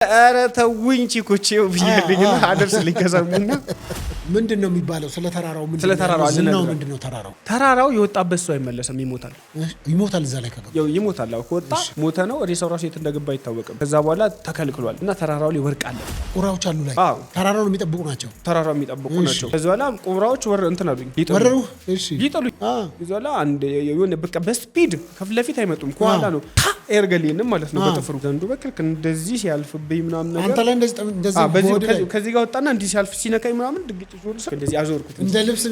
አረ ተውኝ ቺኮቼው ብዬልኝና አደርስልኝ ከሰሙና ምንድነው የሚባለው ስለ ተራራው ምንድነው ተራራው የወጣበት ሰው አይመለስም ይሞታል እዛ ላይ ከገባ ይሞታል ከወጣ ሞተ ነው ሬሳው ራሱ የት እንደገባ አይታወቅም ከዛ በኋላ ተከልክሏል እና ተራራው ላይ ወርቅ አለ ቁራዎች አሉ ላይ ተራራው የሚጠብቁ ናቸው ከዛ በኋላ ቁራዎች እንትን አሉኝ ወረሩ እሺ ይጠሉኝ ከዛ በኋላ አንድ የሆነ በቃ በስፒድ ከፍ ለፊት አይመጡም ከኋላ ነው ኤርገሊንም ማለት ነው በጥፍሩ ዘንዱ በክልክ እንደዚህ ሲያልፍብኝ ምናምን ነገር አንተ ላይ እንደዚህ ከዚህ ጋር ወጣና እንዲህ ሲያልፍ ሲነካኝ ምናምን ድግጭ ዞርስ እንደዚህ አዞርኩት እንደ ልብስ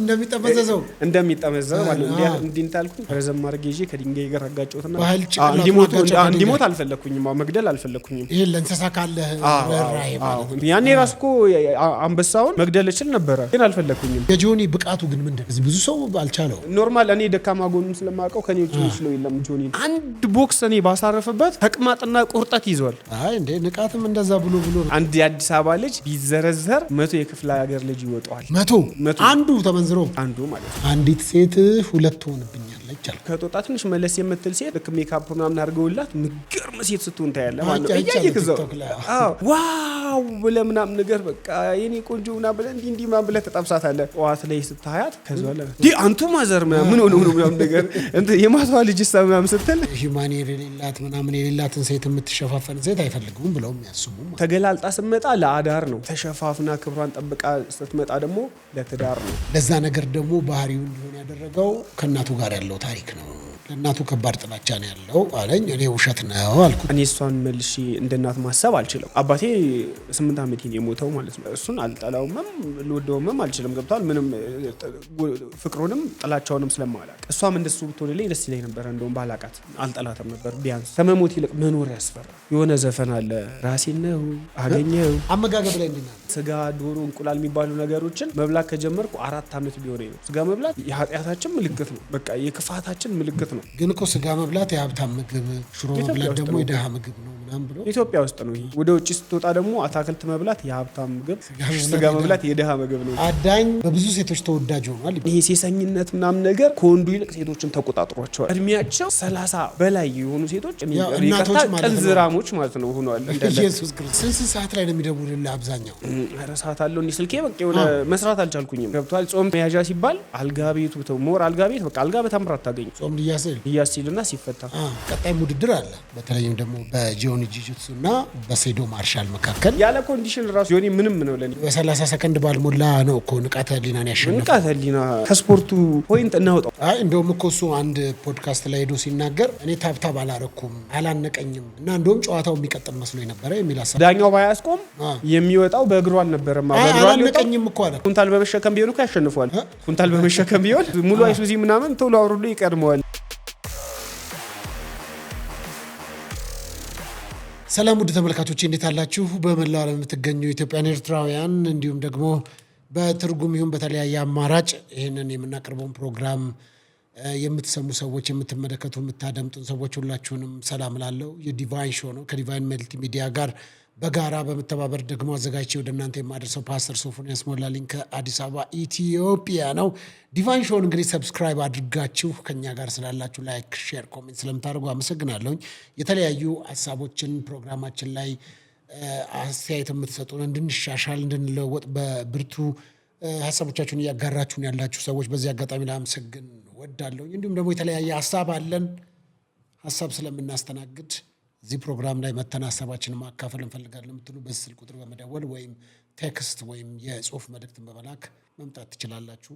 እንደሚጠመዘዘው ማለት እንዲህ እንታልኩኝ ረዘም ማድረግ ይዤ ከድንጋይ ጋር አጋጨውትና እንዲሞት አልፈለኩኝም መግደል አልፈለኩኝም ይሄ ለእንስሳ ካለ ራይ ማለት ያኔ ራስኮ አንበሳውን መግደል እችል ነበር ግን አልፈለኩኝም የጆኒ ብቃቱ ግን ምንድነው ብዙ ሰው አልቻለው ኖርማል እኔ ደካማ ጎኑን ስለማውቀው ከኔ ነው የለም ጆኒ አንድ ቦክስ እኔ ባሳረፈበት ተቅማጥና ቁርጠት ይዟል አይ እንዴ ንቃትም እንደዛ ብሎ አንድ የአዲስ አበባ ልጅ ቢዘረዘር 100 የክፍለ ሀገር ልጅ ይወጣዋል 100 አንዱ ተመንዝሮ አንዱ ማለት ነው አንዲት ሴት ሁለት ሆነብኛለች አልኩ ከጦጣ ትንሽ መለስ የምትል ሴት ልክ ሜካፕ ምናምን አድርገውላት ምገርም ሴት ስትሆን ታያለ ማለት ነው እያየክዘው ዋው ለምናም ነገር በቃ የኔ ቆንጆ ምናምን ብለ እንዲህ ምናምን ብለ ተጣብሳታለህ ጧት ላይ ስታያት ከዛለ ዲ አንቱ ማዘር ምን ሆነ ምናምን ነገር እንት የማታዋ ልጅ ምናምን ስትል ሂማኒር የሌላት ምናምን የሌላትን ሴት የምትሸፋፈን ሴት አይፈልጉም ብለው የሚያስቡ ተገላልጣ ስትመጣ ለአዳር ነው ተሸፋፍና ክብሯን ጠብቃ ስትመጣ ደግሞ ለትዳር ነው ለዛ ነገር ደግሞ ባህሪው እንዲሆን ያደረገው ከናቱ ጋር ያለው ታሪክ ነው ለናቱ ከባድ ጥላቻ ነው ያለው አለኝ እኔ ውሸት ነው አልኩት እኔ እሷን መልሺ እንደናት ማሰብ አልችልም አባቴ 8 አመት የሞተው ማለት ነው እሱን አልጠላውም ልወደውም አልችልም ገብቷል ምንም ፍቅሩንም ጥላቻውንም ስለማላቅ እሷም እንደሱ ብትወደለኝ ደስ ይለኝ ነበር እንደውም ባላቃት አልጠላተም ነበር ቢያንስ ከመሞት ይልቅ መኖር ያስፈራ የሆነ ዘፈን አለ ራሴን ነው አገኘው አመጋገብ ላይ እንደና ስጋ ዶሮ እንቁላል የሚባሉ ነገሮችን መብላት ከጀመርኩ 4 አመት ቢሆነኝ ነው ስጋ መብላት የኃጢያታችን ምልክት ነው በቃ የክፋታችን ምልክት ነው ግን እኮ ስጋ መብላት የሀብታም ምግብ ሽሮ መብላት ደግሞ የደሃ ምግብ ነው ምናምን ብሎ ኢትዮጵያ ውስጥ ነው ይሄ ወደ ውጭ ስትወጣ ደግሞ አታክልት መብላት የሀብታም ምግብ ስጋ መብላት የደሃ ምግብ ነው አዳኝ በብዙ ሴቶች ተወዳጅ ሆኗል ይሄ ሴሰኝነት ምናምን ነገር ከወንዱ ይልቅ ሴቶችን ተቆጣጥሯቸዋል እድሜያቸው 30 በላይ የሆኑ ሴቶች እናቶች ቀንዝራሞች ማለት ነው ሆነዋል ኢየሱስ ክርስቶስ ስንት ሰዓት ላይ ነው የሚደውልልህ አብዛኛው ረሳት አለው እንዴ ስልኬ በቃ የሆነ መስራት አልቻልኩኝም ገብቷል ጾም መያዣ ሲባል አልጋ ቤቱ ሞር አልጋ ቤት በቃ አልጋ በታምራት ታገኝ ጾም ይያስልና ሲፈታ ቀጣይ ውድድር አለ በተለይም ደግሞ በጆኒ ጂጂትሱና በሴዶ ማርሻል መካከል ያለ ኮንዲሽን ራሱ ጆኒ ምንም ነው ለኔ በ30 ሰከንድ ባልሞላ ነው እኮ ንቃተ ህሊናን ያሸነፈው ንቃተ ህሊና ከስፖርቱ ፖይንት እናውጣው አይ እንደውም እኮ እሱ አንድ ፖድካስት ላይ ሄዶ ሲናገር እኔ ታብታብ አላረኩም አላነቀኝም እና እንደውም ጨዋታው የሚቀጥል መስሎ ነበር የሚል ሐሳብ ዳኛው ባያስቆም የሚወጣው በእግሩ አልነበረም በእግሩ አላነቀኝም እኮ አለ ኩንታል በመሸከም ቢሆን እኮ ያሸንፈዋል ኩንታል በመሸከም ቢሆን ሙሉ አይሱዚ ምናምን ቶሎ አውርዶ ይቀድመዋል ሰላም ውድ ተመልካቾች እንዴት አላችሁ በመላው ዓለም የምትገኙ ኢትዮጵያውያን ኤርትራውያን እንዲሁም ደግሞ በትርጉም ይሁን በተለያየ አማራጭ ይሄንን የምናቀርበውን ፕሮግራም የምትሰሙ ሰዎች የምትመለከቱ የምታደምጡን ሰዎች ሁላችሁንም ሰላም ላለው የዲቫይን ሾው ነው ከዲቫይን መልቲ ሚዲያ ጋር በጋራ በመተባበር ደግሞ አዘጋጅቼ ወደ እናንተ የማደርሰው ፓስተር ሶፎንያስ ሞላልኝ ከአዲስ አበባ ኢትዮጵያ ነው ዲቫይን ሾው እንግዲህ ሰብስክራይብ አድርጋችሁ ከኛ ጋር ስላላችሁ ላይክ ሼር ኮሜንት ስለምታደርጉ አመሰግናለሁ የተለያዩ ሐሳቦችን ፕሮግራማችን ላይ አስተያየት የምትሰጡን እንድንሻሻል እንድንለወጥ በብርቱ ሐሳቦቻችሁን ያጋራችሁን ያላችሁ ሰዎች በዚህ አጋጣሚ ላመሰግን ወዳለሁ እንዲሁም ደግሞ የተለያየ ሐሳብ አለን ሐሳብ ስለምናስተናግድ እዚህ ፕሮግራም ላይ መተናሰባችንን ማካፈል እንፈልጋለን የምትሉ በስልክ ቁጥር በመደወል ወይም ቴክስት ወይም የጽሁፍ መልእክትን በመላክ መምጣት ትችላላችሁ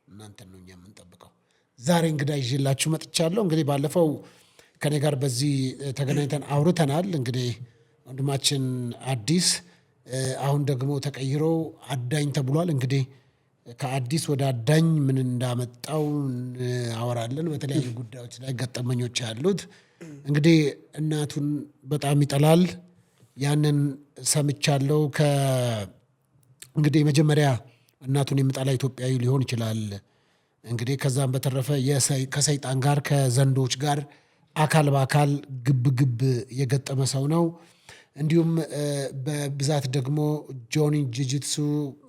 እናንተ ነው የምንጠብቀው ዛሬ እንግዳ ይዤላችሁ መጥቻለሁ እንግዲህ ባለፈው ከኔ ጋር በዚህ ተገናኝተን አውርተናል እንግዲህ ወንድማችን አዲስ አሁን ደግሞ ተቀይሮ አዳኝ ተብሏል እንግዲህ ከአዲስ ወደ አዳኝ ምን እንዳመጣው አወራለን በተለያዩ ጉዳዮች ላይ ገጠመኞች ያሉት እንግዲህ እናቱን በጣም ይጠላል ያንን ሰምቻለሁ እንግዲህ መጀመሪያ እናቱን የሚጠላ ኢትዮጵያዊ ሊሆን ይችላል እንግዲህ ከዛም በተረፈ ከሰይጣን ጋር ከዘንዶች ጋር አካል በአካል ግብ የገጠመ ሰው ነው እንዲሁም በብዛት ደግሞ ጆኒ ጂጂትሱ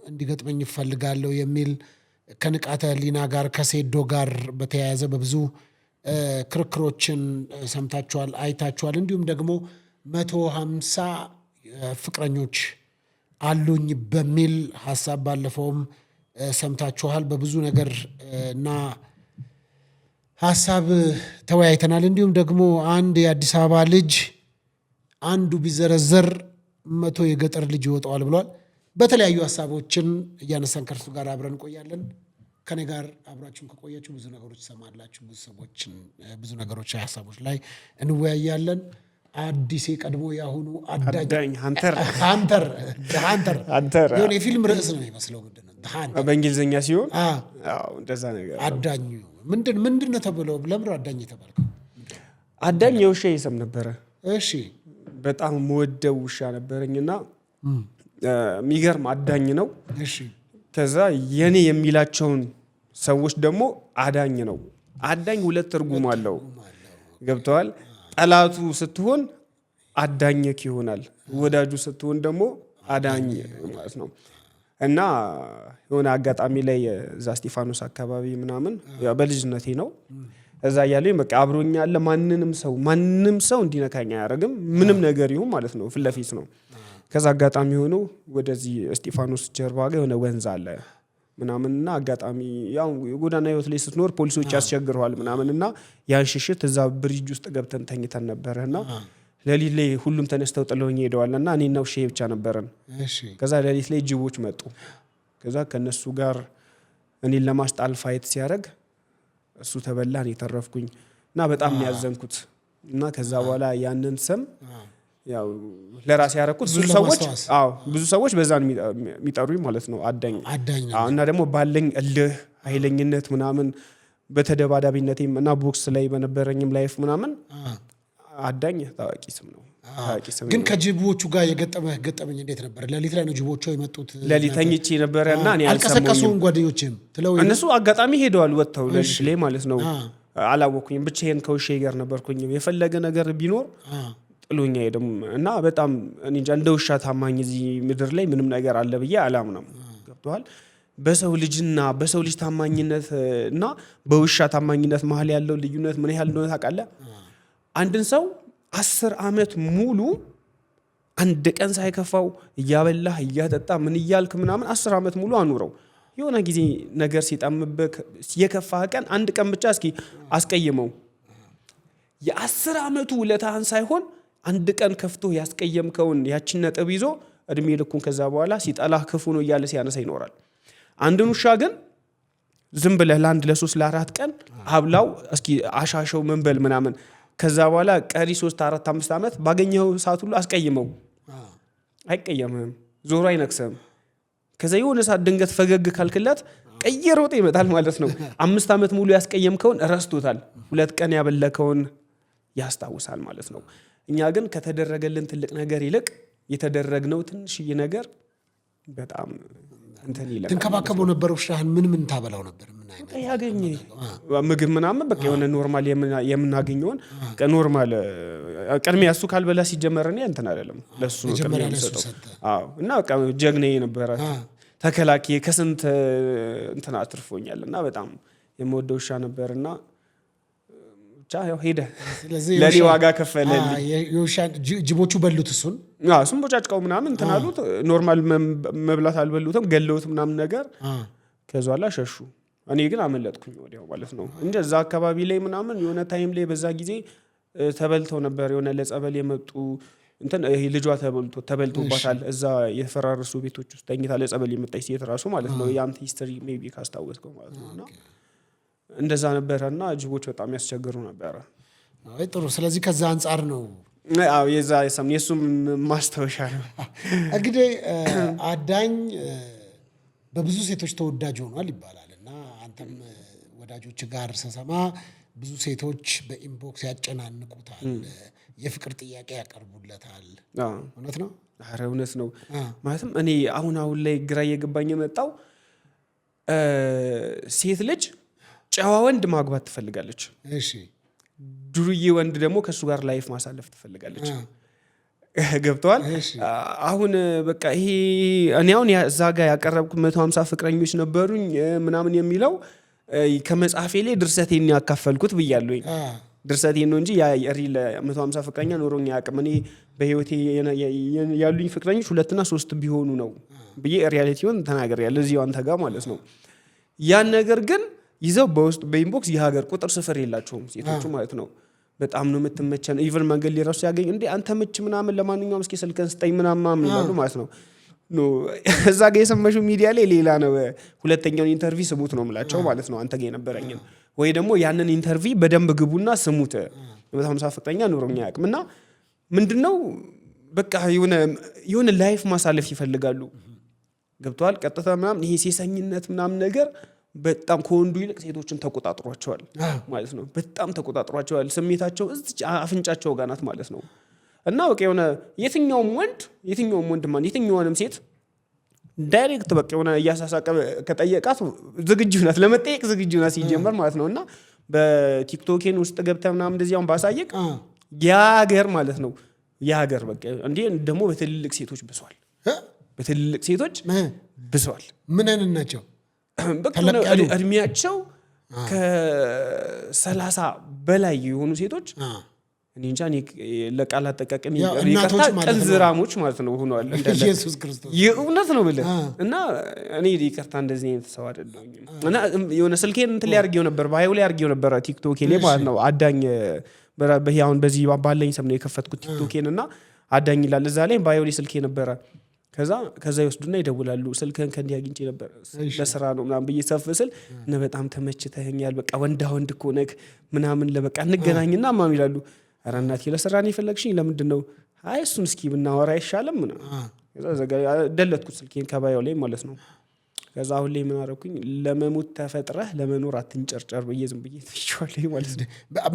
እንዲገጥመኝ ይፈልጋለሁ የሚል ከንቃተ ህሊና ጋር ከሴዶ ጋር በተያያዘ በብዙ ክርክሮችን ሰምታችኋል አይታችኋል እንዲሁም ደግሞ 150 ፍቅረኞች አሉኝ በሚል ሀሳብ ባለፈውም ሰምታችኋል። በብዙ ነገር እና ሀሳብ ተወያይተናል። እንዲሁም ደግሞ አንድ የአዲስ አበባ ልጅ አንዱ ቢዘረዘር 100 የገጠር ልጅ ይወጣዋል ብሏል። በተለያዩ ሀሳቦችን እያነሳን ከእርሱ ጋር አብረን እንቆያለን። ከኔ ጋር አብራችሁን ከቆያችሁ ብዙ ነገሮች ሰማላችሁ። ብዙ ነገሮች ሀሳቦች ላይ እንወያያለን። አዲስ ቀድሞ ያሁኑ አዳኝ ሃንተር የሆነ የፊልም ርዕስ ነው የሚመስለው። ምንድን ነው በእንግሊዝኛ ሲሆን? እንደዛ ነገር አዳኙ ምንድን ነው ተብለው ለምን አዳኝ የተባልከው? አዳኝ የውሻ ስም ነበረ። እሺ በጣም የምወደው ውሻ ነበረኝና የሚገርም አዳኝ ነው። እሺ ከዛ የኔ የሚላቸውን ሰዎች ደግሞ አዳኝ ነው። አዳኝ 2 ትርጉም አለው። ገብተዋል? ጠላቱ ስትሆን አዳኝክ ይሆናል፣ ወዳጁ ስትሆን ደግሞ አዳኝ ማለት ነው። እና የሆነ አጋጣሚ ላይ እዛ እስጢፋኖስ አካባቢ ምናምን በልጅነቴ ነው እዛ ያለኝ በቃ አብሮኝ ያለ ማንንም ሰው እንዲነካኝ አያደርግም። ምንም ነገር ይሁን ማለት ነው፣ ፊት ለፊት ነው። ከዛ አጋጣሚ ሆኖ ወደዚህ እስጢፋኖስ ጀርባ ጋር የሆነ ወንዝ አለ ምናምንና አጋጣሚ ያው ጎዳና ህይወት ላይ ስትኖር ፖሊሶች ያስቸግረዋል ምናምንና ያን ሽሽት እዛ ብሪጅ ውስጥ ገብተን ተኝተን ነበርና ሌሊት ላይ ሁሉም ተነስተው ጥለውኝ ሄደዋልና እኔና ውሻዬ ብቻ ነበርን። ከዛ ሌሊት ላይ ጅቦች መጡ። ከዛ ከነሱ ጋር እኔን ለማስጣል ፋይት ሲያደርግ እሱ ተበላን የተረፍኩኝ እና በጣም ያዘንኩት እና ከዛ በኋላ ያንን ስም ያው ለራሴ ያረኩት ብዙ ሰዎች በዛ ነው የሚጠሩኝ ማለት ነው አዳኝ። እና ደግሞ ባለኝ እልህ ኃይለኝነት ምናምን በተደባዳቢነቴም እና ቦክስ ላይ በነበረኝም ላይፍ ምናምን አዳኝ ታዋቂ ስም ነው። ግን ከጅቦቹ ጋር ገጠመኝ እንዴት ነበር? ሌሊት ላይ ነው ጅቦቹ የመጡት? ሌሊት ተኝቼ ነበርና እኔ አልቀሰቀሱም ጓደኞቼም ትለው እነሱ አጋጣሚ ሄደዋል ወጥተው ሌሊት ላይ ማለት ነው። አላወኩኝም፣ ብቻዬን ከውሻዬ ጋር ነበርኩኝ። የፈለገ ነገር ቢኖር ጥሎኛ ሄደም እና በጣም እኔ እንጃ እንደ ውሻ ታማኝ እዚህ ምድር ላይ ምንም ነገር አለ ብዬ አላምንም። ገብቷል? በሰው ልጅና በሰው ልጅ ታማኝነት እና በውሻ ታማኝነት መሀል ያለው ልዩነት ምን ያህል እንደሆነ ታውቃለህ? አንድን ሰው 10 ዓመት ሙሉ አንድ ቀን ሳይከፋው እያበላህ እያጠጣ ምን እያልክ ምናምን 10 ዓመት ሙሉ አኑረው። የሆነ ጊዜ ነገር ሲጠምብህ የከፋህ ቀን አንድ ቀን ብቻ እስኪ አስቀይመው። የ10 ዓመቱ ውለታህን ሳይሆን አንድ ቀን ከፍቶ ያስቀየምከውን ያችን ነጥብ ይዞ እድሜ ልኩን ከዛ በኋላ ሲጠላህ ክፉ ነው እያለ ሲያነሳ ይኖራል። አንድን ውሻ ግን ዝም ብለህ ለ1 ለ3 ለ4 ቀን አብላው እስኪ አሻሸው ምን በል ምናምን ከዛ በኋላ ቀሪ 3 4 5 ዓመት ባገኘው ሰዓት ሁሉ አስቀይመው። አይቀየምም፣ ዞሮ አይነክስም። ከዛ የሆነ ሰዓት ድንገት ፈገግ ካልክላት ቀየሮጥ ይመጣል ማለት ነው። 5 ዓመት ሙሉ ያስቀየምከውን ረስቶታል። 2 ቀን ያበለከውን ያስታውሳል ማለት ነው። እኛ ግን ከተደረገልን ትልቅ ነገር ይልቅ የተደረግነው ትንሽዬ ነገር በጣም እንትን ይላል። ትንከባከበው ነበር ውሻህን? ምን ታበላው ነበር? ምን አይነት ያገኘ ምግብ ምናምን በቃ የሆነ ኖርማል የምናገኘውን ኖርማል ቀድሜ ያሱ ካልበላ ሲጀመር እኔ እንትን አይደለም ለሱ መጀመሪያ ለሱ ሰጠ። አዎ እና በቃ ጀግናዬ ነበረ። ተከላካይ ከስንት እንትን አትርፎኛልና በጣም የምወደው ውሻ ነበርና ያው ሄደ። ለኔ ዋጋ ከፈለልኝ። ጅቦቹ በሉት እሱን? እሱን ቦጫጭቀው ምናምን እንትን አሉት። ኖርማል መብላት አልበሉትም፣ ገለውት ምናምን ነገር። ከዛ በኋላ ሸሹ። እኔ ግን አመለጥኩኝ ወዲያው ማለት ነው። እንደዛ አካባቢ ላይ ምናምን የሆነ ታይም ላይ በዛ ጊዜ ተበልተው ነበር። የሆነ ለጸበል የመጡ እንትን ይሄ ልጇ ተበልቶባታል። እዛ የፈራረሱ ቤቶች ውስጥ ተኝታ ለጸበል የመጣች ሴት ራሱ ማለት ነው። ያንተ ሂስትሪ ሜቢ ካስታወስከው ማለት ነውና እንደዛ ነበረና ጅቦች በጣም ያስቸግሩ ነበረ። አይ ጥሩ። ስለዚህ ከዛ አንፃር ነው የሱም ማስታወሻ ነው። እንግዲህ አዳኝ በብዙ ሴቶች ተወዳጅ ሆኗል ይባላል እና አንተም ወዳጆች ጋር ስሰማ ብዙ ሴቶች በኢንቦክስ ያጨናንቁታል፣ የፍቅር ጥያቄ ያቀርቡለታል። እውነት ነው? ኧረ እውነት ነው። ማለትም እኔ አሁን ላይ ግራ እየገባኝ የመጣው ሴት ልጅ ጨዋ ወንድ ማግባት ትፈልጋለች። እሺ ዱርዬ ወንድ ደግሞ ከሱ ጋር ላይፍ ማሳለፍ ትፈልጋለች። ገብተዋል? አሁን በቃ ይሄ እኔ አሁን እዛ ጋር ያቀረብኩት 150 ፍቅረኞች ነበሩኝ ምናምን የሚለው ከመጽሐፌ ላይ ድርሰቴን ያካፈልኩት ብያለሁኝ። ድርሰቴን ነው እንጂ ያ ሪል 150 ፍቅረኛ ኖሮኝ አያውቅም። እኔ በህይወቴ ያሉኝ ፍቅረኞች 2 እና 3 ቢሆኑ ነው ብዬ ሪያሊቲውን ተናግሬያለሁ እዚሁ አንተ ጋር ማለት ነው። ያን ነገር ግን ይዘው በውስጥ በኢንቦክስ የሀገር ቁጥር ስፍር የላቸውም ሴቶቹ ማለት ነው። በጣም ነው የምትመቸን ኢቨን መንገድ ላይ ራሱ ያገኝ እንዴ አንተ ምች ምናምን ለማንኛውም እስኪ ስልክህን ስጠኝ ምናምን ይላሉ ማለት ነው። ኖ እዛ ጋር የሰማሽው ሚዲያ ላይ ሌላ ነው። ሁለተኛውን ኢንተርቪው ስሙት ነው የምላቸው ማለት ነው። አንተ ጋር የነበረኝን ወይ ደግሞ ያንን ኢንተርቪው በደንብ ግቡና ስሙት። 150 ፍቅረኛ ኖሮኝ አያውቅም እና ምንድነው በቃ የሆነ ላይፍ ማሳለፍ ይፈልጋሉ። ገብቷል ቀጥታ ምናምን ይሄ ሴሰኝነት ምናምን ነገር በጣም ከወንዱ ይልቅ ሴቶችን ተቆጣጥሯቸዋል ማለት ነው። በጣም ተቆጣጥሯቸዋል። ስሜታቸው እዚህ አፍንጫቸው ጋር ናት ማለት ነው። እና በቃ የትኛውም ወንድ ማን የትኛውንም ሴት ዳይሬክት በቃ እያሳሳቀ ከጠየቃት ዝግጁ ናት፣ ለመጠየቅ ዝግጁ ናት ሲጀመር ማለት ነው። እና በቲክቶኬን ውስጥ ገብተህ ምናምን እንደዚህ አሁን ባሳየቅ የሀገር ማለት ነው የሀገር በቃ እንዴ ደግሞ በትልልቅ ሴቶች ብሷል። በትልልቅ ሴቶች ብሷል። ምን አይነት ናቸው? እድሜያቸው ከ30 በላይ የሆኑ ሴቶች እኔ እንጃ ለቃል አጠቃቀም ይቅርታ ቅንዝራሞች ማለት ነው ሆነዋል። ኢየሱስ ክርስቶስ የእውነት ነው ብለህ እና እኔ ይቅርታ እንደዚህ አይነት ሰው አይደለሁኝም። እና የሆነ ስልኬን እንትን ላይ አድርጌው ነበር ባየው ላይ አድርጌው ነበር ቲክቶክ ላይ ማለት ነው። አዳኝ አሁን በዚህ ባለኝ ሰም ነው የከፈትኩት ቲክቶኬን እና አዳኝ ይላል እዛ ላይ ባየው ላይ ስልኬ ነበረ። ከዛ ይወስዱና ይደውላሉ ስልክህን ከእንዲህ አግኝቼ ነበር ለስራ ነው ምናምን ብዬ ሰፍስል እና በጣም ተመችተኸኛል በቃ ወንድ እኮ ነህ ምናምን ለበቃ እንገናኝና ማም ይላሉ። ኧረ እናቴ ለስራ ነው የፈለግሽኝ ለምንድን ነው? አይ እሱን እስኪ ብናወራ አይሻልም ምናምን። ደለትኩት ስልኬን ከባየው ላይ ማለት ነው። ከዛ አሁን ላይ ምን አደረኩኝ? ለመሞት ተፈጥረህ ለመኖር አትንጨርጨር ብዬ ዝም ብዬ ትይዋለሁ ማለት ነው።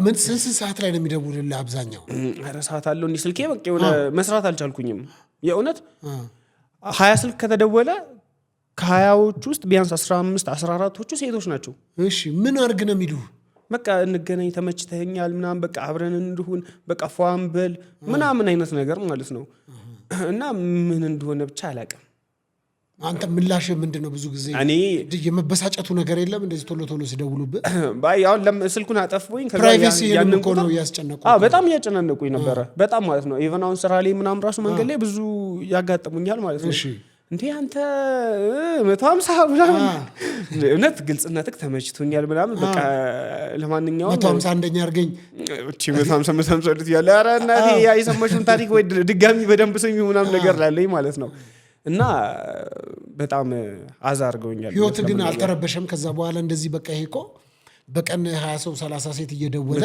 ምን ስንት ሰዓት ላይ ነው የሚደውልልህ አብዛኛው? ኧረ ሰዓት አለው እንዲህ ስልኬ በቃ መስራት አልቻልኩኝም የእውነት 20 ስልክ ከተደወለ ከ20ዎቹ ውስጥ ቢያንስ 15-14ዎቹ ሴቶች ናቸው። እሺ ምን አድርግ ነው የሚሉህ? በቃ እንገናኝ ተመችተኸኛል ምናምን በቃ አብረን እንድሁን በቃ ፏንበል ምናምን አይነት ነገር ማለት ነው። እና ምን እንደሆነ ብቻ አላውቅም። አንተ ምላሽ ምንድነው? ብዙ ጊዜ እኔ የመበሳጨቱ ነገር የለም እንደዚህ ቶሎ ሲደውሉብህ? ባይ አሁን ስልኩን አጠፍኩኝ ከዛ ያንን ነው ያስጨነቁ። በጣም ያጨናነቁኝ ነበረ በጣም ማለት ነው። ኢቨን አሁን ስራ ላይ ምናምን ራሱ መንገድ ላይ ብዙ ያጋጥሙኛል ማለት ነው። እንዴ አንተ 150 ምናምን እውነት ግልጽነትህ ተመችቶኛል ምናምን በቃ ለማንኛውም 151ኛ አድርገኝ እቺ 150 ያለ ኧረ እናቴ ያ የሰማሽውን ታሪክ ወይ ድጋሚ በደንብ ስሚ ምናምን ነገር ላለኝ ማለት ነው። እና በጣም አዛ አድርገውኛል። ህይወት ግን አልተረበሸም ከዛ በኋላ እንደዚህ በቃ ይሄ እኮ በቀን 20 ሰው 30 ሴት እየደወለ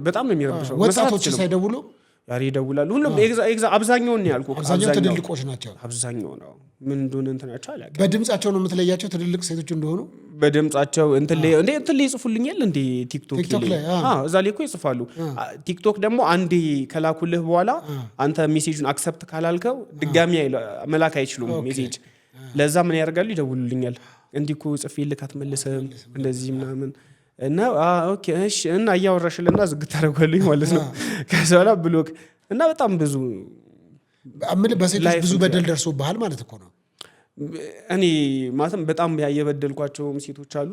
በጣም ነው የሚረብሸው። ወጣቶች ሳይደውሉ ያሪ ይደውላሉ። ሁሉም አብዛኛውን ነው ያልኩህ። አብዛኛው ትልልቆች ናቸው። አብዛኛው ነው ምን እንደሆነ እንትናቸው አላውቅም። በድምጻቸው ነው የምትለያቸው ትልልቅ ሴቶች እንደሆኑ? በድምጻቸው እንትን ላይ ይጽፉልኛል እንዴ ቲክቶክ ላይ እዛ ላይ እኮ ይጽፋሉ። ቲክቶክ ደግሞ አንዴ ከላኩልህ በኋላ አንተ ሜሴጁን አክሰፕት ካላልከው ድጋሚ መላክ አይችሉም ሜሴጅ። ለዛ ምን ያደርጋሉ? ይደውሉልኛል እንዲህ እኮ ጽፌልህ አትመልስም እንደዚህ ምናምን እና ኦኬ እሺ እና እያወራሽልና ዝግት ታደርጓለኝ ማለት ነው። ከዛ በኋላ ብሎክ እና በጣም ብዙ በሴቶች ብዙ በደል ደርሶብሃል ማለት እኮ ነው። እኔ ማለትም በጣም የበደልኳቸውም ሴቶች አሉ።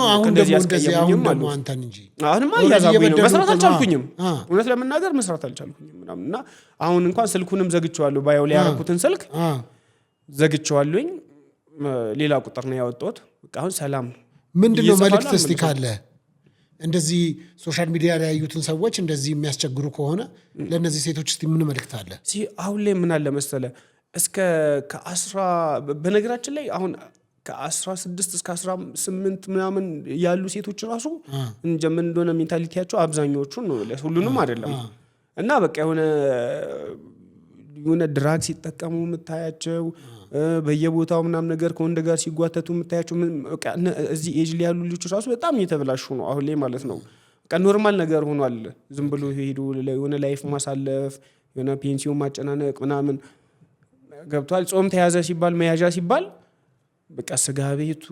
አሁን ደግሞ አንተን እንጂ አሁንማ እያዛጉኝ ነው። መስራት አልቻልኩኝም እውነት ለመናገር መስራት አልቻልኩኝም ምናምን እና አሁን እንኳን ስልኩንም ዘግቼዋለሁ። ባየው ላይ ያደረኩትን ስልክ ዘግቼዋለሁኝ። ሌላ ቁጥር ነው ያወጣሁት። በቃ አሁን ሰላም ምንድነው መልእክት እስቲ ካለ እንደዚህ ሶሻል ሚዲያ ላይ ያዩትን ሰዎች እንደዚህ የሚያስቸግሩ ከሆነ ለነዚህ ሴቶች እስቲ ምን መልእክት አለ? አሁን ላይ ምን አለ መሰለ እስከ በነገራችን ላይ አሁን ከ16 እስከ 18 ምናምን ያሉ ሴቶች ራሱ እንጀ ምን እንደሆነ ሜንታሊቲያቸው አብዛኞቹን ነው ሁሉንም አይደለም። እና በቃ የሆነ ድራግ ሲጠቀሙ የምታያቸው በየቦታው ምናም ነገር ከወንድ ጋር ሲጓተቱ የምታያቸው እዚህ ኤጅ ላይ ያሉ ልጆች ራሱ በጣም እየተበላሹ ነው አሁን ላይ ማለት ነው። በቃ ኖርማል ነገር ሆኗል። ዝም ብሎ ሄዱ የሆነ ላይፍ ማሳለፍ የሆነ ፔንሲዮን ማጨናነቅ ምናምን ገብቷል። ጾም ተያዘ ሲባል መያዣ ሲባል በቃ ስጋ ቤቱ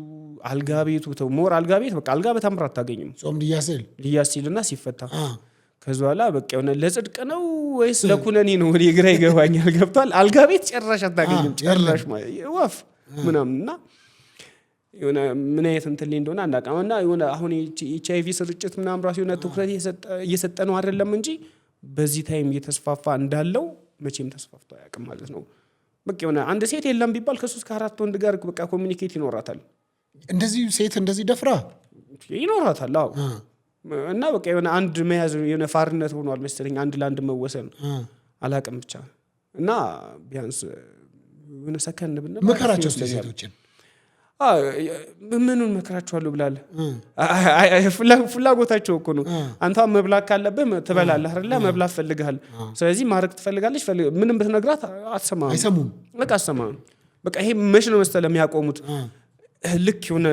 አልጋ ቤቱ ሞር አልጋ ቤት በቃ አልጋ በታምር አታገኝም። ጾም ሊያስልና ሲፈታ ከዛ በኋላ በቃ የሆነ ለጽድቅ ነው ወይስ ለኩነኔ ነው ወደ ግራ ይገባኛል። ገብቷል። አልጋ ቤት ጭራሽ አታገኝም ጭራሽ ወፍ ምናምን እና የሆነ ምን አይነት እንትን እንደሆነ አናውቅምና የሆነ አሁን HIV ስርጭት ምናምን ራሱ የሆነ ትኩረት እየሰጠ ነው አይደለም እንጂ በዚህ ታይም እየተስፋፋ እንዳለው መቼም ተስፋፍቶ አያውቅም ማለት ነው። በቃ የሆነ አንድ ሴት የለም ቢባል ከ3 ከ4 ወንድ ጋር በቃ ኮሚኒኬት ይኖራታል። እንደዚህ ሴት እንደዚህ ደፍራ ይኖራታል። አዎ እና በቃ የሆነ አንድ መያዝ የሆነ ፋርነት ሆኗል መሰለኝ አንድ ለአንድ መወሰን አላውቅም ብቻ እና ቢያንስ የሆነ ሰከን ብንል መከራቸው ሴቶችን ምኑን መከራቸዋለሁ ብላል ፍላጎታቸው እኮ ነው። አንተ መብላት ካለብህ ትበላለህ አይደለ? መብላት ፈልጋል። ስለዚህ ማረክ ትፈልጋለች። ምንም ብትነግራት አትሰማም። በቃ አትሰማም። በቃ ይሄ መች ነው መሰለህ የሚያቆሙት ልክ የሆነ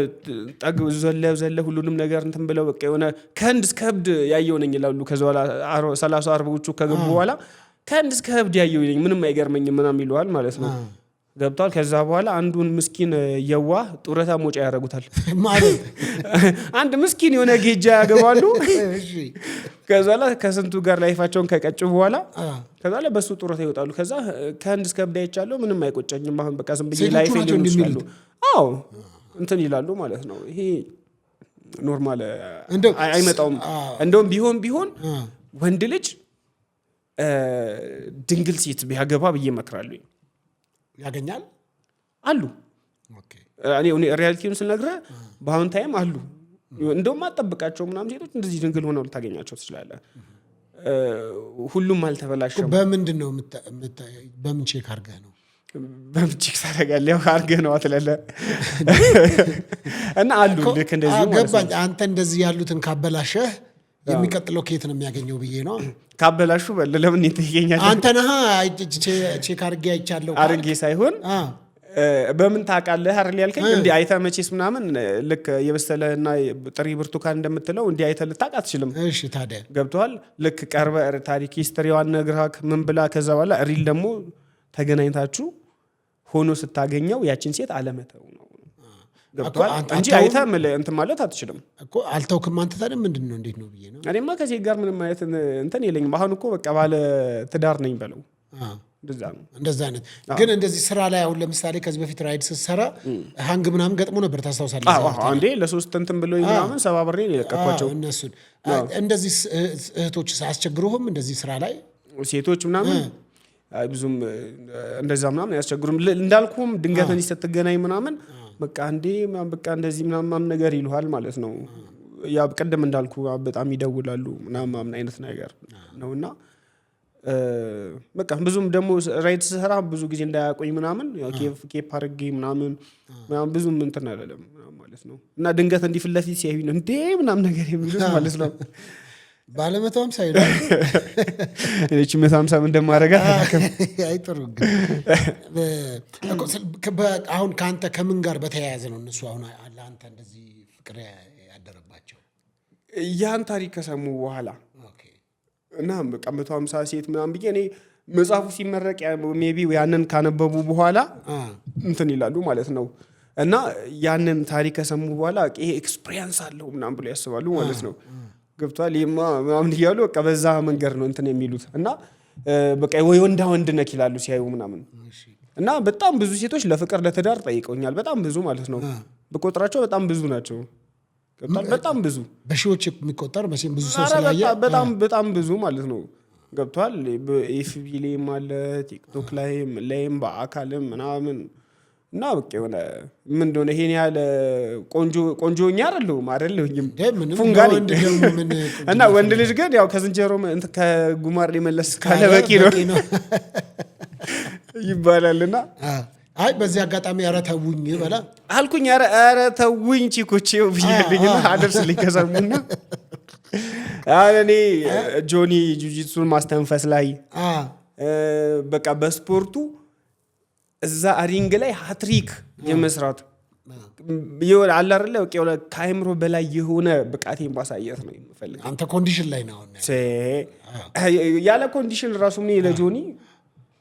ጠግ ዘለ ሁሉንም ነገር እንትን ብለው በቃ የሆነ ከህንድ እስከ ህብድ ያየው ነኝ ይላሉ። ከዛ በኋላ 30-40ዎቹ ከገቡ በኋላ ከህንድ እስከ ህብድ ያየው ነኝ ምንም አይገርመኝም ምናምን ይለዋል ማለት ነው። ገብቷል። ከዛ በኋላ አንዱን ምስኪን የዋህ ጡረታ ሞጫ ያደርጉታል ማለት አንድ ምስኪን የሆነ ጌጃ ያገባሉ። ከዛ በኋላ ከስንቱ ጋር ላይፋቸውን ከቀጭ በኋላ ከዛ በኋላ በሱ ጡረታ ይወጣሉ። ከዛ ከህንድ እስከ ህብድ አይቻለሁ ምንም አይቆጨኝም አሁን በቃ ዝም ብዬ ላይፍ ይሉሉ። አዎ እንትን ይላሉ ማለት ነው። ይሄ ኖርማል አይመጣውም። እንደውም ቢሆን ወንድ ልጅ ድንግል ሴት ቢያገባ ብዬ እመክራለሁ። ያገኛል አሉ። እኔ ሪያሊቲውን ስነግርህ በአሁን ታይም አሉ። እንደውም አጠብቃቸው ምናምን ሴቶች እንደዚህ ድንግል ሆነው ልታገኛቸው ትችላለህ። ሁሉም አልተበላሸም። በምንድን ነው በምን ቼክ አድርገህ ነው? በምን ቼክ ታደርጋለህ? ያው አድርገህ ነው አትለለ እና አሉ ልክ እንደዚህ ገባኝ። አንተ እንደዚህ ያሉትን ካበላሸህ የሚቀጥለው ከየት ነው የሚያገኘው ብዬ ነው። ካበላሹ ለምን ይተገኛል? አንተ ነህ ቼክ አድርጌ አይቻለሁ አድርጌ ሳይሆን በምን ታውቃለህ አይደል ያልከኝ? እንዲህ አይተህ መቼስ ምናምን ልክ የበሰለና ጥሪ ብርቱካን እንደምትለው እንዲህ አይተህ ልታውቅ አትችልም። እሺ ታዲያ ገብቶሃል? ልክ ቀርበህ ታሪክ ሂስትሪዋን ነግረህ ምን ብላ ከዛ በኋላ ሪል ደግሞ ተገናኝታችሁ ሆኖ ስታገኘው ያችን ሴት አለመተው ነው። ገብቶሃል? እንጂ አይተህ እንትን ማለት አትችልም እኮ። አልተውክም አንተ ታዲያ ምንድን ነው እንዴት ነው ብዬ ነው። እኔማ ከሴት ጋር ምንም አይነት እንትን የለኝም። አሁን እኮ በቃ ባለ ትዳር ነኝ በለው። እንደዛ አይነት ግን እንደዚህ ስራ ላይ አሁን ለምሳሌ ከዚህ በፊት ራይድ ስትሰራ ሃንግ ምናምን ገጥሞ ነበር ታስታውሳለህ? አንዴ ለ3 እንትን ብሎ ምናምን 70 ብር የለቀኳቸው እነሱን። እንደዚህ እህቶች አያስቸግሩህም? እንደዚህ ስራ ላይ ሴቶች ምናምን ብዙም እንደዛ ምናምን አያስቸግሩም። እንዳልኩም ድንገት እንዲህ ስትገናኝ ምናምን በቃ እንዴ በቃ እንደዚህ ምናምን ነገር ይሉሃል ማለት ነው። ያ ቀደም እንዳልኩ በጣም ይደውላሉ ምናምን አይነት ነገር ነውና በቃ ብዙም ደግሞ ራይድ ስሰራ ብዙ ጊዜ እንዳያቆኝ ምናምን ኬፕ አድርጌ ምናምን ብዙም እንትን አይደለም ማለት ነው። እና ድንገት እንዲህ ፊት ለፊት ሲያዩኝ እንዴ ምናምን ነገር የሚሉት ማለት ነው። ባለ 150 ይላል እቺ 150 እንደማረጋት አይጥሩ። አሁን ካንተ ከምን ጋር በተያያዘ ነው እነሱ አሁን አንተ እንደዚህ ፍቅር ያደረባቸው? ያን ታሪክ ከሰሙ በኋላ እና በቃ 150 ሴት ምናምን ብዬ እኔ መጽሐፉ ሲመረቅ ሜቢ ያንን ካነበቡ በኋላ እንትን ይላሉ ማለት ነው። እና ያንን ታሪክ ከሰሙ በኋላ ይሄ ኤክስፒሪየንስ አለው ምናምን ብሎ ያስባሉ ማለት ነው። ገብቷል? ይሄማ ምናምን እያሉ በቃ በዛ መንገድ ነው እንትን የሚሉት እና በቃ ወይ ወንድ ነክ ይላሉ ሲያዩ ምናምን። እና በጣም ብዙ ሴቶች ለፍቅር ለትዳር ጠይቀውኛል። በጣም ብዙ ማለት ነው። በቁጥራቸው በጣም ብዙ ናቸው። በጣም ብዙ በሺዎች የሚቆጠር መቼም ብዙ ሰው ስላየ በጣም ብዙ ማለት ነው። ገብቷል? በኤፍቢ ላይም አለ ቲክቶክ ላይም በአካልም ምናምን እና በቃ የሆነ ምን እንደሆነ ይሄን ያለ ቆንጆኛ አይደለሁም ፉንጋሪ እና ወንድ ልጅ ግን ያው ከዝንጀሮ ከጉማር ሊመለስ ካለ በቂ ነው ይባላልና አይ በዚህ አጋጣሚ ኧረ ተውኝ በላ አልኩኝ። ኧረ ተውኝ ቺኮቼው ብያለኝና አደርስልኝ ከሰሙና እኔ ጆኒ ጁጂትሱን ማስተንፈስ ላይ በቃ በስፖርቱ እዛ ሪንግ ላይ ሃትሪክ የመስራት ይወል አለ አይደለ በቃ ከአይምሮ በላይ የሆነ ብቃቴን ማሳየት ነው የምፈልገው። አንተ ኮንዲሽን ላይ ነው ያለ ኮንዲሽን ራሱ ምን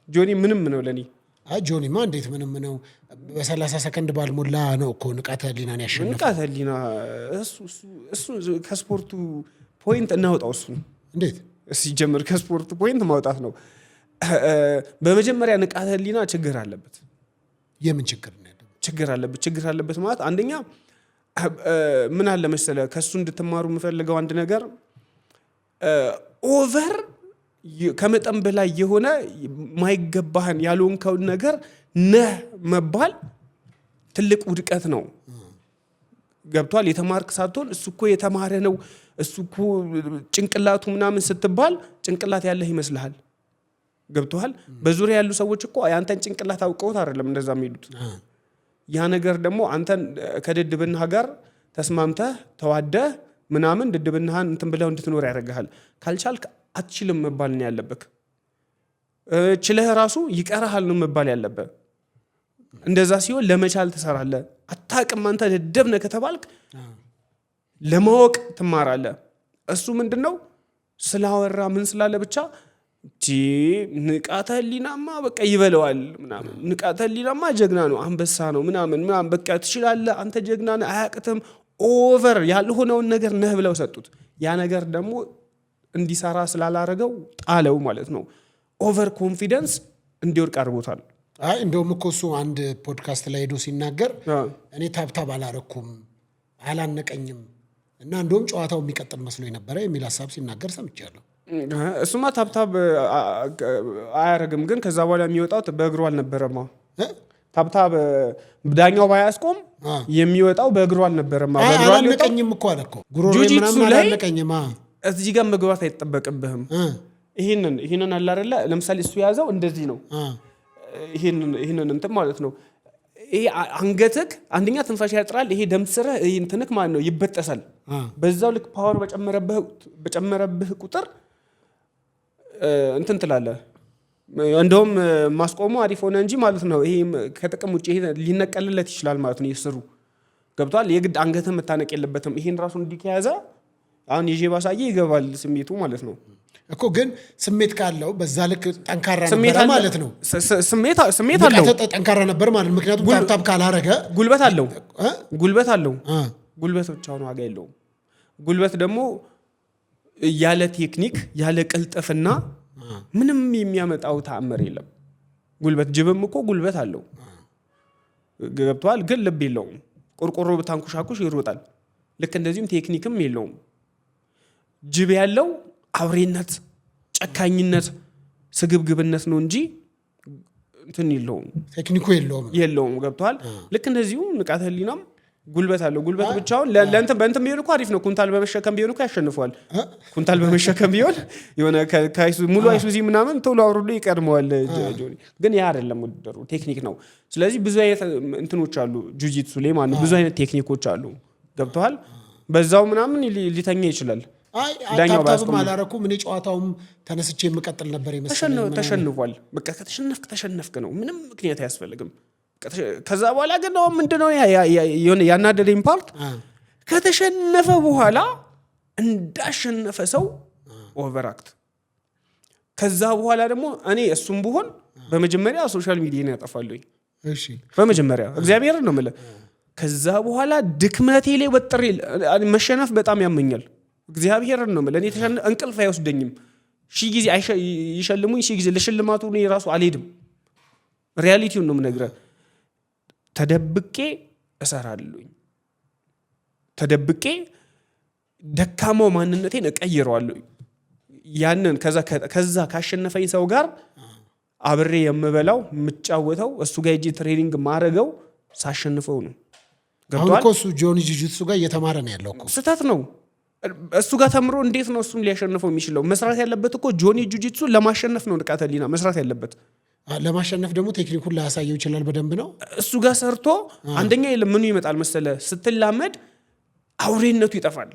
ጆኒ ምንም ነው ለኔ። ጆኒማ እንዴት ምንም ነው? በ30 ሰከንድ ባልሞላ ነው እኮ ንቃተ ህሊናን ያሸነፈው። ንቃተ ህሊና እሱ ከስፖርቱ ፖይንት እናውጣው። እሱ እንዴት ሲጀምር ከስፖርቱ ፖይንት ማውጣት ነው። በመጀመሪያ ንቃተ ህሊና ችግር አለበት። የምን ችግር ነው? ችግር አለበት ማለት አንደኛ ምን አለ መሰለ ከሱ እንድትማሩ የምፈልገው አንድ ነገር ኦቨር ከመጠን በላይ የሆነ ማይገባህን ያልሆንከው ነገር ነህ መባል ትልቅ ውድቀት ነው። ገብቷል? የተማርክ ሳትሆን እሱ እኮ የተማረ ነው እሱ እኮ ጭንቅላቱ ምናምን ስትባል ጭንቅላት ያለህ ይመስልሃል። ገብቷል? በዙሪያ ያሉ ሰዎች እኮ ያንተን ጭንቅላት አውቀውት አይደለም እንደዛ የሚሉት። ያ ነገር ደግሞ አንተን ከድድብናህ ጋር ተስማምተህ ተዋደህ ምናምን ድድብናህን እንትን ብለው እንድትኖር ያደርግሃል። ካልቻልክ አትችልም መባል ነው ያለብህ። ችለህ ራሱ ይቀርሃል ነው መባል ያለብህ። እንደዛ ሲሆን ለመቻል ትሰራለህ። አታውቅም አንተ ደደብ ነህ ከተባልክ ለማወቅ ትማራለህ። እሱ ምንድነው ስላወራ ምን ስላለ ብቻ ንቃተ ህሊናማ በቃ ይበለዋል ምናምን ንቃተ ህሊናማ ጀግና ነው አንበሳ ነው ምናምን በቃ ትችላለህ አንተ ጀግና ነህ አያቅትም ኦቨር ያልሆነውን ነገር ነህ ብለው ሰጡት። ያ ነገር ደግሞ እንዲሰራ ስላላረገው ጣለው ማለት ነው። ኦቨር ኮንፊደንስ እንዲወርቅ አድርጎታል። እንደውም እኮ እሱ አንድ ፖድካስት ላይ ሄዶ ሲናገር እኔ ታብታብ አላረኩም አላነቀኝም እና እንደውም ጨዋታው የሚቀጥል መስሎ የነበረ የሚል ሀሳብ ሲናገር ሰምቻለሁ። እሱማ ታብታብ አያረግም ግን ከዛ በኋላ የሚወጣው በእግሩ አልነበረማ። ታብታብ ዳኛው ባያስቆም የሚወጣው በእግሩ አልነበረማ። በእግሩ አላነቀኝም እኮ አለ እኮ ጉሮሮዬ ምናምን አላነቀኝም። እዚህ ጋር መግባት አይጠበቅብህም። ይሄንን አለ አይደለ ለምሳሌ እሱ ያዘው እንደዚህ ነው ይሄንን እንትን ማለት ነው። ይሄ አንገትክ አንደኛ ትንፋሽ ያጥራል። ይሄ ደም ስርህ እንትንክ ማለት ነው ይበጠሳል። በዛው ልክ ፓወር በጨመረብህ ቁጥር እንትን ትላለህ። እንደውም ማስቆሙ አሪፍ ሆነ እንጂ ማለት ነው ይሄ ከጥቅም ውጪ ይሄ ሊነቀልለት ይችላል ማለት ነው። ይስሩ ገብቷል። የግድ አንገትህ መታነቅ የለበትም። ይሄን ራሱ እንዲከያዘ አሁን ይዤ ባሳየ ይገባል ስሜቱ ማለት ነው እኮ። ግን ስሜት ካለው በዛ ልክ ጠንካራ ነበር ማለት ነው። ስሜት አለው ጠንካራ ነበር ማለት ነው። ምክንያቱም ታብታብ ካላረገ ጉልበት አለው። ጉልበት ብቻውን ዋጋ የለውም። ጉልበት ደግሞ ያለ ቴክኒክ ያለ ቅልጥፍና ምንም የሚያመጣው ተአምር የለም። ጉልበት ጅብም እኮ ጉልበት አለው ገብቷል። ግን ልብ የለውም። ቆርቆሮ ብታንኩሻኩሽ ይሮጣል። ልክ እንደዚህም ቴክኒክም የለውም። ጅብ ያለው አውሬነት፣ ጨካኝነት፣ ስግብግብነት ነው እንጂ እንትን የለውም። ቴክኒኩ የለውም ገብቷል። ልክ እንደዚሁ ንቃተ ህሊናም ጉልበት አለው። ጉልበት ብቻውን ለእንትን በእንትን ቢሆን እኮ አሪፍ ነው። ኩንታል በመሸከም ቢሆን እኮ ያሸንፈዋል። ኩንታል በመሸከም ቢሆን የሆነ ሙሉ አይሱዚ ምናምን ቶሎ አውርዶ ይቀድመዋል ጆኒ። ግን ያ አይደለም ውድድሩ፣ ቴክኒክ ነው። ስለዚህ ብዙ አይነት እንትኖች አሉ ጁጂትሱ ላይ ማለት ነው። ብዙ አይነት ቴክኒኮች አሉ ገብተዋል። በዛው ምናምን ሊተኛ ይችላል። ዳኛው ባስቆም አላረኩም። እኔ ጨዋታውም ተነስቼ የምቀጥል ነበር ይመስላል። ተሸንፏል። በቃ ከተሸነፍክ ነው። ምንም ምክንያት አያስፈልግም። ከዛ በኋላ ግን ነው ምንድነው ያናደደኝ ፓርት ከተሸነፈ በኋላ እንዳሸነፈ ሰው ኦቨርአክት። ከዛ በኋላ ደግሞ እኔ እሱም ብሆን በመጀመሪያ ሶሻል ሚዲያን ያጠፋለሁ። በመጀመሪያ እግዚአብሔር ነው የምልህ። ከዛ በኋላ ድክመቴ ላይ ወጥሬ መሸነፍ በጣም ያመኛል። እግዚአብሔር ነው የምልህ። እኔ እንቅልፍ አይወስደኝም። ሺህ ጊዜ ይሸልሙኝ፣ ሺህ ጊዜ ለሽልማቱ እኔ ራሱ አልሄድም። ሪያሊቲውን ነው የምነግርህ። ተደብቄ እሰራለሁኝ። ተደብቄ ደካማው ማንነቴን እቀይረዋለሁ። ያንን ከዛ ካሸነፈኝ ሰው ጋር አብሬ የምበላው የምጫወተው እሱ ጋር ሄጄ ትሬኒንግ ማረገው ሳሸንፈው ነው። አሁን እኮ እሱ ጆኒ ጁጂትሱ ጋር እየተማረ ነው ያለው እኮ። ስህተት ነው። እሱ ጋር ተምሮ እንዴት ነው እሱን ሊያሸንፈው የሚችለው? መስራት ያለበት እኮ ጆኒ ጁጂትሱ ለማሸነፍ ነው ንቃተ ህሊና መስራት ያለበት። ለማሸነፍ ደግሞ ቴክኒኩን ላያሳየው ይችላል። በደንብ ነው እሱ ጋር ሰርቶ አንደኛ ምኑ ይመጣል መሰለ ስትላመድ አውሬነቱ ይጠፋል።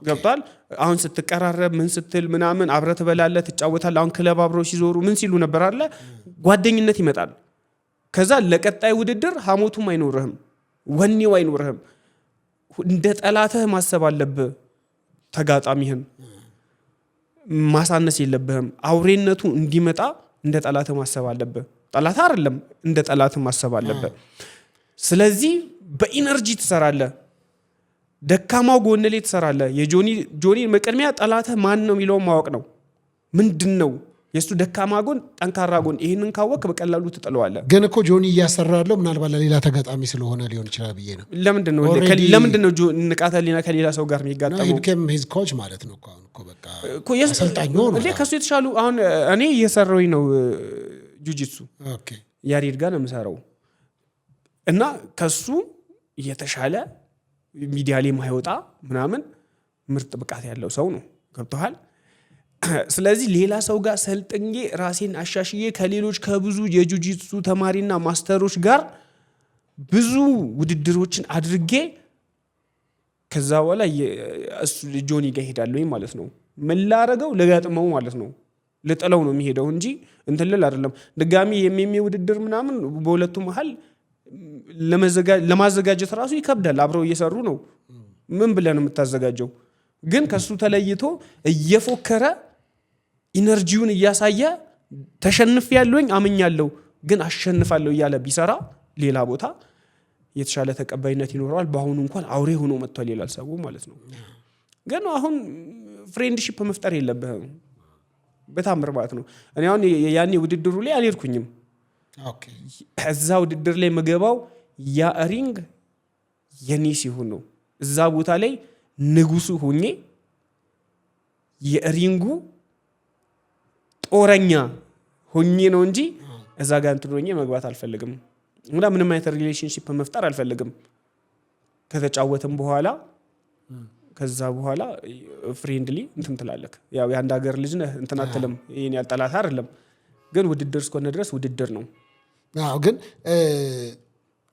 ገብቷል። አሁን ስትቀራረብ ምን ስትል ምናምን አብረህ ትበላለህ፣ ትጫወታለህ። አሁን ክለብ አብረው ሲዞሩ ምን ሲሉ ነበር አለ ጓደኝነት ይመጣል። ከዛ ለቀጣይ ውድድር ሐሞቱም አይኖርህም፣ ወኔው አይኖርህም። እንደ ጠላትህ ማሰብ አለብህ። ተጋጣሚህን ማሳነስ የለብህም። አውሬነቱ እንዲመጣ እንደ ጠላትህ ማሰብ አለብህ። ጠላት አይደለም እንደ ጠላትህ ማሰብ አለብህ። ስለዚህ በኢነርጂ ትሰራለህ። ደካማው ጎን ላይ ትሰራለህ። የጆኒ መቅድሚያ ጠላትህ ማን ነው የሚለውን ማወቅ ነው። ምንድነው የሱ ደካማ ጎን ጠንካራ ጎን ይሄንን ካወቅ በቀላሉ ትጥለዋለህ። ግን እኮ ጆኒ እያሰራ ያለው ምናልባት ለሌላ ተጋጣሚ ስለሆነ ሊሆን ይችላል ብዬ ነው። ለምንድን ነው ንቃተ ህሊና ከሌላ ሰው ጋር የሚጋጠመው? ሂዝ ኮች ማለት ነው እኮ በቃ አሰልጣኝ ነው። ከሱ የተሻሉ አሁን እኔ እየሰራሁኝ ነው ጁጂትሱ ያሬድ ጋር ነው የምሰራው እና ከሱ የተሻለ ሚዲያ ላይ ማይወጣ ምናምን ምርጥ ብቃት ያለው ሰው ነው። ገብቶሃል? ስለዚህ ሌላ ሰው ጋር ሰልጥኜ ራሴን አሻሽዬ ከሌሎች ከብዙ የጁጂትሱ ተማሪና ማስተሮች ጋር ብዙ ውድድሮችን አድርጌ ከዛ በኋላ እሱ ጆኒ ጋር ሄዳለሁ ማለት ነው። ምን ላረገው ለጋጥመው ማለት ነው። ልጥለው ነው የሚሄደው እንጂ እንትን ልል አይደለም። ድጋሚ የሚሜ ውድድር ምናምን በሁለቱ መሃል ለማዘጋጀት ራሱ ይከብዳል። አብረው እየሰሩ ነው። ምን ብለህ ነው የምታዘጋጀው? ግን ከሱ ተለይቶ እየፎከረ ኢነርጂውን እያሳየ ተሸንፌያለሁኝ አምኛለሁ ግን አሸንፋለሁ እያለ ቢሰራ ሌላ ቦታ የተሻለ ተቀባይነት ይኖረዋል። በአሁኑ እንኳን አውሬ ሆኖ መጥቷል ይላል ሰው ማለት ነው። ግን አሁን ፍሬንድሺፕ መፍጠር የለብህም በታምር ማለት ነው። እኔ አሁን ያኔ ውድድሩ ላይ አልሄድኩኝም። እዛ ውድድር ላይ መገባው ያ ሪንግ የኔ ሲሆን ነው። እዛ ቦታ ላይ ንጉሱ ሆኜ የሪንጉ ጦረኛ ሆኜ ነው እንጂ እዛ ጋር እንትን ሆኜ መግባት አልፈልግም። ምንም አይነት ሪሌሽንሺፕ መፍጠር አልፈልግም። ከተጫወተም በኋላ ከዛ በኋላ ፍሬንድሊ እንትን ትላለህ። ያው የአንድ ሀገር ልጅ ነህ እንትን አትልም። ይሄን ያልጠላት አይደለም ግን ውድድር እስከሆነ ድረስ ውድድር ነው። ግን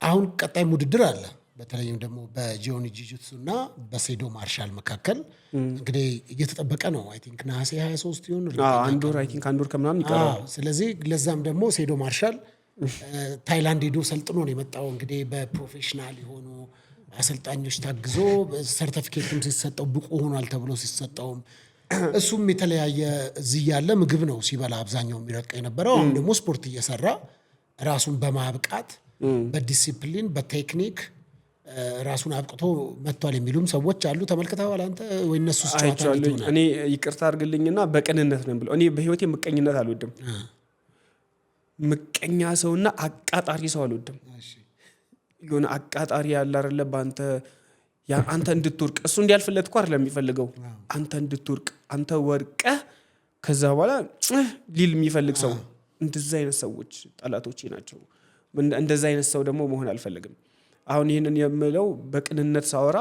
አሁን ቀጣይ ውድድር አለ። በተለይም ደግሞ በጆኒ ጂጂትሱ እና በሴዶ ማርሻል መካከል እንግዲህ እየተጠበቀ ነው። አይ ቲንክ ነሐሴ 23 ይሁን አንድ ወር ከምናምን ይቀራል። ስለዚህ ለዛም ደግሞ ሴዶ ማርሻል ታይላንድ ሄዶ ሰልጥኖ ነው የመጣው። እንግዲህ በፕሮፌሽናል የሆኑ አሰልጣኞች ታግዞ ሰርቲፊኬትም ሲሰጠው ብቁ ሆኗል ተብሎ ሲሰጠውም እሱም የተለያየ እዚህ ያለ ምግብ ነው ሲበላ አብዛኛው የሚረቀ የነበረው። አሁን ደግሞ ስፖርት እየሰራ ራሱን በማብቃት በዲሲፕሊን በቴክኒክ ራሱን አብቅቶ መጥቷል የሚሉም ሰዎች አሉ። ተመልክተዋል አንተ ወይ እነሱ ጨዋታ ነው? እኔ ይቅርታ አድርግልኝና በቅንነት ነው ብለው እኔ በህይወቴ ምቀኝነት አልወድም። ምቀኛ ሰውና አቃጣሪ ሰው አልወድም። የሆነ አቃጣሪ ያለ አይደለ በአንተ አንተ እንድትወርቅ እሱ እንዲያልፍለት እኮ አይደለም የሚፈልገው አንተ እንድትወርቅ አንተ ወርቀህ ከዛ በኋላ ሊል የሚፈልግ ሰው እንደዛ አይነት ሰዎች ጠላቶቼ ናቸው። እንደዛ አይነት ሰው ደግሞ መሆን አልፈልግም። አሁን ይህንን የምለው በቅንነት ሳወራ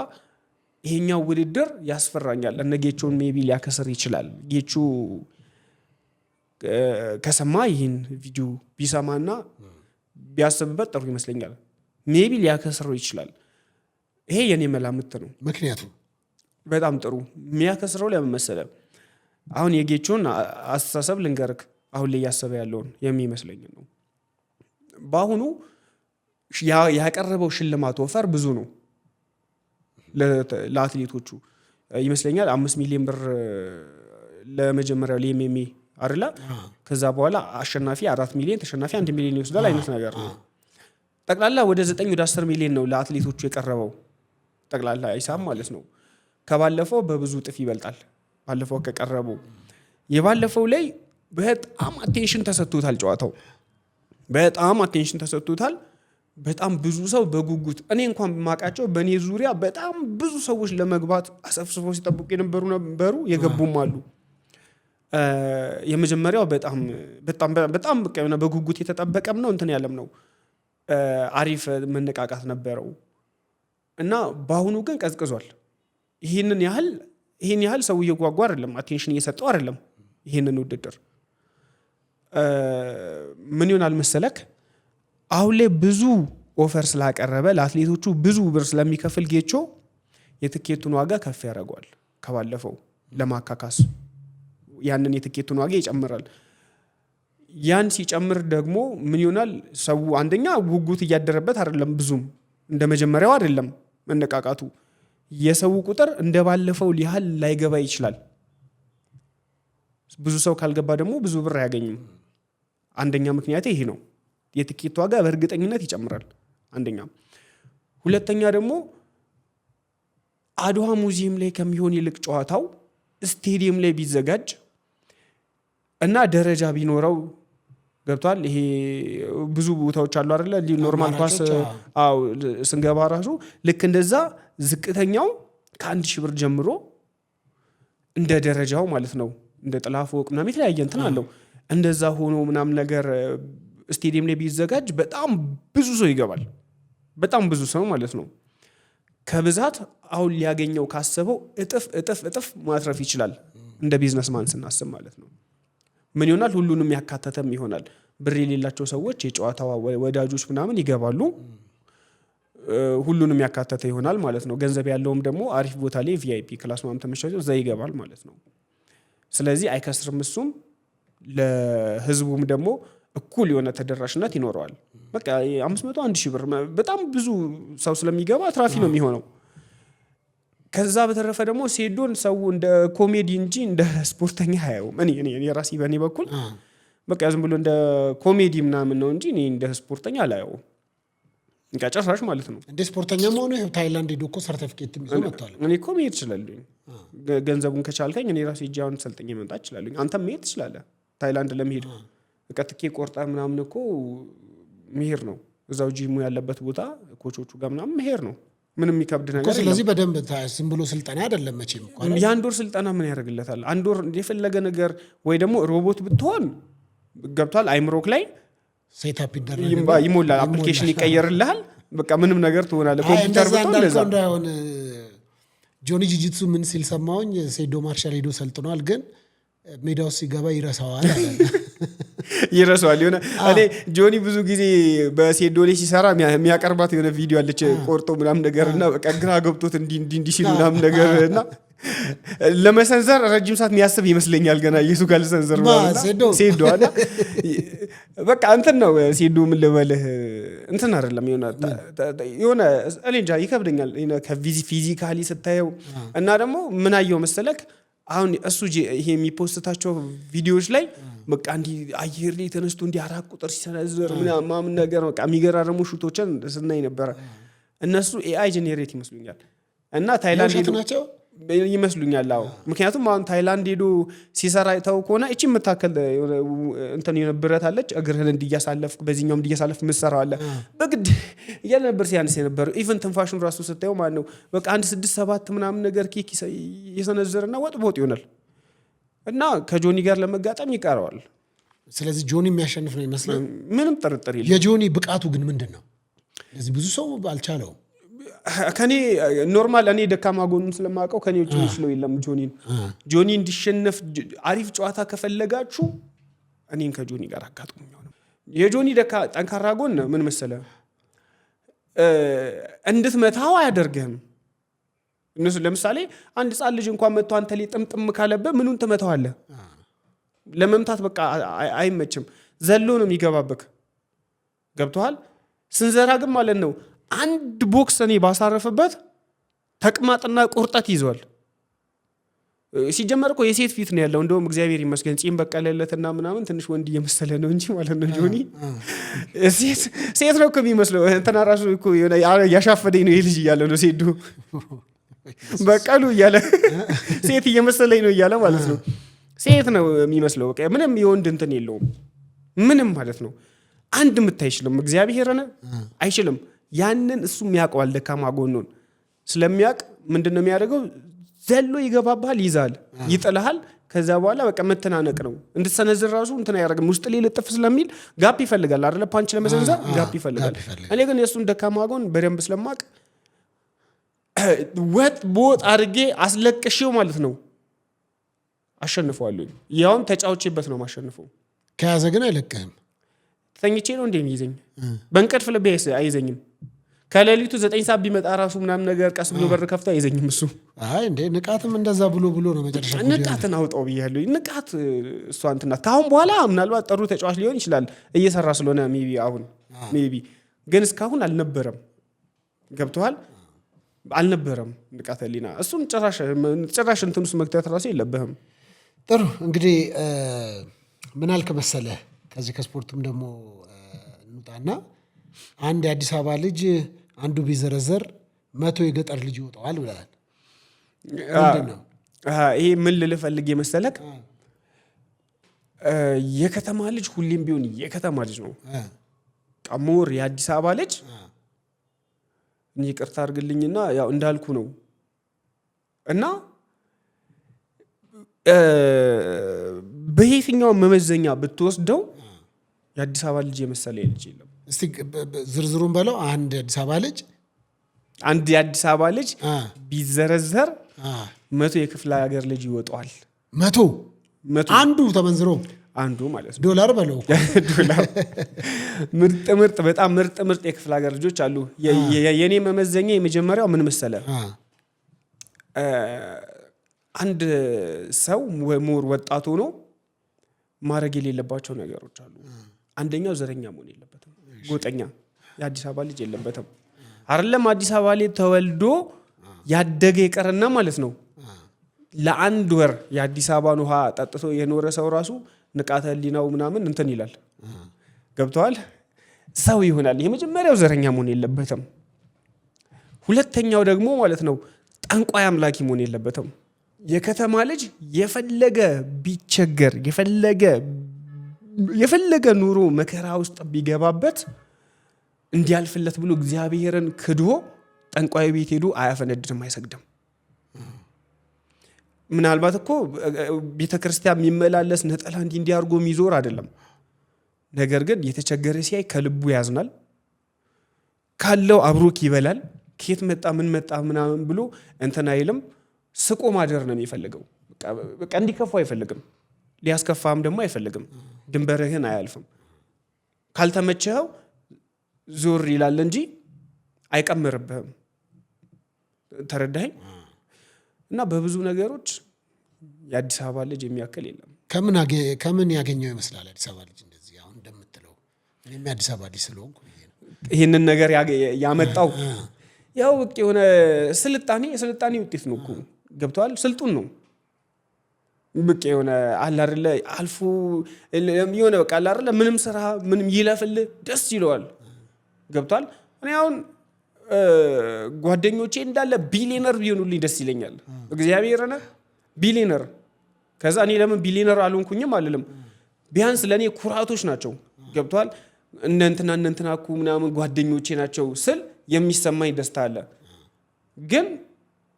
ይሄኛው ውድድር ያስፈራኛል። እነ ጌቾን ሜቢ ሊያከስር ይችላል። ጌቹ ከሰማ ይህን ቪዲዮ ቢሰማና ቢያስብበት ጥሩ ይመስለኛል። ሜቢ ሊያከስረው ይችላል። ይሄ የኔ መላምት ነው። ምክንያቱም በጣም ጥሩ የሚያከስረው ለምን መሰለህ? አሁን የጌቾን አስተሳሰብ ልንገርክ። አሁን ላይ ያሰበ ያለውን የሚመስለኝ ነው። በአሁኑ ያቀረበው ሽልማት ወፈር ብዙ ነው ለአትሌቶቹ ይመስለኛል። 5 ሚሊዮን ብር ለመጀመሪያው ለኤምኤም አይደለ? ከዛ በኋላ አሸናፊ 4 ሚሊዮን ተሸናፊ 1 ሚሊዮን ይወስዳል አይነት ነገር ነው። ጠቅላላ ወደ 9 ወደ 10 ሚሊዮን ነው ለአትሌቶቹ የቀረበው ጠቅላላ ሂሳብ ማለት ነው። ከባለፈው በብዙ ጥፍ ይበልጣል። ባለፈው ከቀረበው የባለፈው ላይ በጣም አቴንሽን ተሰጥቶታል። ጨዋታው በጣም አቴንሽን ተሰጥቶታል። በጣም ብዙ ሰው በጉጉት እኔ እንኳን ማቃቸው በእኔ ዙሪያ በጣም ብዙ ሰዎች ለመግባት አሰፍስፈው ሲጠብቁ የነበሩ የገቡም አሉ። የመጀመሪያው በጣም በጉጉት የተጠበቀም ነው እንትን ያለም ነው። አሪፍ መነቃቃት ነበረው እና በአሁኑ ግን ቀዝቅዟል። ይህን ያህል ሰው እየጓጓ አይደለም፣ አቴንሽን እየሰጠው አይደለም። ይህንን ውድድር ምን ይሆናል መሰለክ? አሁን ላይ ብዙ ኦፈር ስላቀረበ ለአትሌቶቹ ብዙ ብር ስለሚከፍል ጌቾ የትኬቱን ዋጋ ከፍ ያደርገዋል። ከባለፈው ለማካካስ ያንን የትኬቱን ዋጋ ይጨምራል። ያን ሲጨምር ደግሞ ምን ይሆናል? ሰው አንደኛ ጉጉት እያደረበት አይደለም፣ ብዙም እንደ መጀመሪያው አይደለም መነቃቃቱ። የሰው ቁጥር እንደ ባለፈው ሊያህል ላይገባ ይችላል። ብዙ ሰው ካልገባ ደግሞ ብዙ ብር አያገኝም። አንደኛ ምክንያት ይሄ ነው። የትኬት ዋጋ በእርግጠኝነት ይጨምራል። አንደኛ። ሁለተኛ ደግሞ አድዋ ሙዚየም ላይ ከሚሆን ይልቅ ጨዋታው ስቴዲየም ላይ ቢዘጋጅ እና ደረጃ ቢኖረው ገብቷል። ይሄ ብዙ ቦታዎች አሉ አይደለ ኖርማል ኳስ ስንገባ ራሱ ልክ እንደዛ ዝቅተኛው ከ1000 ብር ጀምሮ እንደ ደረጃው ማለት ነው እንደ ጥላፎ ወቅ ምናምን የተለያየ እንትን አለው እንደዛ ሆኖ ምናምን ነገር ስቴዲየም ላይ ቢዘጋጅ በጣም ብዙ ሰው ይገባል። በጣም ብዙ ሰው ማለት ነው ከብዛት አሁን ሊያገኘው ካሰበው እጥፍ ማትረፍ ይችላል። እንደ ቢዝነስማን ስናስብ ማለት ነው ምን ይሆናል ሁሉንም ያካተተም ይሆናል። ብር የሌላቸው ሰዎች የጨዋታው ወዳጆች ምናምን ይገባሉ። ሁሉንም ያካተተ ይሆናል ማለት ነው። ገንዘብ ያለውም ደግሞ አሪፍ ቦታ ላይ ቪአይፒ ክላስ ምናምን ተመቻችቶ እዛ ይገባል ማለት ነው። ስለዚህ አይከስርም። እሱም ለህዝቡም ደግሞ እኩል የሆነ ተደራሽነት ይኖረዋል። በቃ 500 1000 ብር በጣም ብዙ ሰው ስለሚገባ አትራፊ ነው የሚሆነው። ከዛ በተረፈ ደግሞ ሴዶን ሰው እንደ ኮሜዲ እንጂ እንደ ስፖርተኛ አያየውም። እኔ ራሴ በእኔ በኩል በቃ ዝም ብሎ እንደ ኮሜዲ ምናምን ነው እንጂ እኔ እንደ ስፖርተኛ አላየውም። ጨራሽ ማለት ነው። እንደ ስፖርተኛ መሆኑ ይኸው ታይላንድ ሄዶ እኮ ሰርቲፊኬት ይዞ መጥቷል። እኔ እኮ መሄድ እችላለሁ ገንዘቡን ከቻልከኝ። እኔ ራሴ እጃውን ሰልጥኜ መምጣት እችላለሁ። አንተም መሄድ ትችላለህ ታይላንድ ለመሄድ በቃ ትኬት ቆርጣ ምናምን እኮ መሄድ ነው። እዛው ጂሙ ያለበት ቦታ ኮቾቹ ጋር ምናምን መሄድ ነው። ምንም የሚከብድ ነገር የለም። ስለዚህ በደንብ ዝም ብሎ ስልጠና አይደለም መቼም እኮ የአንድ ወር ስልጠና ምን ያደርግለታል? አንድ ወር የፈለገ ነገር ወይ ደግሞ ሮቦት ብትሆን ገብቷል አይምሮክ ላይ ሴታፕ ይሞላል፣ አፕሊኬሽን ይቀየርልሃል። በቃ ምንም ነገር ትሆናለህ። ኮምፒውተር ብትሆን ለዛ እንዳይሆን ጆኒ ጂጂትሱ ምን ሲል ሰማሁኝ። ሴዶ ማርሻል ሄዶ ሰልጥኗል፣ ግን ሜዳ ውስጥ ሲገባ ይረሳዋል የሆነ እኔ ጆኒ ብዙ ጊዜ በሴዶ ላይ ሲሰራ የሚያቀርባት የሆነ ቪዲዮ አለች ቆርጦ ምናምን ነገርና በቃ ግራ ገብቶት እንዲህ ሲል ምናምን ነገርና ለመሰንዘር ረጅም ሰዓት የሚያስብ ይመስለኛል። ገና ኢየሱስ ጋር ለሰንዘር ሴዶ አለ በቃ እንትን ነው ሴዶ ምን ልበልህ እንትን አይደለም የሆነ እኔ እንጃ ይከብደኛል ከፊዚካሊ ስታየው። እና ደግሞ ምን አየው መሰለክ አሁን እሱ ይሄ የሚፖስታቸው ቪዲዮዎች ላይ በቃ እንዲህ አየር ላይ ተነስቶ እንዲህ 4 ቁጥር ሲሰነዝር ምናምን ነገር በቃ የሚገራረሙ ሹቶችን ስናይ ነበረ። እነሱ ኤአይ ጄኔሬት ይመስሉኛል እና ታይላንድ ሄዶ ይመስሉኛል። አዎ ምክንያቱም አሁን ታይላንድ ሄዶ ሲሰራ ታው ከሆነ እቺ የምታከል እንትን የነበረት አለች እግርህን እንዲያሳለፍክ በዚህኛውም እንዲያሳለፍ ምሰራው አለ በግድ እያለ ነበር ሲያንስ የነበረው። ኢቨን ትንፋሹን ራሱ ስታየው ማለት ነው በቃ 1 6 7 ምናምን ነገር ኬክ ይሰነዝርና ወጥ ይሆናል እና ከጆኒ ጋር ለመጋጠም ይቀረዋል። ስለዚህ ጆኒ የሚያሸንፍ ነው ይመስላል። ምንም ጥርጥር የለም። የጆኒ ብቃቱ ግን ምንድነው? ለዚህ ብዙ ሰው አልቻለው። ከኔ ኖርማል እኔ ደካማ ጎኑን ስለማውቀው ከኔ ውጭ ነው የለም። ጆኒ እንዲሸነፍ አሪፍ ጨዋታ ከፈለጋችሁ እኔን ከጆኒ ጋር አጋጥሙኝ ነው። የጆኒ ጠንካራ ጎን ምን መሰለ እንድትመታው አያደርግህም። እነሱ ለምሳሌ አንድ ህፃን ልጅ እንኳን መጥቶ አንተ ላይ ጥምጥም ካለበት ምኑን ትመታዋለህ? ለመምታት በቃ አይመችም። ዘሎ ነው የሚገባብክ። ገብቶሃል? ስንዘራ ግን ማለት ነው አንድ ቦክስ እኔ ባሳረፈበት ተቅማጥና ቁርጠት ይዟል። ሲጀመር እኮ የሴት ፊት ነው ያለው። እንደውም እግዚአብሔር ይመስገን ጺም በቀለለትና ምናምን ትንሽ ወንድ እየመሰለ ነው እንጂ ማለት ነው ጆኒ ሴት ነው እኮ የሚመስለው። እንትና ራሱ እኮ ያሻፈደኝ ነው የልጅ እያለ ነው ሴዱ በቀሉ እያለ ሴት እየመሰለኝ ነው እያለ ማለት ነው። ሴት ነው የሚመስለው። በቃ ምንም የወንድ እንትን የለውም ምንም ማለት ነው። አንድ የምታይችልም እግዚአብሔርን አይችልም። ያንን እሱ የሚያውቀዋል። ደካማ ጎኑን ስለሚያውቅ ምንድነው የሚያደርገው? ዘሎ ይገባብሃል፣ ይዛል፣ ይጥልሃል። ከዛ በኋላ በቃ መተናነቅ ነው። እንድትሰነዝር ራሱ እንትን አያደርግም። ውስጥ ላይ ልጥፍ ስለሚል ጋፕ ይፈልጋል አይደለ? ፓንች ለመሰንዘር ጋፕ ይፈልጋል። እኔ ግን የእሱን ደካማ ጎን በደንብ ስለማውቅ ወጥ አድርጌ አስለቅሼው ማለት ነው አሸንፈዋለሁ። ያውም ተጫውቼበት ነው ማሸንፈው። ከያዘ ግን አይለቅህም። ተኝቼ ነው እንዴ የሚይዘኝ? በእንቅልፍ ልቤ አይዘኝም። ከሌሊቱ 9 ሰዓት ቢመጣ ራሱ ምናምን ነገር ቀስ ብሎ በር ከፍቶ አይዘኝም እሱ። አይ እንዴ ንቃትም እንደዛ ብሎ ነው መጨረሻ። ንቃትን አውጣው ብያለሁ። ንቃት እሷ እንትና ካሁን በኋላ ምናልባት ጥሩ ተጫዋች ሊሆን ይችላል እየሰራ ስለሆነ ሜቢ አሁን ሜቢ ግን እስካሁን አልነበረም። ገብቶሃል? አልነበረም ንቃተ ህሊና። እሱም ጭራሽ እንትን ውስጥ መክተት ራሱ የለብህም። ጥሩ እንግዲህ ምን አልክ መሰለህ፣ ከዚህ ከስፖርትም ደግሞ እንውጣና አንድ የአዲስ አበባ ልጅ አንዱ ቢዘረዘር 100 የገጠር ልጅ ይወጣዋል ብለሃል። ምንድን ነው ይሄ? ምን ልልፈልግ የመሰለክ የከተማ ልጅ ሁሌም ቢሆን የከተማ ልጅ ነው። ሞር የአዲስ አበባ ልጅ ይቅርታ አድርግልኝና ያው እንዳልኩ ነው እና በየትኛው መመዘኛ ብትወስደው የአዲስ አበባ ልጅ የመሰለ ልጅ የለም። እስቲ ዝርዝሩን በለው። አንድ የአዲስ አበባ ልጅ ቢዘረዘር 100 የክፍለ ሀገር ልጅ ይወጣዋል። 100 አንዱ ተመንዝሮ አንዱ ማለት ነው። ዶላር በለው ዶላር። ምርጥ በጣም ምርጥ የክፍለ ሀገር ልጆች አሉ። የኔ መመዘኛ የመጀመሪያው ምን መሰለ? አንድ ሰው ሞር ወጣት ሆኖ ማድረግ የሌለባቸው ነገሮች አሉ። አንደኛው ዘረኛ መሆን የለበትም። ጎጠኛ የአዲስ አበባ ልጅ የለበትም። አይደለም አዲስ አበባ ላይ ተወልዶ ያደገ ይቀርና ማለት ነው ለአንድ ወር የአዲስ አበባን ውሃ ጠጥቶ የኖረ ሰው ራሱ ንቃተ ህሊናው ምናምን እንትን ይላል። ገብተዋል ሰው ይሆናል። የመጀመሪያው ዘረኛ መሆን የለበትም። ሁለተኛው ደግሞ ማለት ነው ጠንቋይ አምላኪ መሆን የለበትም። የከተማ ልጅ የፈለገ ቢቸገር የፈለገ ኑሮ መከራ ውስጥ ቢገባበት እንዲያልፍለት ብሎ እግዚአብሔርን ክዶ ጠንቋይ ቤት ሄዶ አያፈነድድም፣ አይሰግድም። ምናልባት እኮ ቤተክርስቲያን የሚመላለስ ነጠላ እንዲያርጎ የሚዞር አይደለም። ነገር ግን የተቸገረ ሲያይ ከልቡ ያዝናል። ካለው አብሮክ ይበላል። ከየት መጣ ምን መጣ ምናምን ብሎ እንትን አይልም። ስቆ ማደር ነው የሚፈልገው። በቃ እንዲከፋው አይፈልግም። ሊያስከፋም ደግሞ አይፈልግም። ድንበርህን አያልፍም። ካልተመቸኸው ዞር ይላል እንጂ አይቀምርብህም። ተረዳኸኝ? እና በብዙ ነገሮች የአዲስ አበባ ልጅ የሚያክል የለም። ከምን ያገኘው ይመስላል አዲስ አበባ ልጅ እንደዚህ አሁን እንደምትለው? እኔም የአዲስ አበባ ልጅ ስለሆንኩ ይህንን ነገር ያመጣው ያው የሆነ የስልጣኔ ውጤት ነው እኮ ገብተዋል። ስልጡን ነው በቃ የሆነ አለ አይደለ አልፎ የሆነ በቃ አለ አይደለ ምንም ስራ ምንም ይለፍልህ ደስ ይለዋል። ገብቷል። እኔ አሁን ጓደኞቼ እንዳለ ቢሊየነር ቢሆኑልኝ ደስ ይለኛል። እግዚአብሔርና ቢሊየነር። ከዛ እኔ ለምን ቢሊየነር አልሆንኩኝም አልልም። ቢያንስ ለኔ ኩራቶች ናቸው። ገብቷል። እነንትና እኮ ምናምን ጓደኞቼ ናቸው ስል የሚሰማኝ ደስታ አለ። ግን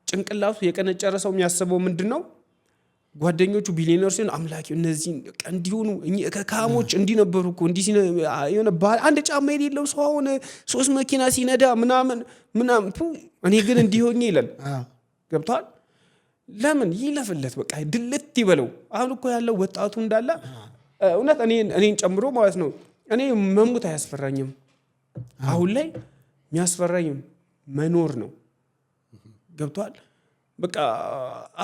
ጭንቅላቱ የቀነጨረሰው የሚያስበው ምንድነው? ጓደኞቹ ቢሊየነር ሲሆን አምላኪ እነዚህ እንዲሆኑ ከካሞች እንዲነበሩ እኮ የሆነ አንድ ጫማ የሌለው ሰው ሆነ 3 መኪና ሲነዳ ምናምን እኔ ግን እንዲሆኝ ይላል። ገብቷል። ለምን ይለፍለት በቃ ድልት ይበለው። አሁን እኮ ያለው ወጣቱ እንዳለ እውነት እኔን ጨምሮ ማለት ነው። እኔ መሞት አያስፈራኝም። አሁን ላይ የሚያስፈራኝም መኖር ነው። ገብቷል። በቃ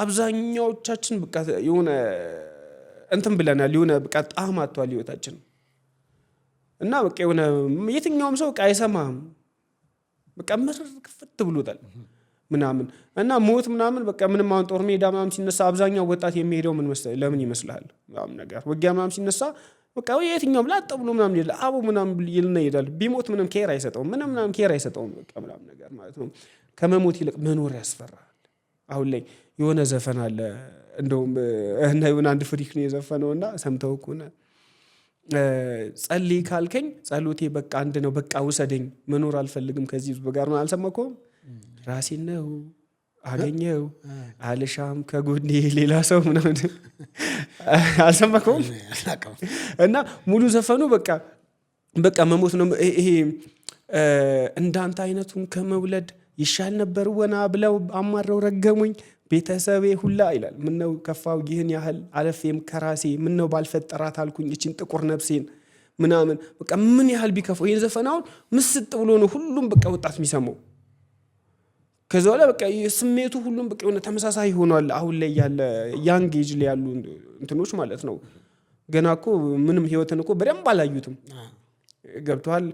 አብዛኛዎቻችን በቃ የሆነ እንትን ብለናል። የሆነ በቃ ጣዕም አጥቷል ህይወታችን እና በቃ የሆነ የትኛውም ሰው በቃ አይሰማም። በቃ ምርር ክፍት ብሎታል ምናምን እና ሞት ምናምን በቃ ምንም አሁን ጦር ሜዳ ምናምን ሲነሳ አብዛኛው ወጣት የሚሄደው ለምን ይመስልሃል? ምናምን ነገር ውጊያ ምናምን ሲነሳ በቃ የትኛውም ላጥ ብሎ ምናምን ይላል አቡ ምናምን ይልና ይሄዳል። ቢሞት ምንም ኬር አይሰጠውም። ምንም ኬር አይሰጠውም። በቃ ምናምን ነገር ማለት ነው። ከመሞት ይልቅ መኖር ያስፈራል። አሁን ላይ የሆነ ዘፈን አለ እንደውም እና የሆነ አንድ ፍሪክ ነው የዘፈነውና ሰምተው ከሆነ ጸልይ ካልከኝ ጸሎቴ በቃ አንድ ነው፣ በቃ ውሰደኝ፣ መኖር አልፈልግም ከዚህ ህዝብ ጋር ነው። አልሰማከውም? ራሴን ነው አገኘው አልሻም ከጎኔ ሌላ ሰው ምናምን አልሰማከውም? እና ሙሉ ዘፈኑ በቃ መሞት ነው። ይሄ እንዳንተ አይነቱን ከመውለድ ይሻል ነበር ወና ብለው አማረው ረገሙኝ ቤተሰቤ ሁላ ይላል። ምነው ከፋው ይህን ያህል አለፌም ከራሴ ምነው ባልፈጠራት አልኩኝ እችን ጥቁር ነፍሴን ምናምን በቃ ምን ያህል ቢከፋው ይህን ዘፈናውን ምስጥ ብሎ ነው ሁሉም በቃ ወጣት የሚሰማው። ከዛ በኋላ በቃ ስሜቱ ሁሉም በቃ የሆነ ተመሳሳይ ሆኗል። አሁን ላይ ያለ ያንግ ኤጅ ላይ ያሉ እንትኖች ማለት ነው ገና እኮ ምንም ህይወትን እኮ በደንብ አላዩትም። ገብቷል።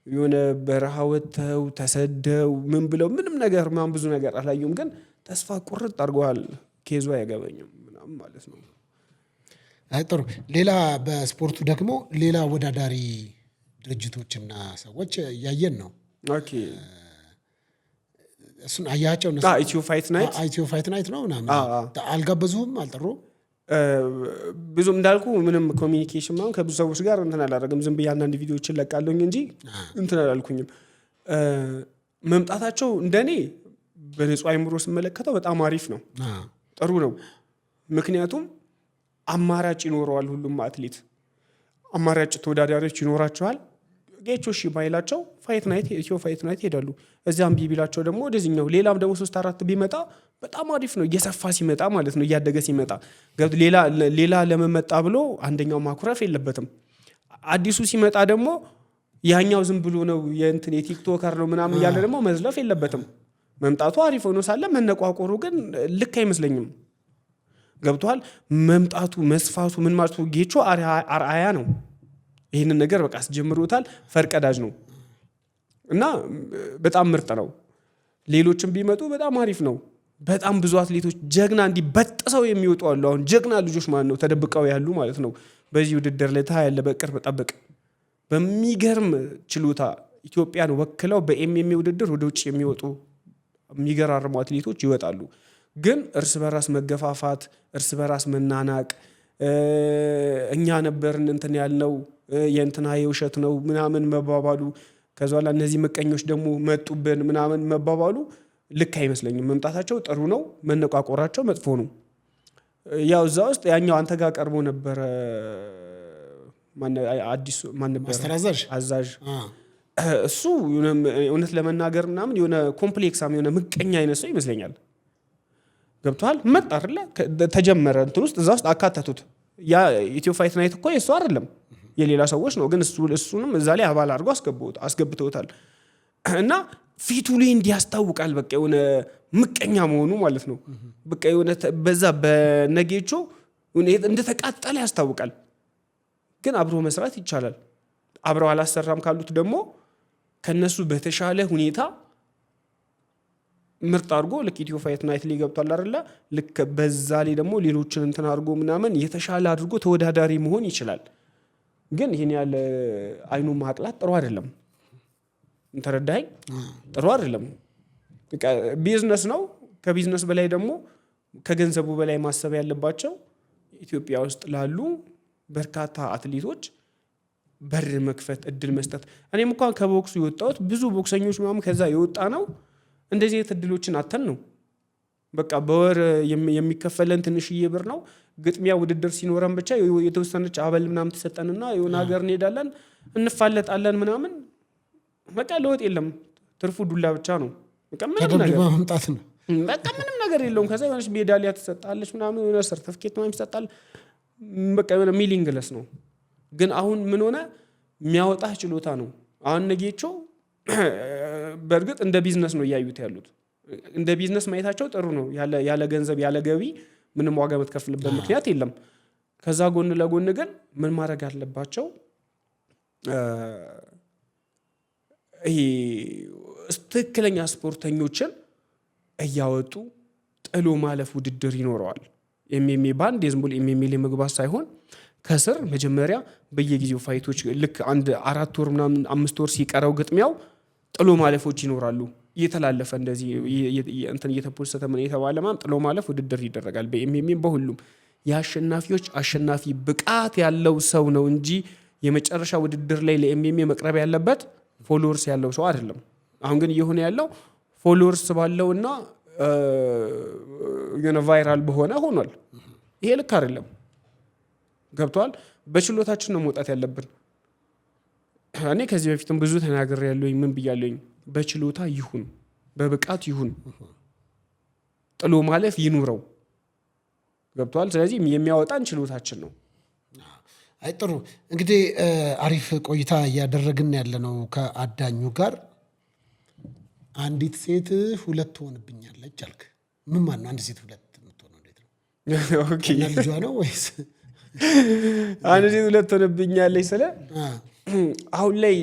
የሆነ በረሃ ወጥተው ተሰደው ምን ብለው ምንም ነገር ማን ብዙ ነገር አላዩም። ግን ተስፋ ቁርጥ አድርገዋል። ኬዙ አይገበኝም ምናምን ማለት ነው። ጥሩ። ሌላ በስፖርቱ ደግሞ ሌላ ወዳዳሪ ድርጅቶችና ሰዎች እያየን ነው። ኦኬ እሱን አያቸው ነው። ኢትዮ ፋይት ናይት ነው ምናምን አልጋበዙም፣ አልጠሩም። ብዙም እንዳልኩ ምንም ኮሚኒኬሽን ማለት ከብዙ ሰዎች ጋር እንትን አላደረግም። ዝም ብዬ አንዳንድ ቪዲዮዎችን ለቃለሁኝ እንጂ እንትን አላልኩኝም። መምጣታቸው እንደኔ በንጹህ አይምሮ ስመለከተው በጣም አሪፍ ነው፣ ጥሩ ነው። ምክንያቱም አማራጭ ይኖረዋል። ሁሉም አትሌት አማራጭ ተወዳዳሪዎች ይኖራቸዋል። ጌቾ እሺ ባይላቸው ፋይት ናይት ኢትዮ ፋይት ናይት ይሄዳሉ። እዚያም ቢላቸው ደግሞ ወደዚህኛው ሌላም ደግሞ 3-4 ቢመጣ በጣም አሪፍ ነው። እየሰፋ ሲመጣ ማለት ነው፣ እያደገ ሲመጣ ሌላ ለመመጣ ብሎ አንደኛው ማኩረፍ የለበትም። አዲሱ ሲመጣ ደግሞ ያኛው ዝም ብሎ ነው የእንትን የቲክቶከር ነው ምናምን እያለ ደግሞ መዝለፍ የለበትም። መምጣቱ አሪፍ ሆኖ ሳለ መነቋቆሩ ግን ልክ አይመስለኝም። ገብቷል። መምጣቱ መስፋቱ ምን ማለት ጌቾ አርአያ ነው። ይህንን ነገር በቃ አስጀምሮታል። ፈርቀዳጅ ነው እና በጣም ምርጥ ነው። ሌሎችም ቢመጡ በጣም አሪፍ ነው። በጣም ብዙ አትሌቶች ጀግና እንዲበጥሰው የሚወጡ አሉ። አሁን ጀግና ልጆች ማለት ነው ተደብቀው ያሉ ማለት ነው። በዚህ ውድድር ላይ ያለ በቅርብ ጠብቅ በሚገርም ችሎታ ኢትዮጵያን ወክለው በኤምኤምኤ ውድድር ወደ ውጭ የሚወጡ የሚገራርሙ አትሌቶች ይወጣሉ። ግን እርስ በራስ መገፋፋት፣ እርስ በራስ መናናቅ፣ እኛ ነበርን እንትን ያልነው የእንትና የውሸት ነው ምናምን መባባሉ፣ ከዛ በኋላ እነዚህ ምቀኞች ደግሞ መጡብን ምናምን መባባሉ ልክ አይመስለኝም። መምጣታቸው ጥሩ ነው፣ መነቋቆራቸው መጥፎ ነው። ያው እዛ ውስጥ ያኛው አንተ ጋር ቀርቦ ነበረ አዲሱ ማን ነበር አዛዥ እሱ እውነት ለመናገር ምናምን የሆነ ኮምፕሌክሳም የሆነ ምቀኛ አይነት ሰው ይመስለኛል። ገብቷል። መጣ አይደለ ተጀመረ እንትን ውስጥ እዛ ውስጥ አካተቱት። ያ ኢትዮ ፋይት ናይት እኮ የሱ አይደለም የሌላ ሰዎች ነው፣ ግን እሱንም እዛ ላይ አባል አድርጎ አስገብተውታል። እና ፊቱ ላይ እንዲያስታውቃል በቃ የሆነ ምቀኛ መሆኑ ማለት ነው። በቃ የሆነ በዛ በነጌቾ እንደተቃጠለ ያስታውቃል። ግን አብሮ መስራት ይቻላል። አብረው አላሰራም ካሉት ደግሞ ከነሱ በተሻለ ሁኔታ ምርጥ አድርጎ ልክ ኢትዮ ፋይት ናይት ላይ ገብቷል አይደለ? ልክ በዛ ላይ ደግሞ ሌሎችን እንትን አድርጎ ምናምን የተሻለ አድርጎ ተወዳዳሪ መሆን ይችላል። ግን ይሄን ያለ አይኑ ማቅላት ጥሩ አይደለም። እንተረዳኸኝ? ጥሩ አይደለም። ቢዝነስ ነው። ከቢዝነስ በላይ ደግሞ ከገንዘቡ በላይ ማሰብ ያለባቸው ኢትዮጵያ ውስጥ ላሉ በርካታ አትሌቶች በር መክፈት፣ እድል መስጠት። እኔም እንኳን ከቦክሱ የወጣሁት ብዙ ቦክሰኞች ምናምን ከዛ የወጣ ነው እንደዚህ አይነት እድሎችን አተን ነው። በቃ በወር የሚከፈለን ትንሽዬ ብር ነው። ግጥሚያ ውድድር ሲኖረን ብቻ የተወሰነች አበል ምናምን ተሰጠንና የሆነ ሀገር እንሄዳለን፣ እንፋለጣለን ምናምን። በቃ ለውጥ የለም። ትርፉ ዱላ ብቻ ነው። በቃ ምንም ነገር ማምጣት ነው። በቃ ምንም ነገር የለውም። ከዛ የሆነች ሜዳሊያ ትሰጣለች ምናምን፣ የሆነ ሰርተፍኬት ምናምን ይሰጣል። በቃ የሆነ ሚሊንግለስ ነው። ግን አሁን ምን ሆነ? የሚያወጣህ ችሎታ ነው። አሁን ነጌቾ በእርግጥ እንደ ቢዝነስ ነው እያዩት ያሉት። እንደ ቢዝነስ ማየታቸው ጥሩ ነው። ያለ ገንዘብ ያለ ገቢ ምንም ዋጋ የምትከፍልበት ምክንያት የለም። ከዛ ጎን ለጎን ግን ምን ማድረግ አለባቸው? ይሄ ትክክለኛ ስፖርተኞችን እያወጡ ጥሎ ማለፍ ውድድር ይኖረዋል። ኤምኤምኤ ባንድ የዝም ብሎ ኤምኤምኤ መግባት ሳይሆን ከስር መጀመሪያ በየጊዜው ፋይቶች ልክ አንድ 4 ወር ምናምን 5 ወር ሲቀረው ግጥሚያው ጥሎ ማለፎች ይኖራሉ። እየተላለፈ እንደዚህ እንትን እየተፖሰተ ምን የተባለ ማም ጥሎ ማለፍ ውድድር ይደረጋል። በኤምኤምኤ በሁሉም የአሸናፊዎች አሸናፊ ብቃት ያለው ሰው ነው እንጂ የመጨረሻ ውድድር ላይ ለኤምኤምኤ መቅረብ ያለበት ፎሎወርስ ያለው ሰው አይደለም። አሁን ግን እየሆነ ያለው ፎሎወርስ ባለውና የሆነ ቫይራል በሆነ ሆኗል። ይሄ ልክ አይደለም። ገብቷል። በችሎታችን ነው መውጣት ያለብን። እኔ ከዚህ በፊትም ብዙ ተናግሬያለሁኝ። ምን ብያለሁኝ? በችሎታ ይሁን በብቃት ይሁን ጥሎ ማለፍ ይኑረው። ገብቷል። ስለዚህ የሚያወጣን ችሎታችን ነው። አይ ጥሩ። እንግዲህ አሪፍ ቆይታ እያደረግን ያለ ነው ከአዳኙ ጋር። አንዲት ሴት 2 ትሆንብኛለች አልክ። ምን ማለት ነው? አንድ ሴት 2 የምትሆነው እንዴት ነው? ኦኬ ልጇ ነው ወይስ አንድ ሴት 2 ትሆንብኛለች? ስለ አሁን ላይ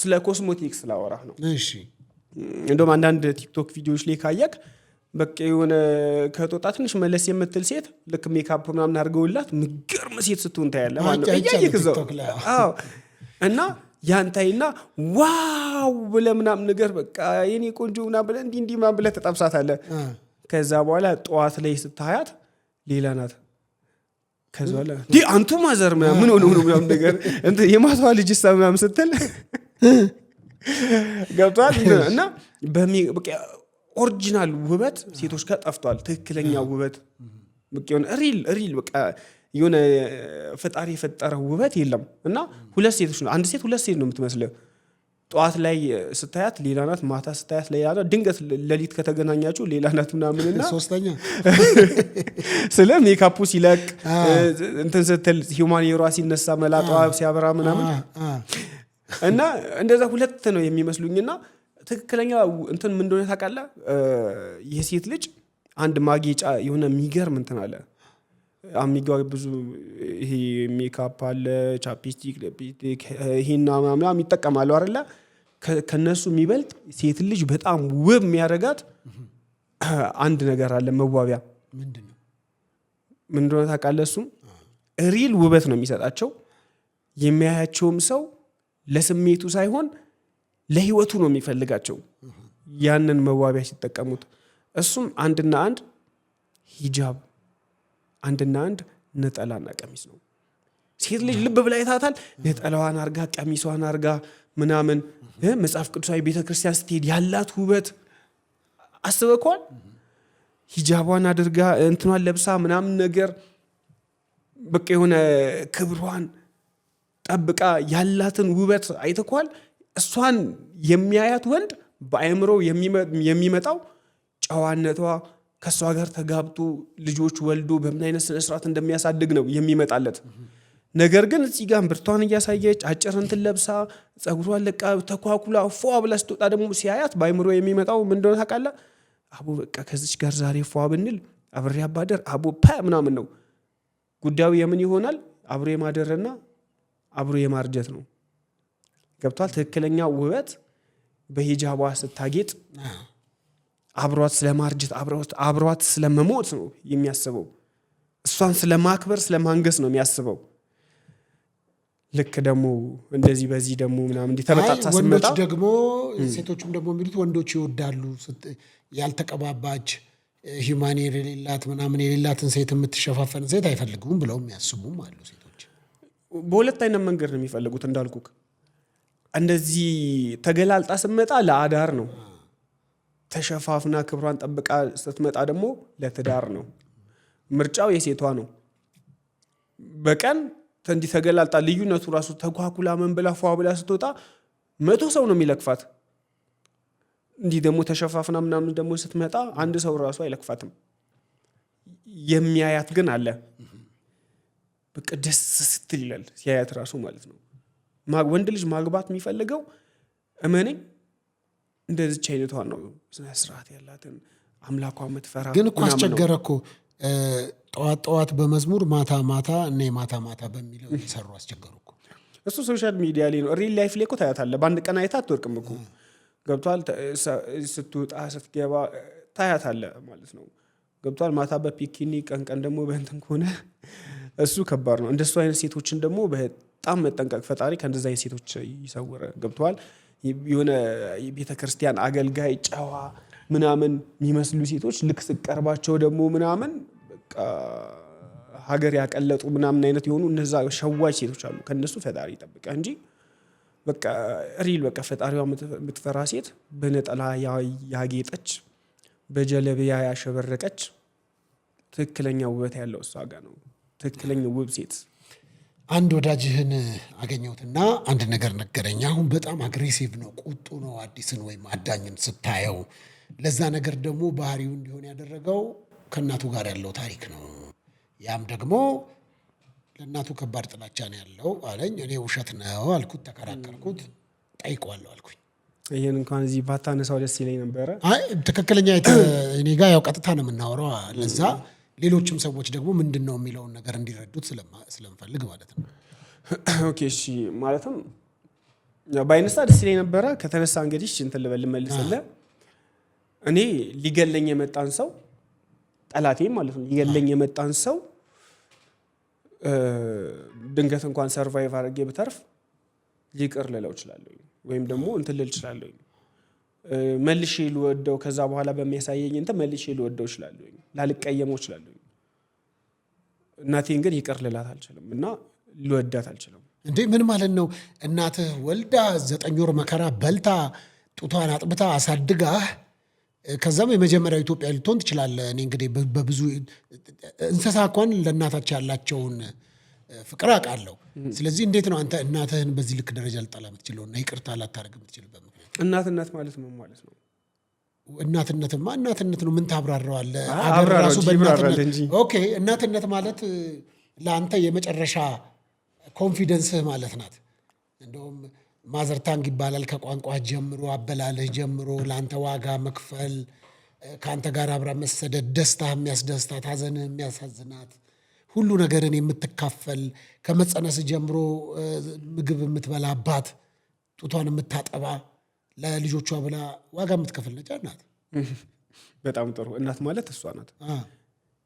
ስለ ኮስሞቲክስ ላወራህ ነው። እሺ። እንደውም አንዳንድ ቲክቶክ ቪዲዮዎች ላይ ካየክ በቃ የሆነ ከጦጣ ትንሽ መለስ የምትል ሴት ልክ ሜካፕ ምናምን አድርገውላት ምገርም ሴት ስትሆን ታያለህ ማለት ነው። እያየክ እዛው አዎ። እና ያንታይና ዋው ብለህ ምናምን ነገር በቃ የኔ ቆንጆ ምናምን ብለህ እንዲህ ምናምን ብለህ ተጠብሳታለህ። ከዛ በኋላ ጠዋት ላይ ስታያት ሌላ ናት። ከዛ በኋላ አንቱ ማዘር ምን ሆኖ ነው ምናምን ነገር እንትን የማታዋ ልጅ ምናምን ስትል ገብቷል። እና በቃ ኦሪጂናል ውበት ሴቶች ጋር ጠፍቷል። ትክክለኛ ውበት በቃ የሆነ ሪል በቃ የሆነ ፈጣሪ የፈጠረው ውበት የለም። እና ሁለት ሴቶች ነው አንድ ሴት ሁለት ሴት ነው የምትመስለው። ጠዋት ላይ ስታያት ሌላ ናት፣ ማታ ስታያት ሌላ ናት። ድንገት ሌሊት ከተገናኛችሁ ሌላ ናት ምናምንና ሶስተኛ ስለ ሜካፑ ሲለቅ እንትን ስትል ሂውማን ሄሯ ሲነሳ መላጣዋ ሲያበራ ምናምን እና እንደዛ ሁለት ነው የሚመስሉኝና ትክክለኛ እንትን ምን እንደሆነ ታውቃለህ? የሴት ልጅ አንድ ማጌጫ የሆነ የሚገርም እንትን አለ። አሚጋው ብዙ ይሄ ሜካፕ አለ፣ ቻፕስቲክ፣ ሊፕስቲክ፣ ሂና ምናምን ይጠቀማሉ አይደለ? ከነሱ የሚበልጥ ሴት ልጅ በጣም ውብ የሚያደርጋት አንድ ነገር አለ፣ መዋቢያ። ምንድነው? ምን እንደሆነ ታውቃለህ? እሱም ሪል ውበት ነው የሚሰጣቸው። የሚያያቸውም ሰው ለስሜቱ ሳይሆን ለህይወቱ ነው የሚፈልጋቸው ያንን መዋቢያ ሲጠቀሙት። እሱም አንድና አንድ ሂጃብ፣ አንድና አንድ ነጠላና ቀሚስ ነው። ሴት ልጅ ልብ ብላ ይታታል። ነጠላዋን አርጋ ቀሚሷን አርጋ ምናምን መጽሐፍ ቅዱሳዊ ቤተክርስቲያን ስትሄድ ያላት ውበት አስበኳል። ሂጃቧን አድርጋ እንትኗን ለብሳ ምናምን ነገር በቃ የሆነ ክብሯን ጠብቃ ያላትን ውበት አይተኳል። እሷን የሚያያት ወንድ በአእምሮ የሚመጣው ጨዋነቷ፣ ከሷ ጋር ተጋብቶ ልጆች ወልዶ በምን አይነት ስነ ስርዓት እንደሚያሳድግ ነው የሚመጣለት። ነገር ግን እዚህ ጋር ብርቷን እያሳየች አጭር እንትን ለብሳ ጸጉሯን ለቃ ተኳኩላ ፏ ብላ ስትወጣ ደግሞ ሲያያት በአእምሮ የሚመጣው ምን እንደሆነ ታውቃለህ? አቦ በቃ ከዚች ጋር ዛሬ ፏ ብንል አብሬ አባደር አቦ ፓ ምናምን ነው ጉዳዩ። የምን ይሆናል? አብሮ የማደርና አብሮ የማርጀት ነው። ገብቷል? ትክክለኛ ውበት በሂጃቧ ስታጌጥ አብሯት ስለማርጀት አብሯት ስለመሞት ነው የሚያስበው። እሷን ስለማክበር ስለማንገስ ነው የሚያስበው። ልክ ደግሞ እንደዚህ በዚህ ደግሞ ምናምን እንዲተበጣጣ ስመጣ ወንዶች ደግሞ ሴቶችም ደግሞ የሚሉት ወንዶች ይወዳሉ ያልተቀባባች ሂማኔር የሌላት ምናምን የሌላትን ሴት የምትሸፋፈን ሴት አይፈልጉም ብለው የሚያስቡም አሉ። ሴቶች በሁለት አይነት መንገድ ነው የሚፈልጉት እንዳልኩክ። እንደዚህ ተገላልጣ ስመጣ ለአዳር ነው። ተሸፋፍና ክብሯን ጠብቃ ስትመጣ ደግሞ ለትዳር ነው። ምርጫው የሴቷ ነው። በቀን እንዲህ ተገላልጣ ልዩነቱ ራሱ ተኳኩላ ምን ብላ ፏ ብላ ስትወጣ 100 ሰው ነው የሚለክፋት። እንዲህ ደግሞ ተሸፋፍና ምናምን ደግሞ ስትመጣ አንድ ሰው ራሱ አይለክፋትም። የሚያያት ግን አለ። በቃ ደስ ስትል ይላል ሲያያት ራሱ ማለት ነው። ወንድ ልጅ ማግባት የሚፈልገው እመነኝ እንደዚች አይነቷን ነው። ስነ ስርዓት ያላትን አምላኳ የምትፈራ። ግን እኮ አስቸገረ እኮ ጠዋት ጠዋት በመዝሙር ማታ ማታ እና ማታ ማታ በሚለው እየሰሩ አስቸገሩ እኮ። እሱ ሶሻል ሚዲያ ላይ ነው። ሪል ላይፍ ላይ እኮ ታያታለህ። በአንድ ቀን አይታ አትወርቅም እኮ። ገብቷል? ስትወጣ ስትገባ ታያታለህ ማለት ነው። ገብቷል? ማታ በፒኪኒ ቀን ደግሞ በእንትን ከሆነ እሱ ከባድ ነው። እንደሱ አይነት ሴቶችን ደግሞ በጣም መጠንቀቅ። ፈጣሪ ከእንደዛ አይነት ሴቶች ይሰውረ። ገብቷል? የሆነ ቤተክርስቲያን አገልጋይ ጨዋ ምናምን የሚመስሉ ሴቶች ልክ ስቀርባቸው ደግሞ ምናምን በቃ ሀገር ያቀለጡ ምናምን አይነት የሆኑ እነዛ ሸዋጅ ሴቶች አሉ። ከነሱ ፈጣሪ ይጠብቀ እንጂ በቃ ሪል በቃ ፈጣሪዋ የምትፈራ ሴት በነጠላ ያጌጠች በጀለቢያ ያሸበረቀች ትክክለኛ ውበት ያለው እሷ ጋር ነው። ትክክለኛ ውብ ሴት። አንድ ወዳጅህን አገኘሁትና አንድ ነገር ነገረኝ። አሁን በጣም አግሬሲቭ ነው፣ ቁጡ ነው። አዲስን ወይም አዳኝን ስታየው ለዛ ነገር ደግሞ ባህሪው እንዲሆን ያደረገው ከእናቱ ጋር ያለው ታሪክ ነው። ያም ደግሞ ለእናቱ ከባድ ጥላቻ ነው ያለው አለኝ። እኔ ውሸት ነው አልኩት፣ ተከራከርኩት፣ ጠይቀዋለሁ አልኩኝ። ይህን እንኳን እዚህ ባታነሳው ደስ ይለኝ ነበረ። አይ ትክክለኛ እኔ ጋር ያው ቀጥታ ነው የምናወራው። ለዛ ሌሎችም ሰዎች ደግሞ ምንድን ነው የሚለውን ነገር እንዲረዱት ስለምፈልግ ማለት ነው። ኦኬ እሺ። ማለትም ባይነሳ ደስ ይለኝ ነበረ። ከተነሳ እንግዲህ እንትን ልመልስልህ። እኔ ሊገለኝ የመጣን ሰው ጠላቴ ማለት ነው ሊገለኝ የመጣን ሰው ድንገት እንኳን ሰርቫይቭ አድርጌ ብተርፍ ሊቅር ልለው እችላለሁ፣ ወይም ደግሞ እንትን ልል እችላለሁ። መልሼ ልወደው ከዛ በኋላ በሚያሳየኝ እንትን መልሼ ልወደው እችላለሁ፣ ላልቀየመው እችላለሁ። እናቴን ግን ይቅር ልላት አልችልም እና ልወዳት አልችልም። እንዴ ምን ማለት ነው? እናትህ ወልዳ 9 ወር መከራ በልታ ጡቷን አጥብታ አሳድጋህ ከዛም የመጀመሪያው ኢትዮጵያ ልትሆን ትችላለህ። እኔ እንግዲህ በብዙ እንስሳ እንኳን ለእናታቸው ያላቸውን ፍቅር አውቃለሁ። ስለዚህ እንዴት ነው አንተ እናትህን በዚህ ልክ ደረጃ ልጠላ የምትችለውና ይቅርታ ላታደርግ የምትችልበት ምክንያት? እናትነት ማለት ምን ማለት ነው? እናትነትማ እናትነት ነው። ምን ታብራራዋለህ? ራሱ በእናትነት ኦኬ። እናትነት ማለት ለአንተ የመጨረሻ ኮንፊደንስህ ማለት ናት። እንደውም ማዘርታንግ ይባላል። ከቋንቋ ጀምሮ አበላልህ ጀምሮ ለአንተ ዋጋ መክፈል፣ ከአንተ ጋር አብራ መሰደድ፣ ደስታ የሚያስደስታት፣ ሀዘንህ የሚያሳዝናት፣ ሁሉ ነገርን የምትካፈል፣ ከመጸነስ ጀምሮ ምግብ የምትበላባት፣ ጡቷን የምታጠባ፣ ለልጆቿ ብላ ዋጋ የምትከፍል ነች ናት። በጣም ጥሩ። እናት ማለት እሷ ናት።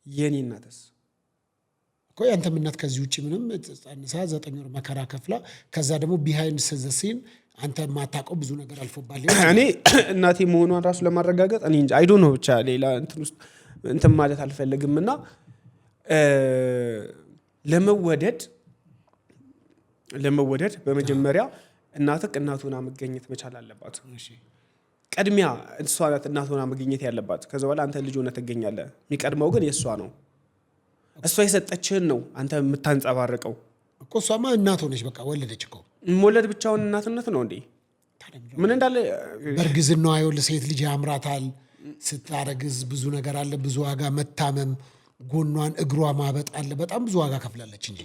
የኔ እናትስ እኮ ያንተም እናት ከዚህ ውጭ ምንም ጸንሳ 9 ወር መከራ ከፍላ ከዛ ደግሞ ቢሃይንድ ሰዘሲን አንተ የማታውቀው ብዙ ነገር አልፎባል። እኔ እናቴ መሆኗን ራሱ ለማረጋገጥ እኔ እንጂ አይዶ ነው ብቻ ሌላ እንትን ውስጥ እንትን ማለት አልፈልግም። እና ለመወደድ በመጀመሪያ እናትህ እናት ሆና መገኘት መቻል አለባት። ቀድሚያ እሷ ናት እናት ሆና መገኘት ያለባት። ከዛ በኋላ አንተ ልጅ ሆነህ ትገኛለህ። የሚቀድመው ግን የእሷ ነው። እሷ የሰጠችህን ነው አንተ የምታንጸባርቀው እኮ። እሷማ እናት ሆነች፣ በቃ ወለደች እኮ። መውለድ ብቻውን እናትነት ነው እንዴ? ምን እንዳለ በእርግዝናዋ ይኸውልህ፣ ሴት ልጅ ያምራታል። ስታረግዝ ብዙ ነገር አለ፣ ብዙ ዋጋ፣ መታመም፣ ጎኗን እግሯ ማበጥ አለ። በጣም ብዙ ዋጋ ከፍላለች እንጂ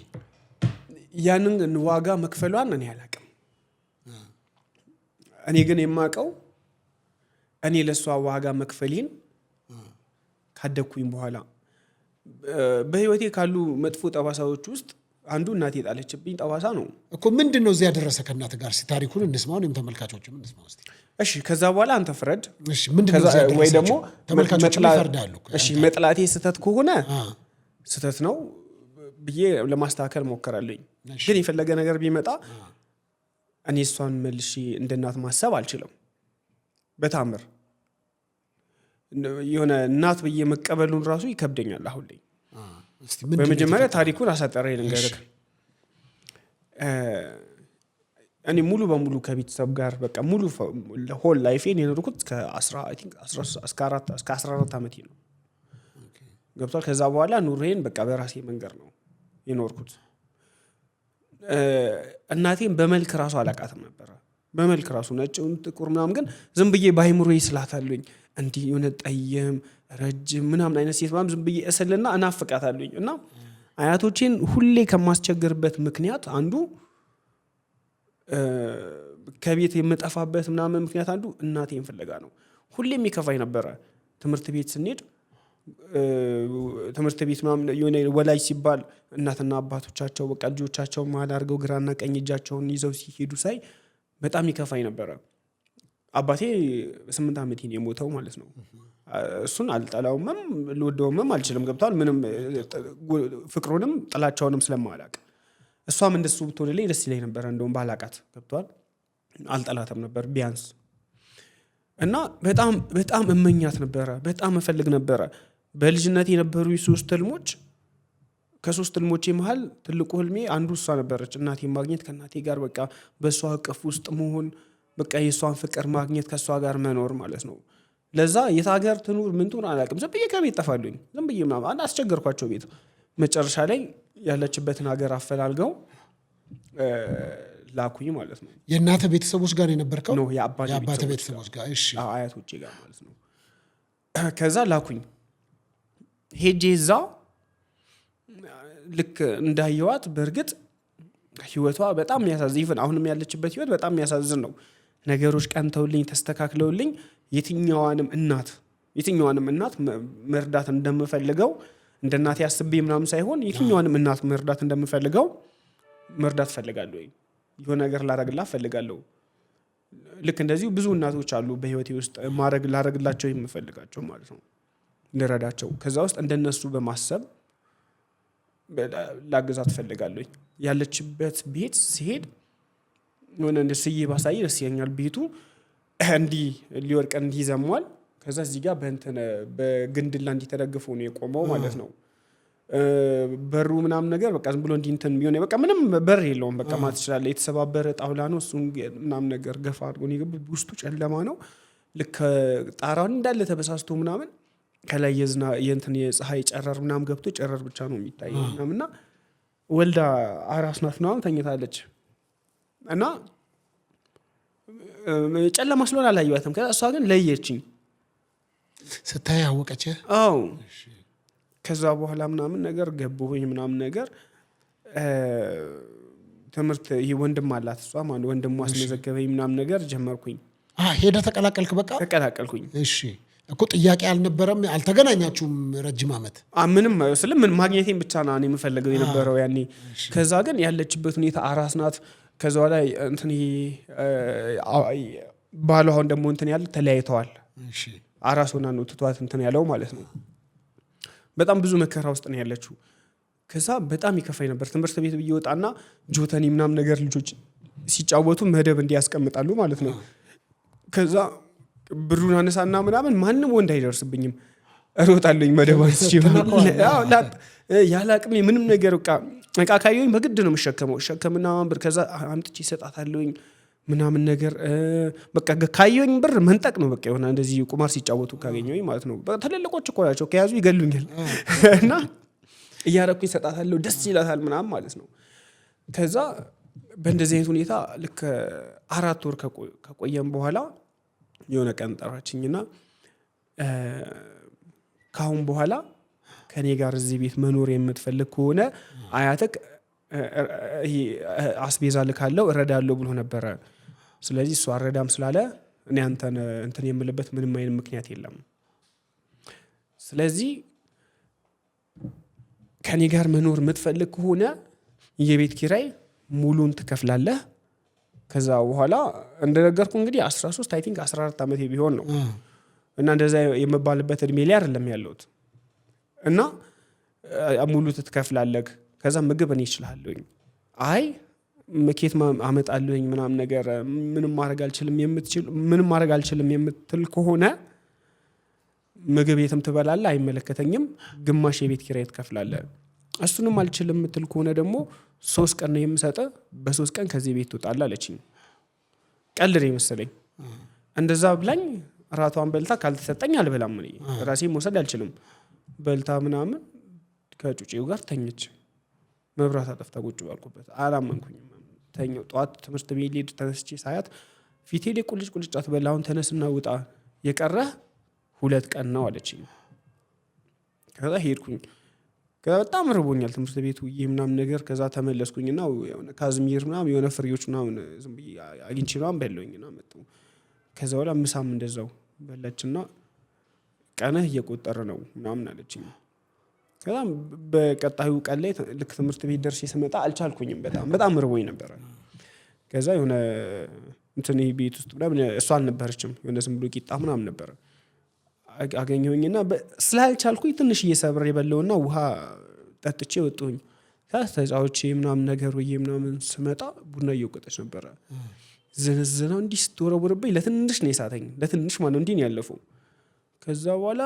ያንን ዋጋ መክፈሏን እኔ አላውቅም። እኔ ግን የማውቀው እኔ ለእሷ ዋጋ መክፈሌን ካደግኩኝ በኋላ በህይወቴ ካሉ መጥፎ ጠባሳዎች ውስጥ አንዱ እናቴ የጣለችብኝ ጠባሳ ነው እኮ። ምንድን ነው እዚያ ያደረሰ ከእናትህ ጋር? ታሪኩን እንስማው፣ እኔም ተመልካቾችም እንስማው እስቲ። እሺ፣ ከዛ በኋላ አንተ ፍረድ። እሺ፣ ምንድን ነው እዚያ ያደረሰ? ወይ ደግሞ ተመልካቾችም ይፈርዳሉ። እሺ፣ መጥላቴ ስህተት ከሆነ ስህተት ነው ብዬ ለማስተካከል ሞከራለኝ። ግን የፈለገ ነገር ቢመጣ እኔ እሷን መልሼ እንደ እናት ማሰብ አልችልም በታምር። የሆነ እናት ብዬ መቀበሉን ራሱ ይከብደኛል አሁን ላይ። በመጀመሪያ ታሪኩን አሳጠረ ልንገርህ። እኔ ሙሉ በሙሉ ከቤተሰብ ጋር በቃ ሙሉ ሆል ላይፌን የኖርኩት እስከ 14 ዓመቴ ነው። ገብቷል። ከዛ በኋላ ኑሬን በቃ በራሴ መንገድ ነው የኖርኩት። እናቴን በመልክ ራሱ አላቃትም ነበረ። በመልክ ራሱ ነጭውን ጥቁር ምናምን፣ ግን ዝም ብዬ በአይምሮዬ ስላታለኝ እንዲህ የሆነ ጠየም ረጅም ምናምን አይነት ሴት ምናምን ዝም ብዬ እስልና እናፍቃታለኝ። እና አያቶቼን ሁሌ ከማስቸገርበት ምክንያት አንዱ ከቤት የምጠፋበት ምናምን ምክንያት አንዱ እናቴን ፍለጋ ነው። ሁሌ የሚከፋኝ ነበረ። ትምህርት ቤት ስንሄድ ትምህርት ቤት ምናምን የሆነ ወላጅ ሲባል እናትና አባቶቻቸው በቃ ልጆቻቸው መሀል አድርገው ግራና ቀኝ እጃቸውን ይዘው ሲሄዱ ሳይ በጣም ይከፋኝ ነበረ። አባቴ 8 ዓመቴ ነው የሞተው ማለት ነው። እሱን አልጠላውምም ልወደውምም አልችልም። ገብቷል። ምንም ፍቅሩንም ጥላቻውንም ስለማላውቅ እሷም እንደሱ ብትሆንልኝ ደስ ይለኝ ነበረ። እንደውም ባላውቃት ገብቷል። አልጠላትም ነበር ቢያንስ። እና በጣም በጣም እመኛት ነበረ፣ በጣም እፈልግ ነበረ። በልጅነት የነበሩ 3 ህልሞች፣ ከ3 ህልሞቼ መሀል ትልቁ ህልሜ አንዱ እሷ ነበረች። እናቴን ማግኘት፣ ከእናቴ ጋር በቃ በእሷ እቅፍ ውስጥ መሆን፣ በቃ የእሷን ፍቅር ማግኘት፣ ከእሷ ጋር መኖር ማለት ነው። ለዛ የት ሀገር ትኑር ምን ትኑር አላውቅም። ዝም ብዬ ከቤት ጠፋሉኝ። ዝም ብዬ ምናምን አስቸገርኳቸው ቤት። መጨረሻ ላይ ያለችበትን ሀገር አፈላልገው ላኩኝ ማለት ነው። የእናትህ ቤተሰቦች ጋር የነበርከው ነው? የአባትህ ቤተሰቦች ጋር። እሺ፣ አያቶቼ ጋር ማለት ነው። ከዛ ላኩኝ። ሄጄ እዛ ልክ እንዳየዋት በእርግጥ ህይወቷ በጣም የሚያሳዝን፣ አሁንም ያለችበት ህይወት በጣም የሚያሳዝን ነው። ነገሮች ቀንተውልኝ ተስተካክለውልኝ የትኛዋንም እናት መርዳት እንደምፈልገው እንደ እናቴ አስቤ ምናምን ሳይሆን የትኛዋንም እናት መርዳት እንደምፈልገው መርዳት ፈልጋለሁ። የሆነ ነገር ላረግላት ፈልጋለሁ። ልክ እንደዚሁ ብዙ እናቶች አሉ በህይወቴ ውስጥ ላረግላቸው የምፈልጋቸው ማለት ነው፣ ልረዳቸው። ከዛ ውስጥ እንደነሱ በማሰብ ላግዛት ፈልጋለሁ። ያለችበት ቤት ሲሄድ የሆነ እንደ ስዬ ባሳይ ደስ ይለኛል። ቤቱ እንዲህ ሊወርቅ እንዲህ ዘሟል። ከዛ እዚህ ጋር በግንድላ እንዲህ ተደግፎ ነው የቆመው ማለት ነው። በሩ ምናምን ነገር በቃ ዝም ብሎ እንትን ቢሆን በቃ ምንም በር የለውም። በቃ ማለት ይችላል የተሰባበረ ጣውላ ነው። እሱን ምናምን ነገር ገፋ አድርጎ ነው የገቡት። ውስጡ ጨለማ ነው። ልክ ጣራውን እንዳለ ተበሳስቶ ምናምን ከላይ የእንትን የፀሐይ ጨረር ምናምን ገብቶ ጨረር ብቻ ነው የሚታየው ምናምንና ወልዳ አራስ ናት ምናምን ተኝታለች እና ጨለማ ስለሆነ አላየኋትም። ከዛ እሷ ግን ለየችኝ ስታይ አወቀች። አዎ ከዛ በኋላ ምናምን ነገር ገቡኝ ምናምን ነገር ትምህርት ይሄ ወንድም አላት እሷ ማለት ወንድሟ አስመዘገበኝ ምናምን ነገር ጀመርኩኝ። ሄደ ተቀላቀልክ? በቃ ተቀላቀልኩኝ። እሺ እኮ ጥያቄ አልነበረም? አልተገናኛችሁም ረጅም ዓመት? ምንም ስለምን ማግኘቴን ብቻ ነው እኔ የምፈልገው የነበረው ያኔ። ከዛ ግን ያለችበት ሁኔታ አራስ ናት። ከዛ ላይ እንትን ባሏ አሁን ደግሞ እንትን ያለ ተለያይተዋል። አራስ ሆና ነው ትቷት እንትን ያለው ማለት ነው። በጣም ብዙ መከራ ውስጥ ነው ያለችው። ከዛ በጣም ይከፋኝ ነበር። ትምህርት ቤት እየወጣና ጆተኒ ምናምን ነገር ልጆች ሲጫወቱ መደብ እንዲያስቀምጣሉ ማለት ነው። ከዛ ብሩን አነሳና ምናምን ማንም ወንድ አይደርስብኝም እሮጣለሁኝ መደብ አንስቼ ያለ አቅሜ ምንም ነገር በቃ ካየሁኝ በግድ ነው የምሸከመው። ሸከምና ብር ከዛ አምጥቼ እሰጣታለሁኝ ምናምን ነገር በቃ ካየሁኝ ብር መንጠቅ ነው በቃ የሆነ እንደዚህ ቁማር ሲጫወቱ ካገኘሁኝ ማለት ነው። ትልልቆች እኮ ናቸው ከያዙ ይገሉኛል እና እያረኩኝ እሰጣታለሁ። ደስ ይላታል ምናምን ማለት ነው። ከዛ በእንደዚህ አይነት ሁኔታ ልክ 4 ወር ከቆየም በኋላ የሆነ ቀን ጠራችኝና ካሁን በኋላ ከኔ ጋር እዚህ ቤት መኖር የምትፈልግ ከሆነ አያትክ አስቤዛ ልካለው እረዳለሁ ብሎ ነበረ። ስለዚህ እሱ አረዳም ስላለ እኔ አንተን እንትን የምልበት ምንም አይነት ምክንያት የለም። ስለዚህ ከኔ ጋር መኖር የምትፈልግ ከሆነ የቤት ኪራይ ሙሉን ትከፍላለህ። ከዛ በኋላ እንደነገርኩ እንግዲህ 13 አይ ቲንክ 14 ዓመቴ ቢሆን ነው እና እንደዛ የምባልበት እድሜ ላይ አይደለም ያለሁት እና ሙሉ ትከፍላለህ። ከዛ ምግብ እኔ እችላለሁኝ። አይ መኬት አመጣለሁኝ ምናምን ነገር ምንም ማድረግ አልችልም የምትል ከሆነ ምግብ የትም ትበላለህ፣ አይመለከተኝም። ግማሽ የቤት ኪራይ ትከፍላለህ። እሱንም አልችልም የምትል ከሆነ ደግሞ 3 ቀን ነው የምሰጠህ፣ በ3 ቀን ከዚህ ቤት ትወጣለህ አለችኝ። ቀልድ መሰለኝ። እንደዛ ብላኝ ራቷን በልታ ካልተሰጠኝ አልበላም። እኔ ራሴ መውሰድ አልችልም። በልታ ምናምን ከጩጬው ጋር ተኘች። መብራት አጠፍታ ቁጭ ባልኩበት አላመንኩኝም። ተኛው። ጠዋት ትምህርት ቤት ልሄድ ተነስቼ ሳያት ፊቴ ላይ ቁልጭ አትበል፣ አሁን ተነስና ውጣ፣ የቀረህ 2 ቀን ነው አለችኝ። ከዛ ሄድኩኝ። ከዛ በጣም ርቦኛል ትምህርት ቤቱ ምናምን ነገር። ከዛ ተመለስኩኝና የሆነ ካዝሚር ምናምን የሆነ ፍሬዎች ምናምን ዝም ብዬ አግኝቼ ምናምን በለውኝና መጣሁ። ከዛ በኋላ ምሳም እንደዛው በላችና ቀንህ እየቆጠረ ነው ምናምን አለችኝ። ከዛ በቀጣዩ ቀን ላይ ልክ ትምህርት ቤት ደርሼ ስመጣ አልቻልኩኝም። በጣም ርቦኝ ነበረ። ከዛ የሆነ እንትን ቤት ውስጥ ምናምን እሷ አልነበረችም፣ የሆነ ዝም ብሎ ቂጣ ምናምን ነበረ አገኘሁኝና ስላልቻልኩኝ ትንሽ እየሰብር የበለውና ውሃ ጠጥቼ ወጡኝ። ተጫውቼ ምናምን ነገር ወይ ምናምን ስመጣ ቡና እየወቀጠች ነበረ። ዝንዝናው እንዲህ ስትወረውርብኝ ለትንሽ ነው የሳተኝ። ለትንሽ ማለት እንዲህ ነው ያለፈው። ከዛ በኋላ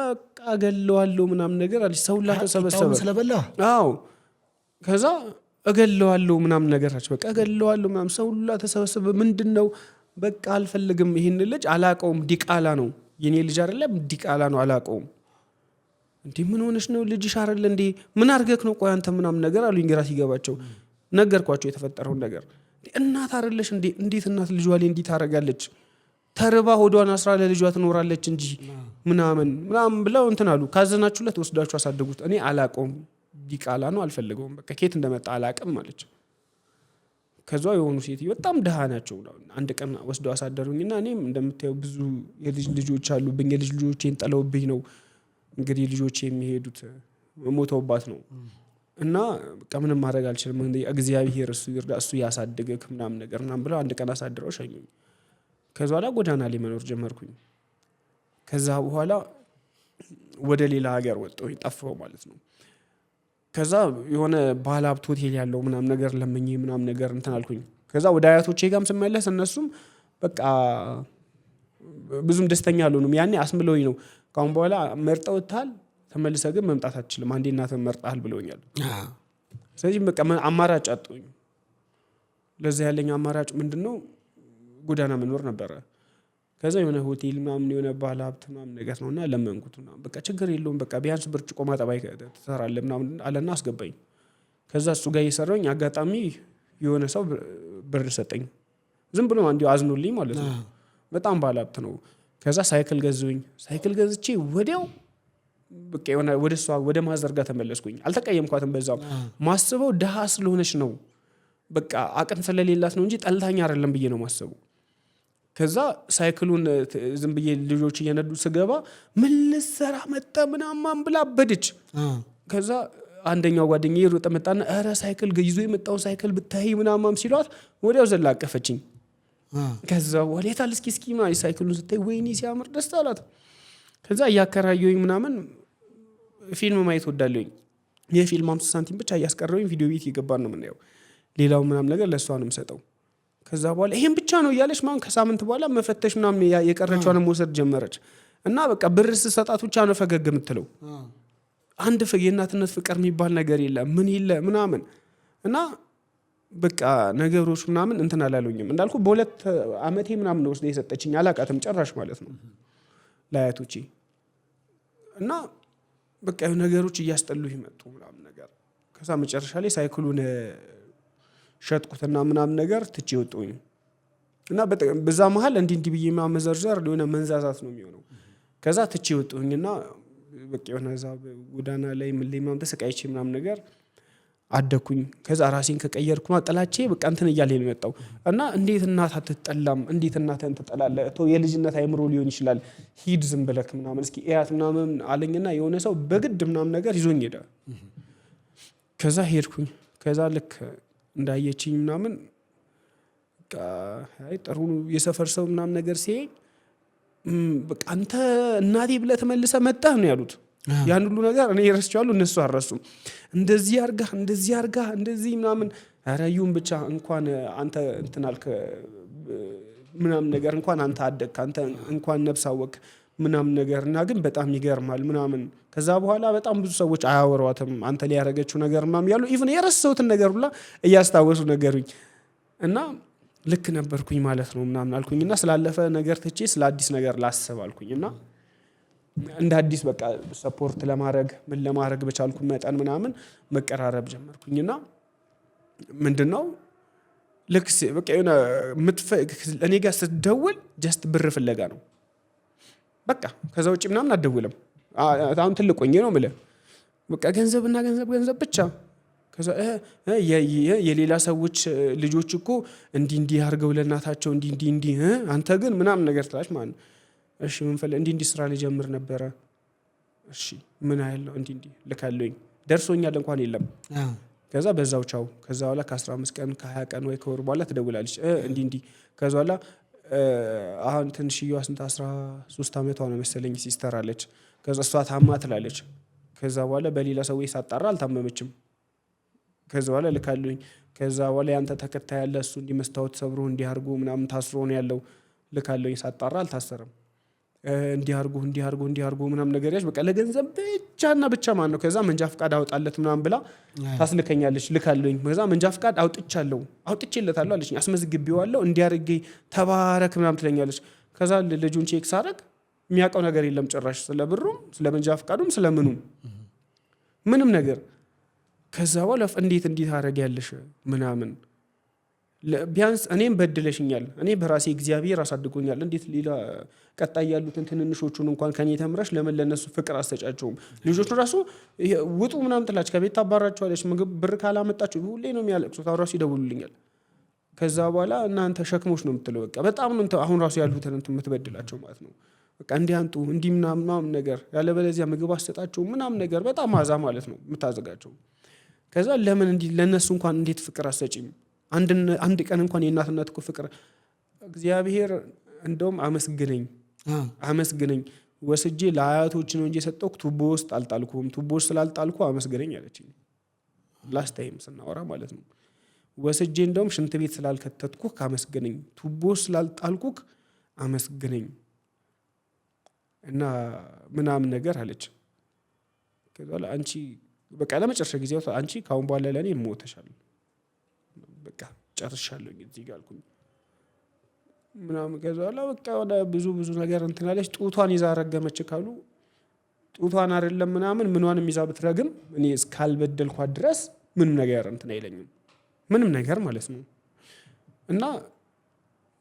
እገለዋለሁ ምናምን ነገር አለች። ሰውላ ተሰበሰበ ስለበላ። አዎ ከዛ እገለዋለሁ ምናምን ነገር አለች። በቃ እገለዋለሁ ምናምን ሰውላ ተሰበሰበ። ምንድነው በቃ አልፈልግም፣ ይሄን ልጅ አላቀውም፣ ዲቃላ ነው የኔ ልጅ አይደለም፣ ዲቃላ ነው፣ አላቀውም። እንዴ ምን ሆነሽ ነው? ልጅሽ አይደል እንዴ? ምን አርገክ ነው? ቆይ አንተ ምናምን ነገር አሉኝ። ግራ ሲገባቸው ነገርኳቸው የተፈጠረውን ነገር። እናት አይደለሽ እንዴ? እንዴት እናት ልጇ ላይ እንዲህ ታረጋለች? ተርባ ሆዷን አስራ ለልጇ ትኖራለች እንጂ ምናምን ብለው እንትን አሉ። ካዘናችሁለት ወስዳችሁ አሳድጉት። እኔ አላቀውም፣ ዲቃላ ነው፣ አልፈልገውም፣ በቃ ኬት እንደመጣ አላቅም አለች። ከዛ የሆኑ ሴት በጣም ደሃ ናቸው። አንድ ቀን ወስደው አሳደሩኝና እኔም እንደምታየው ብዙ የልጅ ልጆች አሉብኝ። የልጅ ልጆቼን ጥለውብኝ ነው እንግዲህ ልጆቼ የሚሄዱት፣ ሞተውባት ነው እና በቃ ምንም ማድረግ አልችልም፣ እግዚአብሔር እሱ ይርዳ፣ እሱ ያሳድግክ ምናምን ነገር ምናምን ብለው አንድ ቀን አሳድረው ሸኙኝ። ከዛ በኋላ ጎዳና ላይ መኖር ጀመርኩኝ። ከዛ በኋላ ወደ ሌላ ሀገር ወጣሁ፣ ጠፋሁ ማለት ነው። ከዛ የሆነ ባለሀብት ሆቴል ያለው ምናምን ነገር ለምኜ ምናምን ነገር እንትን አልኩኝ። ከዛ ወደ አያቶቼ ጋርም ስመለስ እነሱም በቃ ብዙም ደስተኛ አልሆኑም። ያኔ አስምለውኝ ነው ካሁን በኋላ መርጠውታል፣ ተመልሰ ግን መምጣት አትችልም አንዴ እናትህ መርጣል ብለውኛል ስለዚህ በቃ አማራጭ አጥቶኝ ለዛ ያለኝ አማራጭ ምንድነው ጎዳና መኖር ነበረ ከዛ የሆነ ሆቴል ምናምን የሆነ ባለ ሀብት ምናምን ነገር ነውና ለመንኩትና በቃ ችግር የለውም በቃ ቢያንስ ብርጭቆ ማጠባይ ትሰራለህ ምናምን አለና አስገባኝ ከዛ እሱ ጋር እየሰራሁኝ አጋጣሚ የሆነ ሰው ብር ሰጠኝ ዝም ብሎ አንዴው አዝኖልኝ ማለት ነው በጣም ባለ ሀብት ነው ከዛ ሳይክል ገዝውኝ ሳይክል ገዝቼ ወዲያው በቃ የሆነ ወደሷ ወደ ማዘርጋ ተመለስኩኝ አልተቀየምኳትም በዛው ማስበው ደሃ ስለሆነች ነው በቃ አቅም ስለሌላት ነው እንጂ ጠልታኛ አይደለም ብዬ ነው ማስበው ከዛ ሳይክሉን ዝም ብዬ ልጆች እየነዱ ስገባ ምን ልሰራ መጣ ምናምን ብላ በድች ከዛ አንደኛው ጓደኛዬ ሮጠ መጣና አረ ሳይክል ይዞ የመጣው ሳይክል ብታይ ምናምን ሲሏት ወዲያው ዘላ አቀፈችኝ ከዛ ወሌታል እስኪ ማይ ሳይክሉን ስታይ ወይኔ ሲያምር ደስ አላት ከዛ ያከራየኝ ምናምን ፊልም ማየት ወዳለኝ የፊልም 50 ሳንቲም ብቻ ያስቀረውኝ ቪዲዮ ቤት ይገባን ነው የምናየው ሌላው ምናምን ነገር ለሷ ነው የምሰጠው ከዛ በኋላ ይሄን ብቻ ነው እያለች ማን ከሳምንት በኋላ መፈተሽ ምናምን የቀረችዋን መውሰድ ጀመረች እና በቃ ብር ስሰጣት ብቻ ነው ፈገግ የምትለው አንድ የእናትነት ፍቅር የሚባል ነገር የለም ምን ይለ ምናምን እና በቃ ነገሮች ምናምን እንትን አላሉኝም እንዳልኩ በሁለት አመቴ ምናምን ነው ወስደ የሰጠችኝ አላቃተም ጨራሽ ማለት ነው ላያቶቼ እና በቃ ነገሮች እያስጠሉኝ መጡ ምናምን ነገር ከዛ መጨረሻ ላይ ሳይክሉን ሸጥኩትና ምናምን ነገር ትቼ ወጣሁኝ እና በዛ መሃል እንዲህ ብዬ ማመዘርዘር ለሆነ መንዛዛት ነው የሚሆነው ከዛ ትቼ ወጣሁኝና በቃ የሆነ እዛ ጎዳና ላይ ምን ላይ ምናምን ተሰቃይቼ ምናምን ነገር አደኩኝ ከዛ ራሴን ከቀየርኩና ጥላቼ በቃ እንትን እያለ ነው የመጣው እና እንዴት እናት አትጠላም እንዴት እናትን ትጠላለህ ተው የልጅነት አይምሮ ሊሆን ይችላል ሂድ ዝም ብለክ ምናምን እስኪ እያት ምናምን አለኝና የሆነ ሰው በግድ ምናምን ነገር ይዞኝ ሄደ ከዛ ሄድኩኝ ከዛ ልክ እንዳየችኝ ምናምን አይ ጥሩ የሰፈር ሰው ምናምን ነገር ሲያይ በቃ አንተ እናቴ ብለህ ተመልሰህ መጣህ ነው ያሉት ያን ሁሉ ነገር እኔ ረስቻለሁ እነሱ አረሱም እንደዚህ አርጋ እንደዚህ ምናምን አራዩን ብቻ እንኳን አንተ እንትናልከ ምናምን ነገር እንኳን አንተ አደክ አንተ እንኳን ነብሳወክ ምናምን ነገርና ግን በጣም ይገርማል ምናምን ከዛ በኋላ በጣም ብዙ ሰዎች አያወሯትም አንተ ሊያረጋችሁ ነገር ምናምን ያሉ ኢቭን የረሳሁትን ነገር ሁላ እያስታወሱ ነገሩኝ እና ልክ ነበርኩኝ ማለት ነው ምናምን አልኩኝና ስላለፈ ነገር ትቼ ስለ አዲስ ነገር ላስብ አልኩኝና እንደ አዲስ በቃ ሰፖርት ለማድረግ ምን ለማድረግ በቻልኩ መጠን ምናምን መቀራረብ ጀመርኩኝና ምንድነው ልክ በቃ የሆነ እኔ ጋር ስትደውል ጀስት ብር ፍለጋ ነው በቃ ከዛ ውጪ ምናምን አትደውልም አሁን ትልቅ ሆኜ ነው የምልህ በቃ ገንዘብና ገንዘብ ብቻ ከዛ የሌላ ሰዎች ልጆች እኮ እንዲህ አድርገው ለእናታቸው እንዲህ አንተ ግን ምናምን ነገር ትላሽ ማለት ነው እሺ ምን ፈለ እንዲህ ስራ ልጀምር ነበረ እሺ ምን አይለው እንዲህ ልካለኝ ደርሶኛል እንኳን የለም ከዛ በዛው ቻው ከዛ በኋላ ከ15 ቀን ከ20 ቀን ወይ ከወር በኋላ ትደውላለች እንዲህ ከዛ በኋላ አሁን ትንሽዬዋ 13 አመቷ ነው መሰለኝ ሲስተር አለች ከዛ እሷ ታማ ትላለች ከዛ በኋላ በሌላ ሰው ሳጣራ አልታመመችም ከዛ በኋላ ልካለኝ ከዛ በኋላ ያንተ ተከታይ ያለ እሱ እንዲመስታወት ሰብሮ እንዲያርጉ ምናምን ታስሮ ነው ያለው ልካለኝ ሳጣራ አልታሰረም እንዲያርጉ ምናምን ነገር ያሽ በቃ ለገንዘብ ብቻና ብቻ ማን ነው ከዛ መንጃ ፍቃድ አውጣለት ምናምን ብላ ታስልከኛለች ልካለኝ ከዛ መንጃ ፍቃድ አውጥቼለታለሁ አለች አስመዝግቤዋለሁ እንዲያርጌ ተባረክ ምናምን ትለኛለች ከዛ ልጁን ቼክ ሳረግ የሚያውቀው ነገር የለም ጭራሽ ስለብሩም ስለመንጃ ፍቃዱም ስለምኑም ምንም ነገር ከዛ በኋላ እንዴት ታረጋለሽ ምናምን ቢያንስ እኔም በድለሽኛል እኔ በራሴ እግዚአብሔር አሳድጎኛል እንዴት ሌላ ቀጣይ ያሉትን ትንንሾቹን እንኳን ከኔ ተምራሽ ለምን ለነሱ ፍቅር አስተጫጨውም ልጆቹ ራሱ ውጡ ምናምን ትላች ከቤት ታባራቸዋለች ምግብ ብር ካላመጣችሁ ሁሌ ነው የሚያለቅሱት አሁን ራሱ ይደውሉልኛል ከዛ በኋላ እናንተ ሸክሞች ነው የምትለው በቃ በጣም ነው አሁን ራሱ ያሉትን እንትን የምትበድላቸው ማለት ነው በቃ እንዲያንጡ እንዲህ ምናምን ነገር ያለበለዚያ ምግብ አስተጣቸው ምናምን ነገር በጣም አዛ ማለት ነው የምታዘጋቸው ከዛ ለምን እንዲህ ለነሱ እንኳን እንዴት ፍቅር አሰጪም አንድ ቀን እንኳን የእናትነት እኮ ፍቅር እግዚአብሔር እንደውም አመስግነኝ ወስጄ ለአያቶች ነው እንጂ የሰጠው ቱቦ ውስጥ አልጣልኩም ቱቦ ውስጥ ስላልጣልኩ አመስግነኝ አለችኝ ላስት ታይም ስናወራ ማለት ነው ወስጄ እንደውም ሽንት ቤት ስላልከተትኩ አመስግነኝ ቱቦ ስላልጣልኩ አመስግነኝ እና ምናምን ነገር አለች ከዛ አንቺ በቃ ለመጨረሻ ጊዜ አንቺ ካሁን በኋላ ለኔ ሞተሻል በቃ ጨርሻለሁ እዚህ ጋር አልኩኝ ምናምን ከዛ በቃ ወደ ብዙ ነገር እንትን አለች ጡቷን ይዛ ረገመች ካሉ ጡቷን አይደለም ምንዋንም ይዛ ብትረግም እኔ እስካልበደልኳት ድረስ ምንም ነገር እንትን አይለኝም ምንም ነገር ማለት ነው እና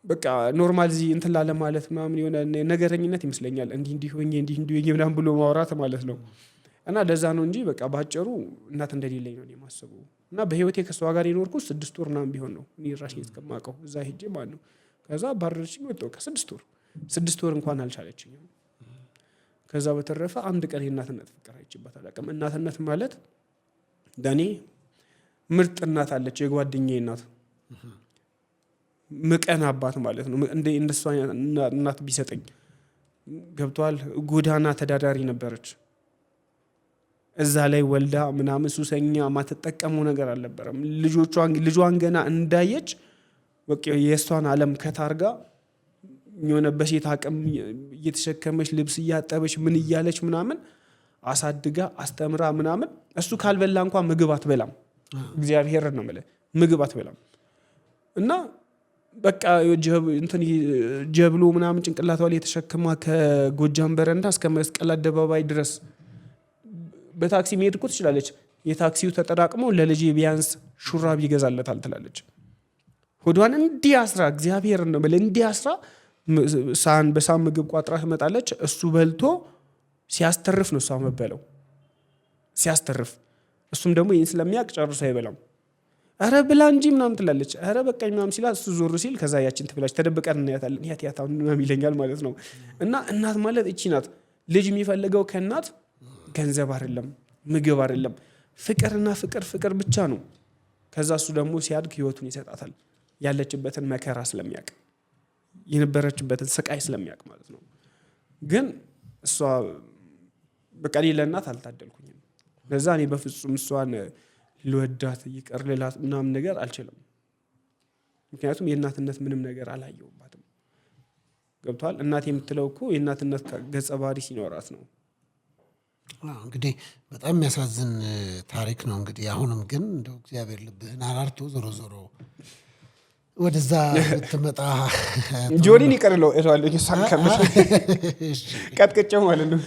በቃ ኖርማል እዚህ እንትን ላለ ማለት የሆነ ነገረኝነት ይመስለኛል እንዲህ ሆኜ ምናምን ብሎ ማውራት ማለት ነው እና ለዛ ነው እንጂ በቃ ባጭሩ እናት እንደሌለኝ ነው የማስበው እና በህይወቴ ከሷ ጋር የኖርኩት 6 ወር ምናምን ቢሆን ነው እኔ ራሴን እስከማውቀው እዛ ሄጄ ማለት ነው ከዛ ባረርሽኝ ወጣው ከ6 ወር እንኳን አልቻለችኝም ከዛ በተረፈ አንድ ቀን የእናትነት ፍቅር አይችበት አላውቅም እናትነት ማለት ለኔ ምርጥ እናት አለች የጓደኛዬ እናት ምቀን አባት ማለት ነው እንደሷ እናት ቢሰጠኝ ገብቷል ጎዳና ተዳዳሪ ነበረች እዛ ላይ ወልዳ ምናምን ሱሰኛ ማተጠቀመው ነገር አልነበረም ልጇን ገና እንዳየች በቃ የሷን ዓለም ከታርጋ የሆነ በሴት አቅም እየተሸከመች ልብስ እያጠበች ምን እያለች ምናምን አሳድጋ አስተምራ ምናምን እሱ ካልበላ እንኳን ምግብ አትበላም እግዚአብሔር ነው ማለት ምግብ አትበላም እና በቃ እንትን ጀብሎ ምናምን ጭንቅላቷ ላይ የተሸከማ ከጎጃም በረንዳ እስከ መስቀል አደባባይ ድረስ በታክሲ መሄድ እኮ ትችላለች የታክሲው ተጠራቅሞ ለልጄ ቢያንስ ሹራብ ይገዛለታል ትላለች ሆዷን እንዲያስራ እግዚአብሔር ነው ማለት እንዲያስራ ሳን በሳም ምግብ ቋጥራ ትመጣለች እሱ በልቶ ሲያስተርፍ ነው እሷ መበለው ሲያስተርፍ እሱም ደግሞ ይሄን ስለሚያቅ ጨርሶ አይበላም አረ ብላ እንጂ ምናምን ትላለች አረ በቃኝ ምናምን ሲላ እሱ ዞር ሲል ከዛ ያችን ትብላች ተደብቀን እናያታለን ያታው ምናምን ይለኛል ማለት ነው እና እናት ማለት እቺ ናት ልጅ የሚፈልገው ከእናት ገንዘብ አይደለም ምግብ አይደለም ፍቅርና ፍቅር ብቻ ነው ከዛ እሱ ደግሞ ሲያድግ ህይወቱን ይሰጣታል ያለችበትን መከራ ስለሚያቅ የነበረችበትን ስቃይ ስለሚያቅ ማለት ነው ግን እሷ በቃ ለእናት አልታደልኩኝም ለዛ እኔ በፍጹም እሷን ልወዳት ይቅር ልላት ምናምን ነገር አልችልም ምክንያቱም የእናትነት ምንም ነገር አላየሁባትም ገብቷል እናት የምትለው እኮ የእናትነት ገጸ ባህሪ ሲኖራት ነው እንግዲህ በጣም የሚያሳዝን ታሪክ ነው እንግዲህ አሁንም ግን እንደው እግዚአብሔር ልብህን አራርቶ ዞሮ ወደዛ ተመጣ ጆኒን ይቀርለው እራለሁ ይሳከመ ቀጥቅጨው ማለት ነው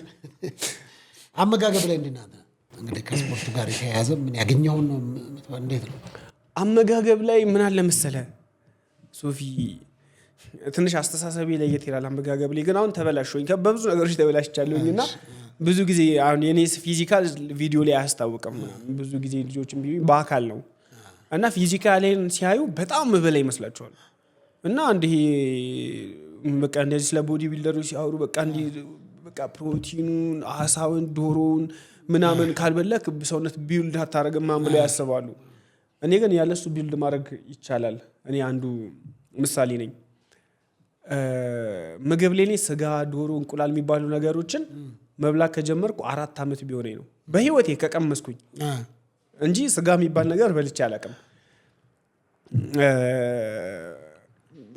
አመጋገብ ላይ እንድናና እንግዲህ ከስፖርቱ ጋር የተያያዘ ምን ያገኘው ነው እንዴት ነው አመጋገብ ላይ ምን አለ መሰለ ሶፊ ትንሽ አስተሳሰቤ ላይ ይላል አመጋገብ ላይ ግን አሁን ተበላሽኝ በብዙ ነገሮች ተበላሽቻለሁኝና ብዙ ጊዜ አሁን የኔስ ፊዚካል ቪዲዮ ላይ አያስታውቅም ብዙ ጊዜ ልጆችም ቢሆን በአካል ነው እና ፊዚካሌን ሲያዩ በጣም በላይ ይመስላቸዋል እና አንዴ በቃ እንደዚህ ስለ ቦዲ ቢልደሮች ሲያወሩ በቃ እንዲ በቃ ፕሮቲኑን አሳውን ዶሮውን ምናምን ካልበለክ ሰውነት ቢልድ አታረግም ማን ብለው ያስባሉ እኔ ግን ያለሱ ቢልድ ማድረግ ይቻላል እኔ አንዱ ምሳሌ ነኝ ምግብ ላይ ስጋ ዶሮ እንቁላል የሚባሉ ነገሮችን መብላት ከጀመርኩ 4 አመት ቢሆነኝ ነው በህይወቴ ከቀመስኩኝ እንጂ ስጋ የሚባል ነገር በልቼ አላውቅም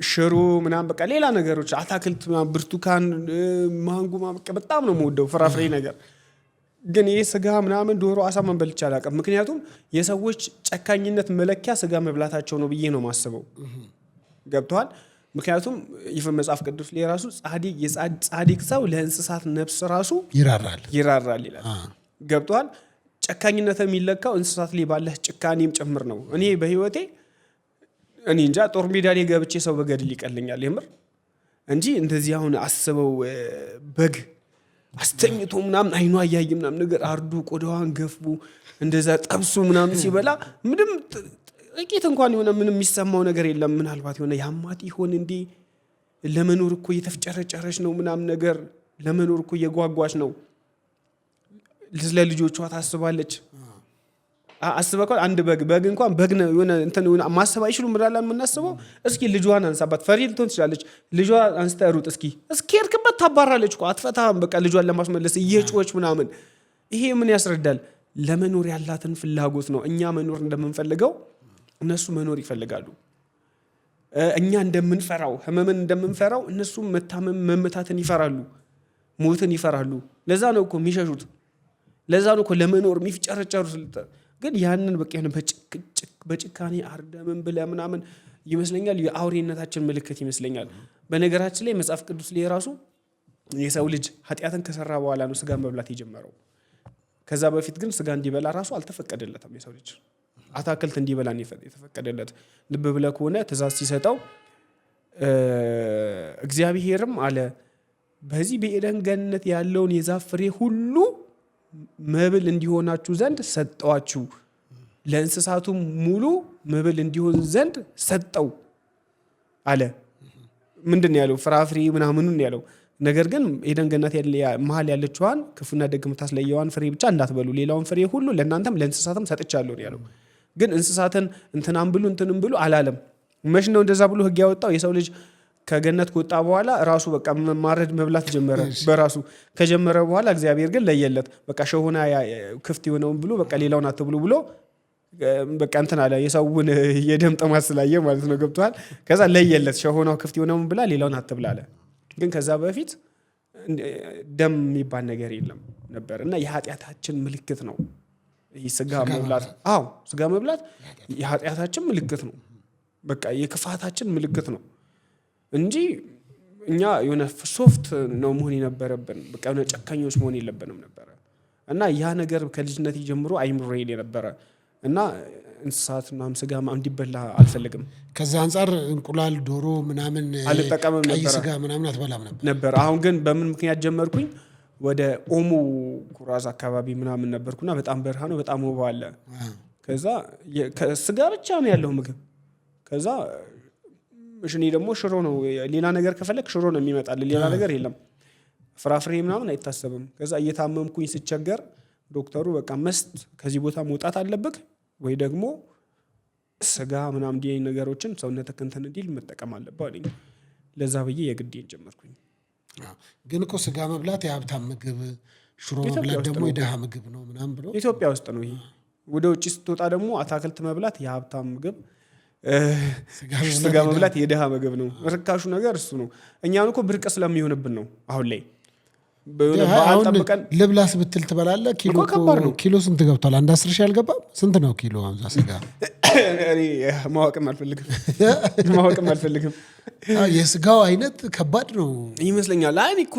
ሽሮ ምናምን በቃ ሌላ ነገሮች አታክልት ምናምን ብርቱካን ማንጎ በጣም ነው የምወደው ፍራፍሬ ነገር ግን ይሄ ስጋ ምናምን ዶሮ አሳ ምናምን በልቼ አላውቅም ምክንያቱም የሰዎች ጨካኝነት መለኪያ ስጋ መብላታቸው ነው ብዬ ነው ማስበው ገብቷል ምክንያቱም ይፈ መጽሐፍ ቅዱስ ላይ ራሱ ጻድቅ ሰው ለእንስሳት ነፍስ ራሱ ይራራል ይላል ገብቷል ጨካኝነት የሚለካው እንስሳት ላይ ባለ ጭካኔም ጭምር ነው እኔ በህይወቴ እኔ እንጃ ጦር ሜዳ ላይ ገብቼ ሰው በገድል ይቀልኛል የምር እንጂ እንደዚህ አሁን አስበው በግ አስተኝቶ ምናምን አይኗ ያያይ ምናምን ነገር አርዱ ቆዳዋን ገፍቡ እንደዛ ጠብሱ ምናምን ሲበላ ምንም ጥቂት እንኳን የሆነ ምንም የሚሰማው ነገር የለም ምናልባት የሆነ ያማት ይሆን እንዴ ለመኖር እኮ እየተፍጨረጨረች ነው ምናምን ነገር ለመኖር እኮ እየጓጓች ነው ለልጆቿ ታስባለች አስበቀው አንድ በግ እንኳን በግ ነው የሆነ እንትን ማሰብ አይችሉም ምራላ የምናስበው እስኪ ልጇን አንሳባት ፈሪል ትሆን ትችላለች ልጇን አንስተሩት እስኪ እርክበት ታባራለች እኮ አትፈታም በቃ ልጇን ለማስመለስ እየጮች ምናምን ይሄ ምን ያስረዳል ለመኖር ያላትን ፍላጎት ነው እኛ መኖር እንደምንፈልገው እነሱ መኖር ይፈልጋሉ እኛ እንደምንፈራው ህመምን እንደምንፈራው እነሱ መታመም መመታትን ይፈራሉ ሞትን ይፈራሉ ለዛ ነው እኮ የሚሸሹት ለዛ ነው እኮ ለመኖር የሚፍጨረጨሩ ግን ያንን በቃ የሆነ በጭካኔ አርደምን ብለህ ምናምን ይመስለኛል የአውሬነታችን ምልክት ይመስለኛል። በነገራችን ላይ መጽሐፍ ቅዱስ ላይ ራሱ የሰው ልጅ ኃጢአትን ከሰራ በኋላ ነው ስጋ መብላት የጀመረው። ከዛ በፊት ግን ስጋ እንዲበላ ራሱ አልተፈቀደለትም። የሰው ልጅ አታክልት እንዲበላ የተፈቀደለት። ልብ ብለህ ከሆነ ትእዛዝ ሲሰጠው እግዚአብሔርም አለ በዚህ በኤደን ገነት ያለውን የዛፍ ፍሬ ሁሉ መብል እንዲሆናችሁ ዘንድ ሰጠዋችሁ፣ ለእንስሳቱም ሙሉ መብል እንዲሆን ዘንድ ሰጠው አለ። ምንድን ያለው? ፍራፍሬ ምናምኑን ያለው። ነገር ግን ኤደን ገነት መሀል ያለችዋን ክፉና ደግ የምታስለየዋን ፍሬ ብቻ እንዳትበሉ፣ ሌላውን ፍሬ ሁሉ ለእናንተም ለእንስሳትም ሰጥቻለሁ ያለው። ግን እንስሳትን እንትናም ብሉ እንትንም ብሉ አላለም። መች ነው እንደዛ ብሎ ህግ ያወጣው? የሰው ልጅ ከገነት ከወጣ በኋላ ራሱ በቃ ማረድ መብላት ጀመረ። በራሱ ከጀመረ በኋላ እግዚአብሔር ግን ለየለት። በቃ ሸሆና ክፍት የሆነውን ብሎ በቃ ሌላውን አትብሉ ብሎ በቃ እንትን አለ። የሰውን የደም ጥማት ስላየ ማለት ነው። ገብቷል። ከዛ ለየለት። ሸሆናው ክፍት የሆነውን ብላ ሌላውን አትብላ አለ። ግን ከዛ በፊት ደም የሚባል ነገር የለም ነበር እና የኃጢአታችን ምልክት ነው ስጋ መብላት። አዎ ስጋ መብላት የኃጢአታችን ምልክት ነው። በቃ የክፋታችን ምልክት ነው እንጂ እኛ የሆነ ሶፍት ነው መሆን የነበረብን። በቃ የሆነ ጨካኞች መሆን የለብንም ነበረ እና ያ ነገር ከልጅነት ጀምሮ አይምሮዬ የነበረ እና እንስሳት ምናምን ስጋ እንዲበላ አልፈልግም። ከዛ አንጻር እንቁላል፣ ዶሮ ምናምን አልጠቀምም ነበር። ስጋ ምናምን አትበላም ነበር። አሁን ግን በምን ምክንያት ጀመርኩኝ? ወደ ኦሞ ኩራዝ አካባቢ ምናምን ነበርኩና በጣም በረሃ ነው፣ በጣም ውባ አለ። ከዛ ስጋ ብቻ ነው ያለው ምግብ። ከዛ እኔ ደግሞ ሽሮ ነው፣ ሌላ ነገር ከፈለክ ሽሮ ነው የሚመጣልህ፣ ሌላ ነገር የለም። ፍራፍሬ ምናምን አይታሰብም። ከዛ እየታመምኩኝ ስቸገር ዶክተሩ በቃ ከዚህ ቦታ መውጣት አለብህ ወይ ደግሞ ስጋ ምናምን ዲኤ ነገሮችን ሰውነትህ እንትን እንዲል መጠቀም አለብህ አለኝ። ለዛ ብዬ የግዴን ጀመርኩኝ። ግን እኮ ስጋ መብላት የሀብታም ምግብ፣ ሽሮ መብላት ደግሞ የደሃ ምግብ ነው ምናምን ብሎ ኢትዮጵያ ውስጥ ነው ይሄ። ወደ ውጭ ስትወጣ ደግሞ አታክልት መብላት የሀብታም ምግብ፣ ስጋ መብላት የደሃ ምግብ ነው። ርካሹ ነገር እሱ ነው። እኛን እኮ ብርቅ ስለሚሆንብን ነው አሁን ላይ። አሁን ልብላስ ብትል ትበላለህ። ኪሎ ስንት ገብቷል? 10 ሺህ አልገባም? ስንት ነው ኪሎ አምዛ ስጋ? ማወቅም አልፈልግም። የስጋው አይነት ከባድ ነው ይመስለኛል። አይ እኮ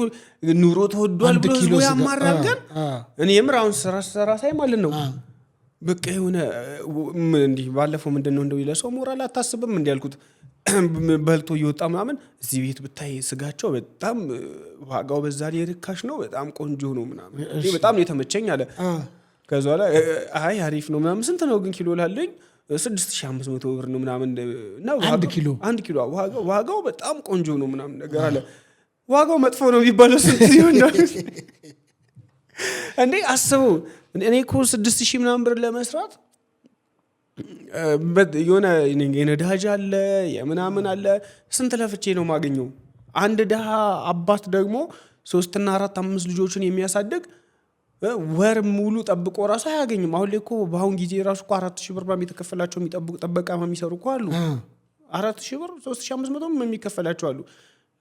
ኑሮ ተወዷል ብሎ ህዝቡ ያማራል። ግን እኔ የምር አሁን ስራ ሳይ ማለት ነው በቃ የሆነ እንዲህ ባለፈው ምንድን ነው እንደው ለሰው ሞራል አታስብም እንዲ ያልኩት በልቶ እየወጣ ምናምን እዚህ ቤት ብታይ ስጋቸው በጣም ዋጋው በዛ ላይ ርካሽ ነው፣ በጣም ቆንጆ ነው ምናምን እኔ በጣም ነው የተመቸኝ አለ። ከዛ በኋላ አይ አሪፍ ነው ምናምን። ስንት ነው ግን ኪሎ ላለኝ 6500 ብር ነው ምናምን ነው አንድ ኪሎ ዋጋው በጣም ቆንጆ ነው ምናምን ነገር አለ። ዋጋው መጥፎ ነው የሚባለው ስንት ሲሆን ነው እንዴ? አስበው። እኔ እኮ 6000 ምናምን ብር ለመስራት የሆነ የነዳጅ አለ የምናምን አለ። ስንት ለፍቼ ነው ማገኘው? አንድ ድሃ አባት ደግሞ 3 እና 4 5 ልጆችን የሚያሳድግ ወር ሙሉ ጠብቆ ራሱ አያገኝም። አሁን ላይ እኮ በአሁን ጊዜ ራሱ እኮ 4000 ብር የሚተከፈላቸው የሚጠብቁ ጥበቃ የሚሰሩ እኮ አሉ። 4000 ብር 3500 የሚከፈላቸው አሉ።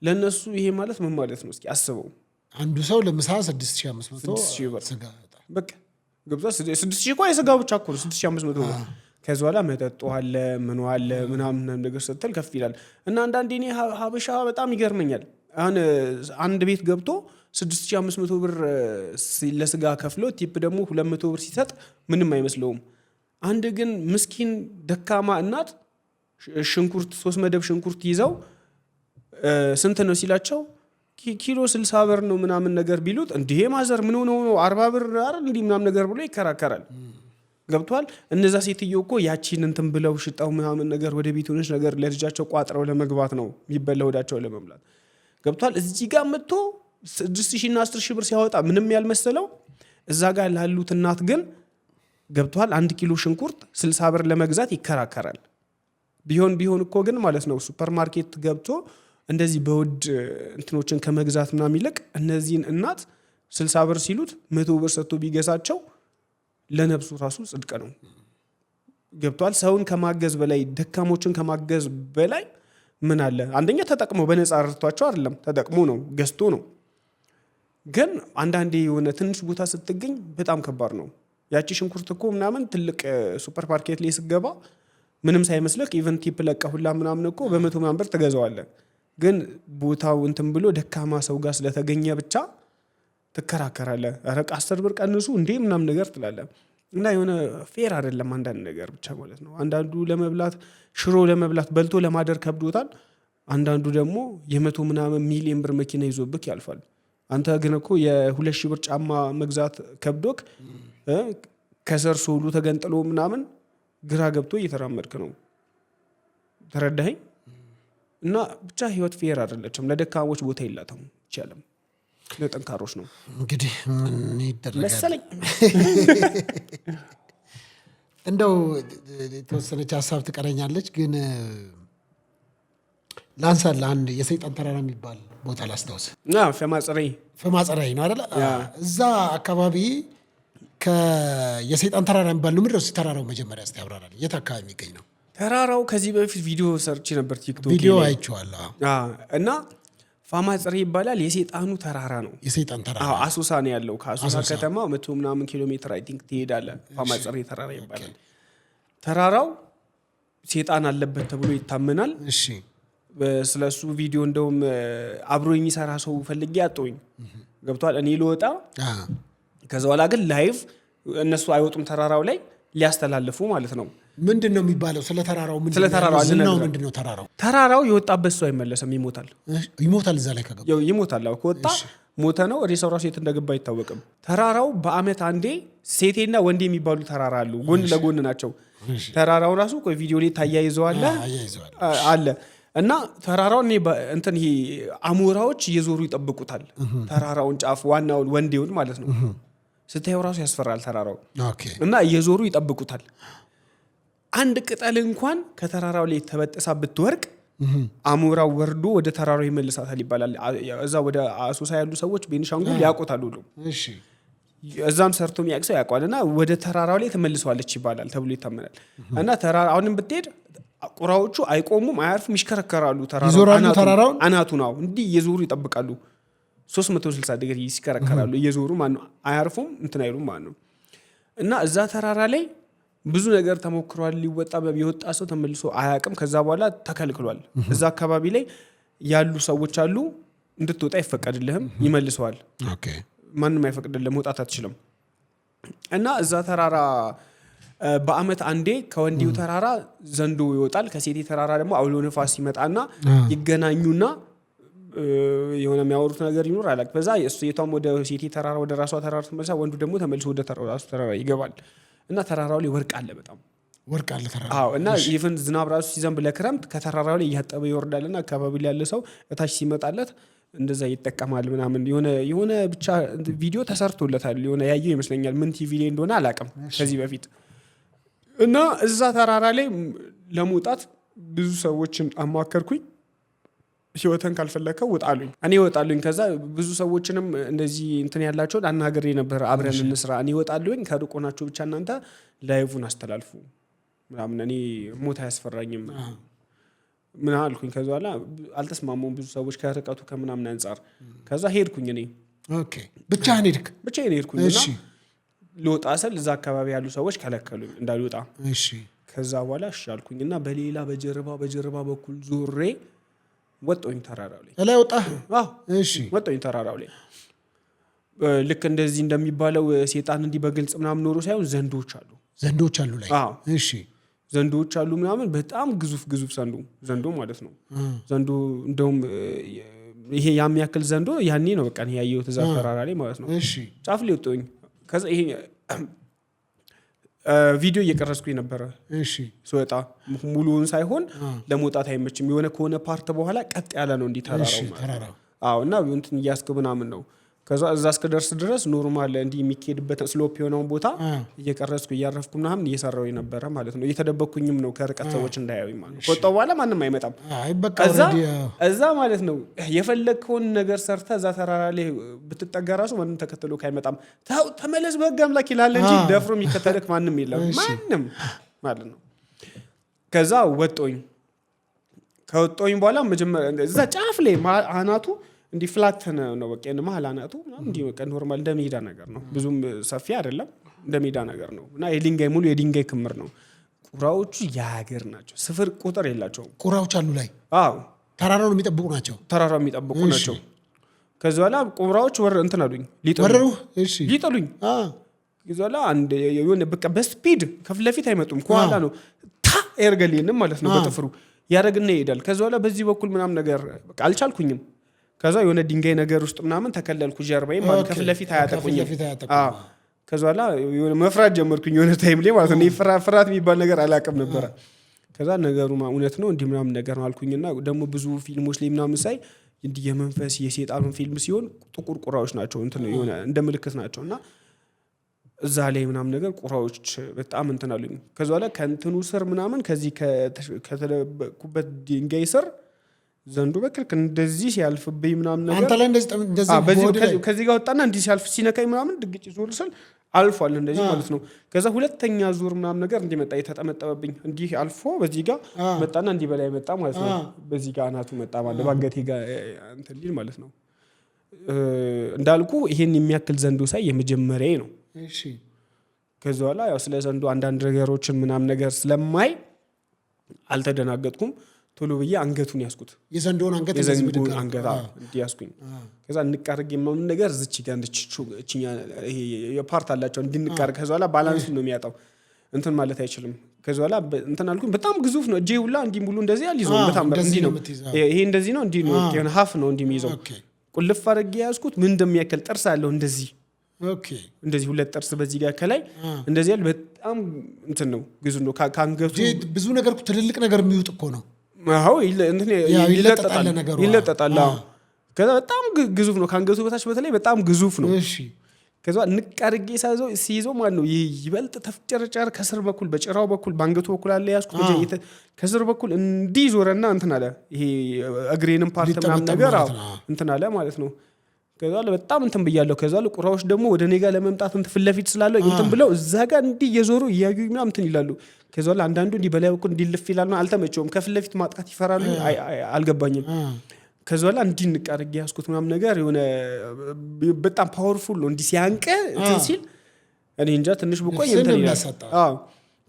ለነሱ ይሄ ማለት ምን ማለት ነው? እስኪ አስበው። አንዱ ሰው ለምሳ 6500 ብር ስጋ በቃ ገብቷ 6000 እኮ የስጋ ብቻ እኮ 6500 ብር። ከዛ በኋላ መጠጡ አለ ምን አለ ምናምን ነገር ስትል ከፍ ይላል። እና አንዳንዴ እኔ ሀበሻ በጣም ይገርመኛል። አሁን አንድ ቤት ገብቶ 6500 ብር ለስጋ ከፍሎ ቲፕ ደግሞ 200 ብር ሲሰጥ ምንም አይመስለውም። አንድ ግን ምስኪን ደካማ እናት ሽንኩርት 3 መደብ ሽንኩርት ይዘው ስንት ነው ሲላቸው ኪሎ 60 ብር ነው ምናምን ነገር ቢሉት እንዴ ማዘር ምን ሆኖ 40 ብር አይደል እንዴ ምናምን ነገር ብሎ ይከራከራል። ገብቷል። እነዛ ሴትዮ እኮ ያቺን እንትን ብለው ሽጣው ምናምን ነገር ወደ ቤት ሆነች ነገር ለልጃቸው ቋጥረው ለመግባት ነው የሚበላው ወዳቸው ለመብላት። ገብቷል። እዚህ ጋር መጥቶ 6000 እና 10000 ብር ሲያወጣ ምንም ያልመሰለው እዛ ጋር ላሉት እናት ግን ገብቷል 1 ኪሎ ሽንኩርት 60 ብር ለመግዛት ይከራከራል። ቢሆን እኮ ግን ማለት ነው ሱፐርማርኬት ገብቶ እንደዚህ በውድ እንትኖችን ከመግዛት ምናምን ይልቅ እነዚህን እናት 60 ብር ሲሉት 100 ብር ሰጥቶ ቢገዛቸው ለነብሱ ራሱ ጽድቅ ነው። ገብቷል። ሰውን ከማገዝ በላይ ደካሞችን ከማገዝ በላይ ምን አለ? አንደኛ ተጠቅሞ በነፃ ረድቷቸው አይደለም ተጠቅሞ ነው ገዝቶ ነው። ግን አንዳንዴ የሆነ ትንሽ ቦታ ስትገኝ በጣም ከባድ ነው። ያቺ ሽንኩርት እኮ ምናምን ትልቅ ሱፐር ማርኬት ላይ ስገባ ምንም ሳይመስልክ ኢቨን ቲፕ ለቀሁላ ምናምን እኮ በ100 ምናምን ብር ትገዛዋለህ። ግን ቦታው እንትን ብሎ ደካማ ሰው ጋር ስለተገኘ ብቻ ትከራከራለህ። ኧረ 10 ብር ቀንሱ እንዴ ምናምን ነገር ትላለህ። እና የሆነ ፌር አይደለም አንዳንድ ነገር ብቻ ማለት ነው። አንዳንዱ ለመብላት ሽሮ ለመብላት በልቶ ለማደር ከብዶታል። አንዳንዱ ደግሞ የ100 ምናምን ሚሊዮን ብር መኪና ይዞብክ ያልፋል። አንተ ግን እኮ የ2,000 ብር ጫማ መግዛት ከብዶክ ከስር ሶሉ ተገንጥሎ ምናምን ግራ ገብቶ እየተራመድክ ነው። ተረዳኸኝ? እና ብቻ ህይወት ፌር አይደለችም። ለደካሞች ቦታ የላትም። ይቻለም ለጠንካሮች ነው እንግዲህ ምን ይደረጋል መሰለኝ። እንደው የተወሰነች ሀሳብ ትቀረኛለች፣ ግን ላንሳል። አንድ የሰይጣን ተራራ የሚባል ቦታ ላስታውስ። ፈማጽረይ ነው አይደለ? እዛ አካባቢ የሰይጣን ተራራ የሚባል ነው። ምንድን ነው ተራራው? መጀመሪያ እስኪ ያብራራል። የት አካባቢ የሚገኝ ነው ተራራው? ከዚህ በፊት ቪዲዮ ሰርች ነበር ቲክቶክ ቪዲዮ አይቼዋለሁ። እና ፋማጽሬ ይባላል። የሰይጣኑ ተራራ ነው። የሰይጣን ተራራ አሶሳ ነው ያለው። ከአሶሳ ከተማ 100 ምናምን ኪሎ ሜትር አይ ቲንክ ትሄዳለህ። ፋማጽሬ ተራራ ይባላል። ተራራው ሰይጣን አለበት ተብሎ ይታመናል። እሺ፣ ስለሱ ቪዲዮ እንደውም አብሮ የሚሰራ ሰው ፈልጌ አጥቶኝ ገብቷል። እኔ ልወጣ ከዛ በኋላ ግን ላይቭ እነሱ አይወጡም ተራራው ላይ ሊያስተላልፉ ማለት ነው። ምንድን ነው የሚባለው? ስለ ተራራው ምንድን ነው? ተራራው የወጣበት ሰው አይመለስም፣ ይሞታል። እዛ ላይ ከገባ ይሞታል። ከወጣ ሞተ ነው። ሬሳው ራሱ የት እንደገባ አይታወቅም። ተራራው በአመት አንዴ ሴቴና ወንዴ የሚባሉ ተራራ አሉ፣ ጎን ለጎን ናቸው። ተራራው ራሱ ቪዲዮ ላይ ታያይዘዋለ አለ እና ተራራው እንትን ይሄ አሞራዎች እየዞሩ ይጠብቁታል። ተራራውን ጫፍ ዋናውን ወንዴውን ማለት ነው። ስታየው ራሱ ያስፈራል ተራራው እና እየዞሩ ይጠብቁታል። አንድ ቅጠል እንኳን ከተራራው ላይ ተበጥሳ ብትወርቅ አሞራው ወርዶ ወደ ተራራው ይመልሳታል ይባላል። እዛ ወደ አሶሳ ያሉ ሰዎች ቤኒሻንጉል ያውቁታል ሁሉ። እዛም ሰርቶ የሚያቅሰው ያውቋል። እና ወደ ተራራው ላይ ተመልሰዋለች ይባላል ተብሎ ይታመናል። እና አሁንም ብትሄድ ቁራዎቹ አይቆሙም፣ አያርፉም፣ ይሽከረከራሉ። ተራራውን አናቱ ነው እንዲህ እየዞሩ ይጠብቃሉ። 360 ዲግሪ ይሽከረከራሉ እየዞሩ ማለት ነው። አያርፉም፣ እንትን አይሉም ማለት ነው። እና እዛ ተራራ ላይ ብዙ ነገር ተሞክሯል። ሊወጣ የወጣ ሰው ተመልሶ አያውቅም። ከዛ በኋላ ተከልክሏል። እዛ አካባቢ ላይ ያሉ ሰዎች አሉ፣ እንድትወጣ አይፈቀድልህም፣ ይመልሰዋል። ማንም አይፈቅድልህም፣ መውጣት አትችልም። እና እዛ ተራራ በአመት አንዴ ከወንዴው ተራራ ዘንዶ ይወጣል፣ ከሴቴ ተራራ ደግሞ አውሎ ነፋስ ይመጣና ይገናኙና የሆነ የሚያወሩት ነገር ይኖር አላክ። በዛ ሴቷም ወደ ሴቴ ተራራ ወደ ራሷ ተራራ ተመልሳ፣ ወንዱ ደግሞ ተመልሶ ወደ ራሱ ተራራ ይገባል። እና ተራራው ላይ ወርቅ አለ፣ በጣም ወርቅ አለ ተራራ። አዎ። እና ኢቭን ዝናብ ራሱ ሲዘንብ ለክረምት ከተራራው ላይ እያጠበ ይወርዳልና አካባቢ ላይ ያለ ሰው እታች ሲመጣለት እንደዛ ይጠቀማል ምናምን። የሆነ ብቻ ቪዲዮ ተሰርቶለታል። የሆነ ያየው ይመስለኛል። ምን ቲቪ ላይ እንደሆነ አላውቅም ከዚህ በፊት። እና እዛ ተራራ ላይ ለመውጣት ብዙ ሰዎችን አማከርኩኝ። ህይወትን ካልፈለከው ውጣሉኝ፣ እኔ እወጣሉኝ። ከዛ ብዙ ሰዎችንም እንደዚህ እንትን ያላቸውን አናግሬ ነበር፣ አብረን እንስራ፣ እኔ እወጣሉኝ፣ ከሩቅ ሆናችሁ ብቻ እናንተ ላይቭን አስተላልፉ ምናምን፣ እኔ ሞት አያስፈራኝም ምን አልኩኝ። ከዛ በኋላ አልተስማሙም ብዙ ሰዎች ከርቀቱ ከምናምን አንጻር። ከዛ ሄድኩኝ እኔ። ብቻህን ሄድክ? ብቻዬን ሄድኩኝ። እና ልወጣ ስል እዛ አካባቢ ያሉ ሰዎች ከለከሉኝ እንዳልወጣ። ከዛ በኋላ እሺ አልኩኝ እና በሌላ በጀርባ በኩል ዞሬ ወጣሁኝ ተራራው ላይ። ላይ ወጣ? አዎ እሺ፣ ወጣሁኝ ተራራው ላይ። ልክ እንደዚህ እንደሚባለው ሰይጣን እንዲህ በግልጽ ምናምን ኖሮ ሳይሆን ዘንዶች አሉ ላይ። አዎ እሺ፣ ዘንዶች አሉ ምናምን፣ በጣም ግዙፍ ዘንዶ ማለት ነው። ዘንዶ እንደውም ይሄ ያም ያክል ዘንዶ ያኔ ነው በቃ ያየሁት እዛ ተራራ ላይ ማለት ነው። እሺ፣ ጫፍ ላይ ወጣሁኝ። ከዛ ይሄ ቪዲዮ እየቀረስኩኝ ነበረ። ስወጣ ሙሉውን ሳይሆን ለመውጣት አይመችም። የሆነ ከሆነ ፓርት በኋላ ቀጥ ያለ ነው እንዲህ ተራራው። አዎ። እና እንትን እያስክ ምናምን ነው። ከዛ እዛ እስከደርስ ድረስ ኖርማል እንዲህ የሚካሄድበት ስሎፕ የሆነውን ቦታ እየቀረስኩ እያረፍኩ ምናምን እየሰራው ነበረ ማለት ነው። እየተደበኩኝም ነው ከርቀት ሰዎች እንዳያዩኝ ማለት ነው። ከወጣሁ በኋላ ማንም አይመጣም። እዛ ማለት ነው የፈለግከውን ነገር ሰርተ እዛ ተራራ ላይ ብትጠጋ ራሱ ማንም ተከትሎ አይመጣም። ተመለስ በህግ አምላክ ይላል እንጂ ደፍሮ የሚከተልክ ማንም የለም፣ ማንም ማለት ነው። ከዛ ወጣሁኝ። ከወጣሁኝ በኋላ መጀመሪያ እዛ ጫፍ ላይ አናቱ እንዲህ ፍላት ነው በቃ መሀል አናቱ እንዲህ በቃ ኖርማል እንደ ሜዳ ነገር ነው። ብዙም ሰፊ አይደለም እንደ ሜዳ ነገር ነው እና የድንጋይ ሙሉ የድንጋይ ክምር ነው። ቁራዎቹ የሀገር ናቸው። ስፍር ቁጥር የላቸውም። ቁራዎች አሉ ላይ አዎ ተራራው የሚጠብቁ ናቸው። ተራራው የሚጠብቁ ናቸው። ከዛ በኋላ ቁራዎች እንትን አሉኝ ሊጥሉኝ። ከዛ በኋላ አንድ የሆነ በቃ በስፒድ ከፊት ለፊት አይመጡም ከኋላ ነው ያርገልኝም ማለት ነው በጥፍሩ ያረግና ይሄዳል። ከዛ በኋላ በዚህ በኩል ምናምን ነገር በቃ አልቻልኩኝም። ከዛ የሆነ ድንጋይ ነገር ውስጥ ምናምን ተከለልኩ ጀርባዬ ማለት ከፊት ለፊት አያጠቁኝም። ከዛ በኋላ የሆነ መፍራት ጀመርኩኝ የሆነ ታይም ላይ ማለት ነው። ፍርሃት የሚባል ነገር አላውቅም ነበረ። ከዛ ነገሩ እውነት ነው እንዲህ ምናምን ነገር ነው አልኩኝና ደግሞ ብዙ ፊልሞች ላይ ምናምን ሳይ እንዲህ የመንፈስ የሰይጣን ፊልም ሲሆን ጥቁር ቁራዎች ናቸው እንትን የሆነ እንደ ምልክት ናቸውና እዛ ላይ ምናምን ነገር ቁራዎች በጣም እንትን አሉኝ። ከዛ በኋላ ከእንትኑ ስር ምናምን ከዚህ ከተደበቁበት ድንጋይ ስር ዘንዱ በክልክ እንደዚህ ሲያልፍብኝ ምናምን ነገር አንተ ላይ እንደዚህ ከዚህ ጋር ወጣና እንዲህ ሲያልፍ ሲነካኝ ምናምን ድግጭ ዞር ስል አልፏል እንደዚህ ማለት ነው። ከዛ ሁለተኛ ዙር ምናምን ነገር እንዲመጣ የተጠመጠበብኝ እንዲህ አልፎ በዚህ ጋር መጣና እንዲህ በላይ መጣ ማለት ነው። በዚህ ጋር አናቱ መጣ ማለት ባንገቴ ጋር እንትን ሊል ማለት ነው። እንዳልኩ ይሄን የሚያክል ዘንዶ ሳይ የመጀመሪያዬ ነው። እሺ ከዛ በኋላ ያው ስለ ዘንዶ አንዳንድ ነገሮችን ምናምን ነገር ስለማይ አልተደናገጥኩም። ቶሎ ብዬ አንገቱን ያስኩት የዘንዶን አንገት እንዲህ ያስኩኝ። ከዛ እንቃርግ የማምን ነገር ዝች ጋር እችኛ ይሄ የፓርት አላቸው እንድንቃርግ። ከዛ በኋላ ባላንሱን ነው የሚያጣው እንትን ማለት አይችልም። ከዛ በኋላ እንትን አልኩኝ። በጣም ግዙፍ ነው። እጄ ሁላ እንዲህ ሙሉ እንደዚህ አልይዘው በጣም እንዲህ ነው። ይሄ እንደዚህ ነው እንዲህ ነው የሆነ ሀፍ ነው እንዲህ የሚይዘው። ቁልፍ አድርጌ ያዝኩት። ምን እንደሚያክል ጥርስ አለው እንደዚህ እንደዚህ ሁለት ጥርስ በዚህ ጋር ከላይ እንደዚህ ያለ በጣም እንትን ነው ግዙፍ ነው። ከአንገቱ ብዙ ነገር ትልልቅ ነገር የሚውጥ እኮ ነው። አዎ ይለጠጣል። ከዛ በጣም ግዙፍ ነው። ከአንገቱ በታች በተለይ በጣም ግዙፍ ነው። ከዛ ንቃርጌ ሲይዘው ማለት ነው ይበልጥ ተፍጨርጨር ከስር በኩል በጭራው በኩል በአንገቱ በኩል አለ ያዝኩት። ከስር በኩል እንዲህ ዞረና እንትን አለ። ይሄ እግሬንም ፓርት ምናምን ነገር እንትን አለ ማለት ነው። ከዛ በጣም እንትን ብያለሁ። ከዛ ቁራዎች ደግሞ ወደ እኔ ጋር ለመምጣት እንትን ፊት ለፊት ስላለው እንትን ብለው እዛ ጋር እንዲህ እየዞሩ እያዩኝ ምናምን እንትን ይላሉ። ከዛ አንዳንዱ እንዲህ በላይ በኩል እንዲልፍ ይላል። አልተመቸውም። ከፊት ለፊት ማጥቃት ይፈራሉ። አልገባኝም። ከዛ በኋላ እንዲህ ንቃርጌ ያዝኩት ምናምን ነገር የሆነ በጣም ፓወርፉል ነው። እንዲህ ሲያንቀ እንትን ሲል እኔ እንጃ ትንሽ ብቆይ እንትን ይላል። አዎ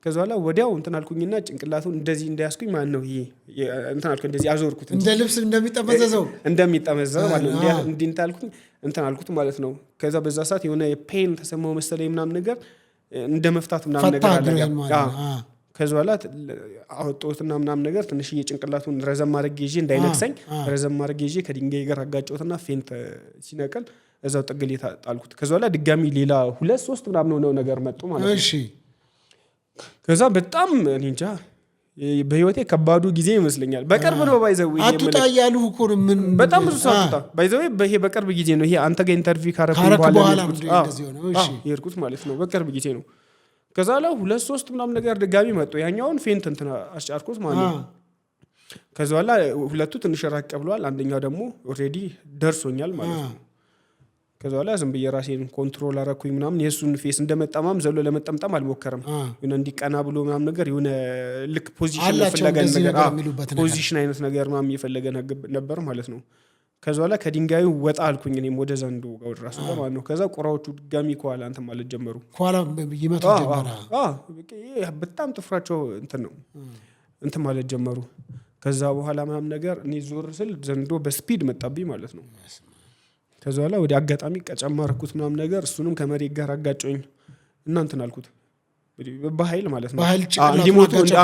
ከዛ በኋላ ወዲያው እንትን አልኩኝና ጭንቅላቱን እንደዚህ እንዳያስኩኝ ማለት ነው። ይሄ እንትን አልኩኝ እንደዚህ አዞርኩት እንደ ልብስ እንደሚጠመዘዘው ማለት ነው። እንዲህ እንታልኩኝ እንትን አልኩት ማለት ነው። ከዛ በዛ ሰዓት የሆነ ፔን ተሰማው መሰለኝ ምናምን ነገር እንደ መፍታት ምናምን ነገር አለ። ከዛ በኋላ አወጣሁትና ምናምን ነገር ትንሽዬ ጭንቅላቱን ረዘም አድርጌ ይዤ እንዳይነክሰኝ ረዘም አድርጌ ይዤ ከድንጋይ ጋር አጋጨሁትና ፌንት ሲነቀል እዛው ጥግል ጣልኩት። ከዛ በኋላ ድጋሚ ሌላ 2-3 ምናምን ነው ነገር መጡ ማለት ነው። እሺ ከዛ በጣም እኔ እንጃ በህይወቴ ከባዱ ጊዜ ይመስለኛል። በቅርብ ነው ባይዘው አጥታ ያሉ እኮ ምን በጣም ብዙ ሰዓት ባይዘው ይሄ በቅርብ ጊዜ ነው። ይሄ አንተ ጋር ኢንተርቪው ካረኩኝ በኋላ እንደዚህ ሆነ። እሺ ይርኩት ማለት ነው። በቅርብ ጊዜ ነው። ከዛ ላይ 2-3 ምናምን ነገር ድጋሚ መጡ። ያኛውን ፌንት እንትን አስጫርኩት ማለት ነው። ከዛ በኋላ ሁለቱ ትንሽ ራቅ ብሏል። አንደኛው ደግሞ ኦሬዲ ደርሶኛል ማለት ነው። ከዛ በኋላ ዝም ብዬ ራሴን ኮንትሮል አረኩኝ ምናምን። የሱን ፌስ እንደመጣማም ዘሎ ለመጠምጠም አልሞከረም። የሆነ እንዲቀና ብሎ ምናምን ነገር የሆነ ልክ ፖዚሽን ለፈለገ ነገር ፖዚሽን አይነት ነገር ምናምን እየፈለገ ነበር ማለት ነው። ከዛ በኋላ ከድንጋዩ ወጣ አልኩኝ እኔም ወደ ዘንዱ ጋር ራሱ ማለት ነው። ከዛ ቁራዎቹ ድጋሚ ከኋላ እንትን ማለት ጀመሩ። ከኋላ ይመጡ ጀመረ። በጣም ጥፍራቸው እንትን ነው እንትን ማለት ጀመሩ። ከዛ በኋላ ምናምን ነገር እኔ ዞር ስል ዘንዶ በስፒድ መጣብኝ ማለት ነው። ከዛ በኋላ ወደ አጋጣሚ ቀጨማርኩት ምናምን ነገር እሱንም ከመሬት ጋር አጋጨኝ እና እንትን አልኩት በኃይል ማለት ነው።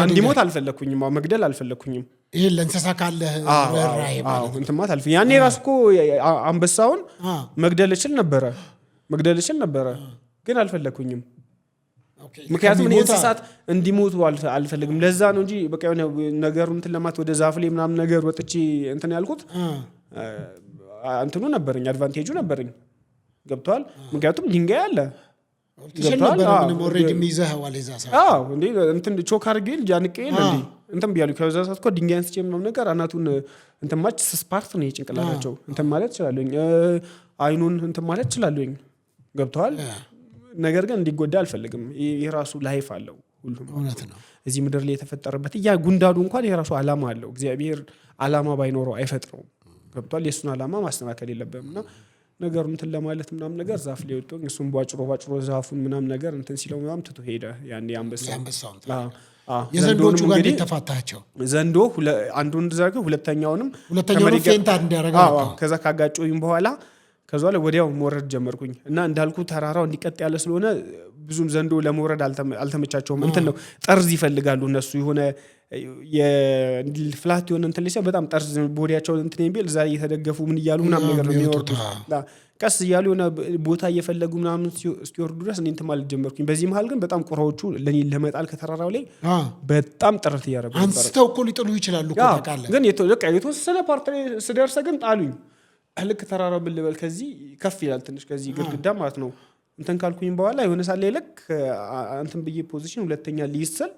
እንዲሞት አልፈለኩኝም፣ መግደል አልፈለኩኝም። ይሄ ለእንስሳ ካለ ራይ ማለት እንትን ማለት አልፈ ያኔ ራስ እኮ አንበሳውን መግደል እችል ነበረ ግን አልፈለኩኝም። ምክንያቱም እኔ እንስሳት እንዲሞቱ አልፈልግም። ለዛ ነው እንጂ በቃ የሆነ ነገሩ እንትን ለማት ወደ ዛፍ ላይ ምናምን ነገር ወጥቼ እንትን ያልኩት እንትኑ ነበረኝ፣ አድቫንቴጁ ነበረኝ። ገብቷል። ምክንያቱም ድንጋይ አለ እንትን ቾክ አድርጌ ጃንቄ እንትን ብያለሁ። ከዛ ሰዓት እኮ ድንጋይ አንስቼ ምናምን ነገር አናቱን እንትን ማች ስፓርት ነው የጭንቅላታቸው እንትን ማለት እችላለሁኝ። አይኑን እንትን ማለት እችላለሁኝ። ገብተዋል። ነገር ግን እንዲጎዳ አልፈልግም። የራሱ ላይፍ አለው ሁሉም እዚህ ምድር ላይ የተፈጠረበት። ጉንዳዱ እንኳን የራሱ ዓላማ አለው። እግዚአብሔር ዓላማ ባይኖረው አይፈጥረውም። ገብቷል። የሱን አላማ ማስተካከል የለበምና ነገሩ እንትን ለማለት ምናምን ነገር ዛፍ ላይ ወጥቶኝ እሱም ባጭሮ ዛፉን ምናምን ነገር እንትን ሲለው ምናምን ትቶ ሄደ። ያኔ አንበሳው የዘንዶቹ ጋር እንዴት ተፋታቸው? ዘንዶ አንዱን ዘርገው ሁለተኛውንም ፌንታ እንዲያረጋው ከዛ ካጋጨውኝ በኋላ ከዛ ላይ ወዲያው መውረድ ጀመርኩኝ እና እንዳልኩ ተራራው እንዲቀጥ ያለ ስለሆነ ብዙም ዘንዶ ለመውረድ አልተመቻቸውም። እንትን ነው ጠርዝ ይፈልጋሉ እነሱ የሆነ የፍላት የሆነ እንትን ላይ በጣም ጠርዝ ቦዲያቸው እንትን የሚል እዛ እየተደገፉ ምን እያሉ ምናምን ነገር ነው የሚወርዱ። ቀስ እያሉ የሆነ ቦታ እየፈለጉ ምናምን እስኪወርዱ ድረስ እኔ እንትን ማለት ጀመርኩኝ። በዚህ መሀል ግን በጣም ቁራዎቹ ለኔ ለመጣል ከተራራው ላይ በጣም ጥረት እያደረጉ ነበር። አንስተው እኮ ሊጥሉ ይችላሉ እኮ ታውቃለህ። ግን የተወሰነ ፓርት ላይ ስደርስ ግን ጣሉኝ። ልክ ተራራው ብልበል ከዚህ ከፍ ይላል ትንሽ ከዚህ ግድግዳ ማለት ነው። እንትን ካልኩኝ በኋላ የሆነ ሳለ ልክ እንትን ብዬ ፖዚሽን ሁለተኛ ሊስል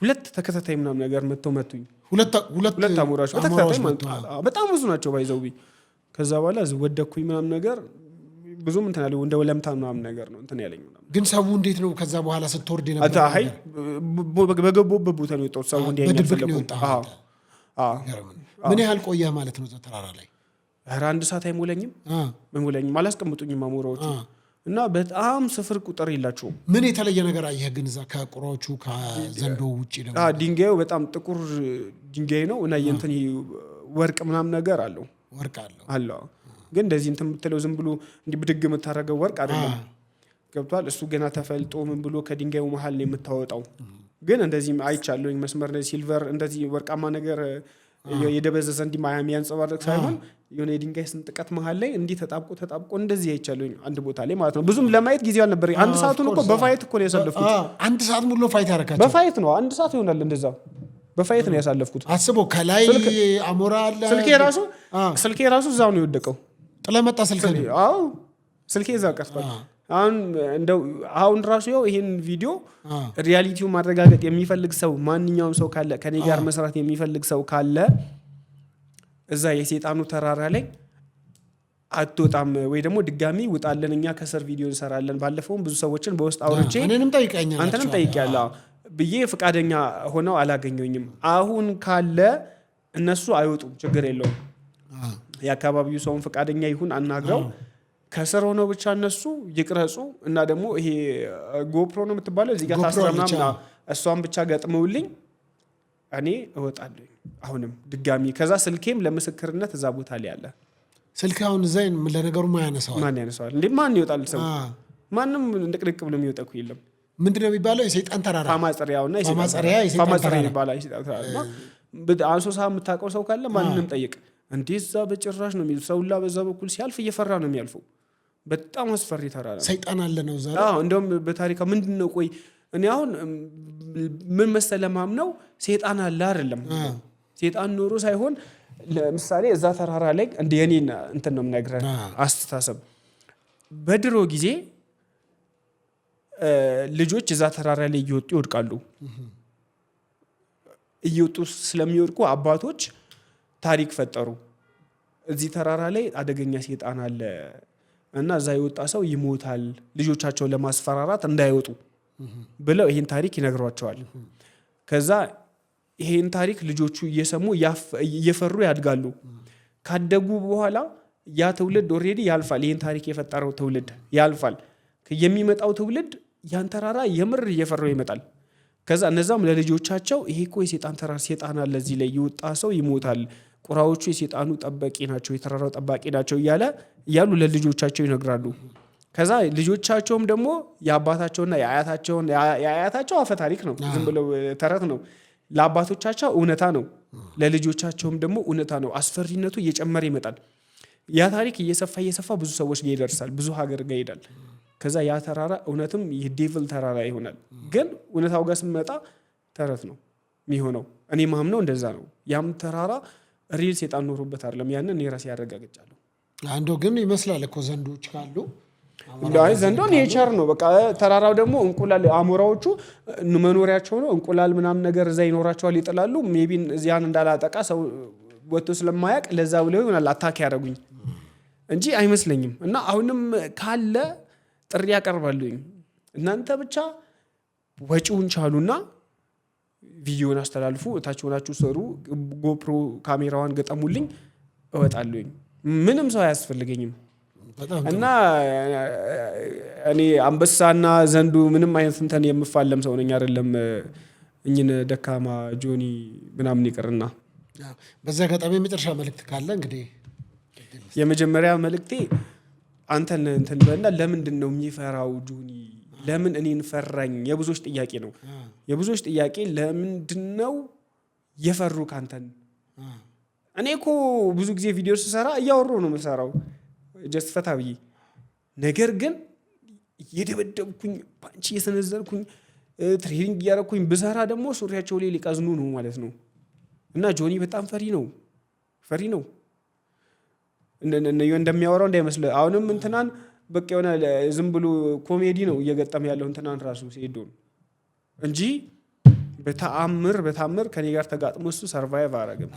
ሁለት ተከታታይ ምናምን ነገር መቱኝ። ሁለት አሞራዎች በተከታታይ በጣም ብዙ ናቸው ባይዘው። ከዛ በኋላ ወደኩኝ ምናምን ነገር ብዙም እንትን አለ እንደ ወለምታ ምናምን ነገር ነው እንትን ያለኝ ምናምን። ግን ሰው እንዴት ነው ከዛ በኋላ ስትወርድ ነበር? አይ በገባሁበት ቦታ ነው የወጣሁት። ሰው እንዲያኛ ፈለኩ። ምን ያህል ቆየህ ማለት ነው ተራራ ላይ? ኧረ 1 ሰዓት አይሞላኝም። አላስቀምጡኝም አሞራዎቹ እና በጣም ስፍር ቁጥር የላቸውም። ምን የተለየ ነገር አየህ ግን እዛ ከቁራዎቹ ከዘንዶ ውጪ ደግሞ? ድንጋዩ በጣም ጥቁር ድንጋይ ነው እና የእንትን ወርቅ ምናምን ነገር አለው። ወርቅ አለው ግን እንደዚህ እንትን የምትለው ዝም ብሎ እንዲህ ብድግ የምታደርገው ወርቅ አይደለም። ገብቷል። እሱ ገና ተፈልጦ ምን ብሎ ከድንጋዩ መሀል ነው የምታወጣው። ግን እንደዚህ አይቻለሁኝ መስመር ላይ ሲልቨር እንደዚህ ወርቃማ ነገር የደበዘዘ እንዲህ የሚያንጸባርቅ ሳይሆን የሆነ የድንጋይ ስንጥቀት መሀል ላይ እንዲህ ተጣብቆ እንደዚህ አይቻለሁኝ አንድ ቦታ ላይ ማለት ነው። ብዙም ለማየት ጊዜው አልነበረኝ። 1 ሰዓቱን እኮ በፋይት እኮ ነው ያሳለፍኩት። 1 ሰዓት ሙሉ ፋይት ያደረጋችሁ? በፋይት ነው 1 ሰዓት ይሆናል እንደዛ በፋይት ነው ያሳለፍኩት። አስበው ከላይ አሞራ አለ። ስልኬ ራሱ እዛው ነው የወደቀው። ጥለህ መጣ ስልኬ ነው? አዎ ስልኬ እዛ ቀርቷል። አሁን ራሱ ይሄን ቪዲዮ ሪያሊቲውን ማረጋገጥ የሚፈልግ ሰው ማንኛውም ሰው ካለ ከኔ ጋር መስራት የሚፈልግ ሰው ካለ እዛ የሰይጣኑ ተራራ ላይ አትወጣም ወይ ደግሞ ድጋሚ ውጣለን እኛ ከስር ቪዲዮ እንሰራለን። ባለፈውም ብዙ ሰዎችን በውስጥ አውርቼ አንተንም ጠይቄያለሁ ብዬ ፈቃደኛ ሆነው አላገኘኝም። አሁን ካለ እነሱ አይወጡም፣ ችግር የለውም። የአካባቢው ሰውን ፈቃደኛ ይሁን አናግረው ከስር ሆነው ብቻ እነሱ ይቅረጹ እና ደግሞ ይሄ ጎፕሮ ነው የምትባለው እዚህ ጋር ታስረና እሷን ብቻ ገጥመውልኝ እኔ እወጣለሁ አሁንም ድጋሚ። ከዛ ስልኬም ለምስክርነት እዛ ቦታ ላይ አለ። ስልክ አሁን ዘይን ለነገሩ ማን ያነሳዋል እንዴ? ማን ይወጣል? ሰው ማንም ንቅንቅ ብሎ የሚወጣ እኮ የለም። ምንድነው የሚባለው? የሰይጣን ተራራ ፋማጽሪያውና የሰይጣን ይባላል። አንሶሳ የምታውቀው ሰው ካለ ማንንም ጠይቅ። እንዴ እዛ በጭራሽ ነው የሚሉት። ሰውላ በዛ በኩል ሲያልፍ እየፈራ ነው የሚያልፈው። በጣም አስፈሪ ተራራ ነው። ሰይጣን አለ ነው እዛ። እንደውም በታሪካ ምንድነው ቆይ እኔ አሁን ምን መሰለህ ማምነው ሰይጣን አለ አይደለም። ሰይጣን ኖሮ ሳይሆን ለምሳሌ እዛ ተራራ ላይ እንደ የኔን እንትን ነው የምነግርህ አስተሳሰብ። በድሮ ጊዜ ልጆች እዛ ተራራ ላይ እየወጡ ይወድቃሉ። እየወጡ ስለሚወድቁ አባቶች ታሪክ ፈጠሩ። እዚህ ተራራ ላይ አደገኛ ሰይጣን አለ እና እዛ የወጣ ሰው ይሞታል፣ ልጆቻቸውን ለማስፈራራት እንዳይወጡ ብለው ይሄን ታሪክ ይነግሯቸዋል። ከዛ ይሄን ታሪክ ልጆቹ እየሰሙ እየፈሩ ያድጋሉ። ካደጉ በኋላ ያ ትውልድ ኦልሬዲ ያልፋል። ይሄን ታሪክ የፈጠረው ትውልድ ያልፋል። የሚመጣው ትውልድ ያን ተራራ የምር እየፈራው ይመጣል። ከዛ እነዛም ለልጆቻቸው ይሄ እኮ የሰይጣን ተራራ ሰይጣን አለ እዚህ ላይ የወጣ ሰው ይሞታል፣ ቁራዎቹ የሰይጣኑ ጠባቂ ናቸው፣ የተራራው ጠባቂ ናቸው እያሉ ለልጆቻቸው ይነግራሉ። ከዛ ልጆቻቸውም ደግሞ የአባታቸውና የአያታቸው አፈ ታሪክ ነው፣ ዝም ብለው ተረት ነው። ለአባቶቻቸው እውነታ ነው፣ ለልጆቻቸውም ደግሞ እውነታ ነው። አስፈሪነቱ እየጨመረ ይመጣል። ያ ታሪክ እየሰፋ ብዙ ሰዎች ጋር ይደርሳል፣ ብዙ ሀገር ጋር ይሄዳል። ከዛ ያ ተራራ እውነትም የዴቭል ተራራ ይሆናል። ግን እውነታው ጋር ስመጣ ተረት ነው የሚሆነው። እኔ ማምነው እንደዛ ነው። ያም ተራራ ሪል ሰይጣን ኖሮበት አይደለም። ያንን እኔ ራሴ ያረጋግጫለሁ። አንዱ ግን ይመስላል እኮ ዘንዶች ካሉ ዘንዶ ኔቸር ነው በቃ። ተራራው ደግሞ እንቁላል አሞራዎቹ መኖሪያቸው ነው። እንቁላል ምናምን ነገር እዛ ይኖራቸዋል፣ ይጥላሉ። ሜቢ እዚያን እንዳላጠቃ ሰው ወጥቶ ስለማያውቅ ለዛ ብለው ይሆናል አታክ ያደረጉኝ እንጂ አይመስለኝም። እና አሁንም ካለ ጥሪ ያቀርባሉኝ። እናንተ ብቻ ወጪውን ቻሉና ቪዲዮን አስተላልፉ፣ እታች ሆናችሁ ሰሩ፣ ጎፕሮ ካሜራዋን ገጠሙልኝ። እወጣለሁኝ። ምንም ሰው አያስፈልገኝም። እና እኔ አንበሳና ዘንዱ ምንም አይነት እንትን የምፋለም ሰው ነኝ አይደለም። እኝን ደካማ ጆኒ ምናምን ይቅርና በዛ አጋጣሚ የመጨረሻ መልእክት ካለ እንግዲህ የመጀመሪያ መልእክቴ አንተን እንትን በእና ለምንድን ነው የሚፈራው ጆኒ? ለምን እኔን ፈራኝ? የብዙዎች ጥያቄ ነው። የብዙዎች ጥያቄ ለምንድን ነው የፈሩ ካንተን? እኔ እኮ ብዙ ጊዜ ቪዲዮ ስሰራ እያወራሁ ነው የምሰራው ጀስት ፈታ ብዬ። ነገር ግን እየደበደብኩኝ ፓንች እየሰነዘርኩኝ ትሬኒንግ እያደረኩኝ ብሰራ ደግሞ ሱሪያቸው ላይ ሊቀዝኑ ነው ማለት ነው። እና ጆኒ በጣም ፈሪ ነው። እንደሚያወራው እንዳይመስል አሁንም እንትናን በቃ የሆነ ዝም ብሎ ኮሜዲ ነው እየገጠመ ያለው እንትናን ራሱ ሲሄዱን እንጂ በተአምር ከኔ ጋር ተጋጥሞ እሱ ሰርቫይቭ አረግም።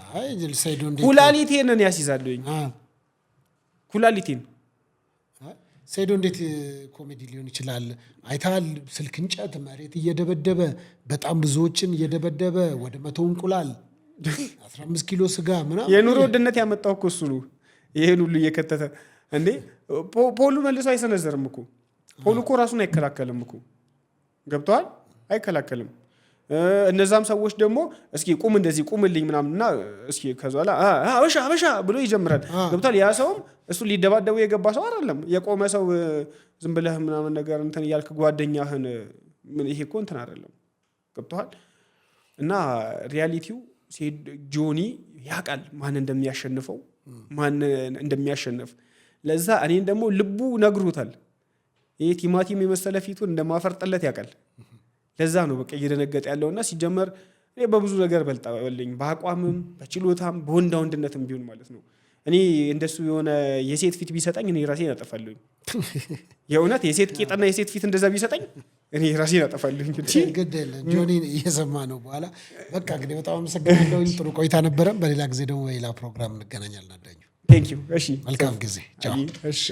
ኩላሊቴን እኔ ያስይዛለኝ ኩላሊቴን። ሰይዶ እንዴት ኮሜዲ ሊሆን ይችላል? አይታል ስልክ እንጨት መሬት እየደበደበ በጣም ብዙዎችን እየደበደበ ወደ 100 እንቁላል 15 ኪሎ ስጋ ምናምን የኑሮ ውድነት ያመጣው እኮ እሱ ነው። ይሄን ሁሉ እየከተተ እንዴ ፖሉ መልሶ አይሰነዘርም እኮ። ፖሉ እኮ ራሱን አይከላከልም እኮ ገብቷል። አይከላከልም። እነዛም ሰዎች ደግሞ እስኪ ቁም እንደዚህ ቁምልኝ ምናምንና እስኪ ከዛላ አበሻ ብሎ ይጀምራል። ገብቷል። ያ ሰውም እሱ ሊደባደቡ የገባ ሰው አይደለም። የቆመ ሰው ዝም ብለህ ምናምን ነገር እንትን እያልክ ጓደኛህን ይሄ እኮ እንትን አይደለም። ገብቷል። እና ሪያሊቲው ጆኒ ያውቃል ማን እንደሚያሸንፈው ማን እንደሚያሸንፍ። ለዛ እኔን ደግሞ ልቡ ነግሮታል። ይሄ ቲማቲም የመሰለ ፊቱን እንደማፈርጥለት ያውቃል። ለዛ ነው በቃ እየደነገጠ ያለውና ሲጀመር እኔ በብዙ ነገር በልጣለኝ፣ በአቋምም በችሎታም በወንዳ ወንድነትም ቢሆን ማለት ነው። እኔ እንደሱ የሆነ የሴት ፊት ቢሰጠኝ እኔ ራሴን አጠፋለሁኝ። የእውነት የሴት ቄጥና የሴት ፊት እንደዛ ቢሰጠኝ እኔ ራሴን አጠፋለሁኝ። ግድል ጆኒ እየሰማ ነው በኋላ። በቃ እንግዲህ በጣም አመሰግናለሁ። ጥሩ ቆይታ ነበረን። በሌላ ጊዜ ደግሞ በሌላ ፕሮግራም እንገናኛለን። ቴንክ ዩ። እሺ፣ መልካም ጊዜ። ቻው። እሺ።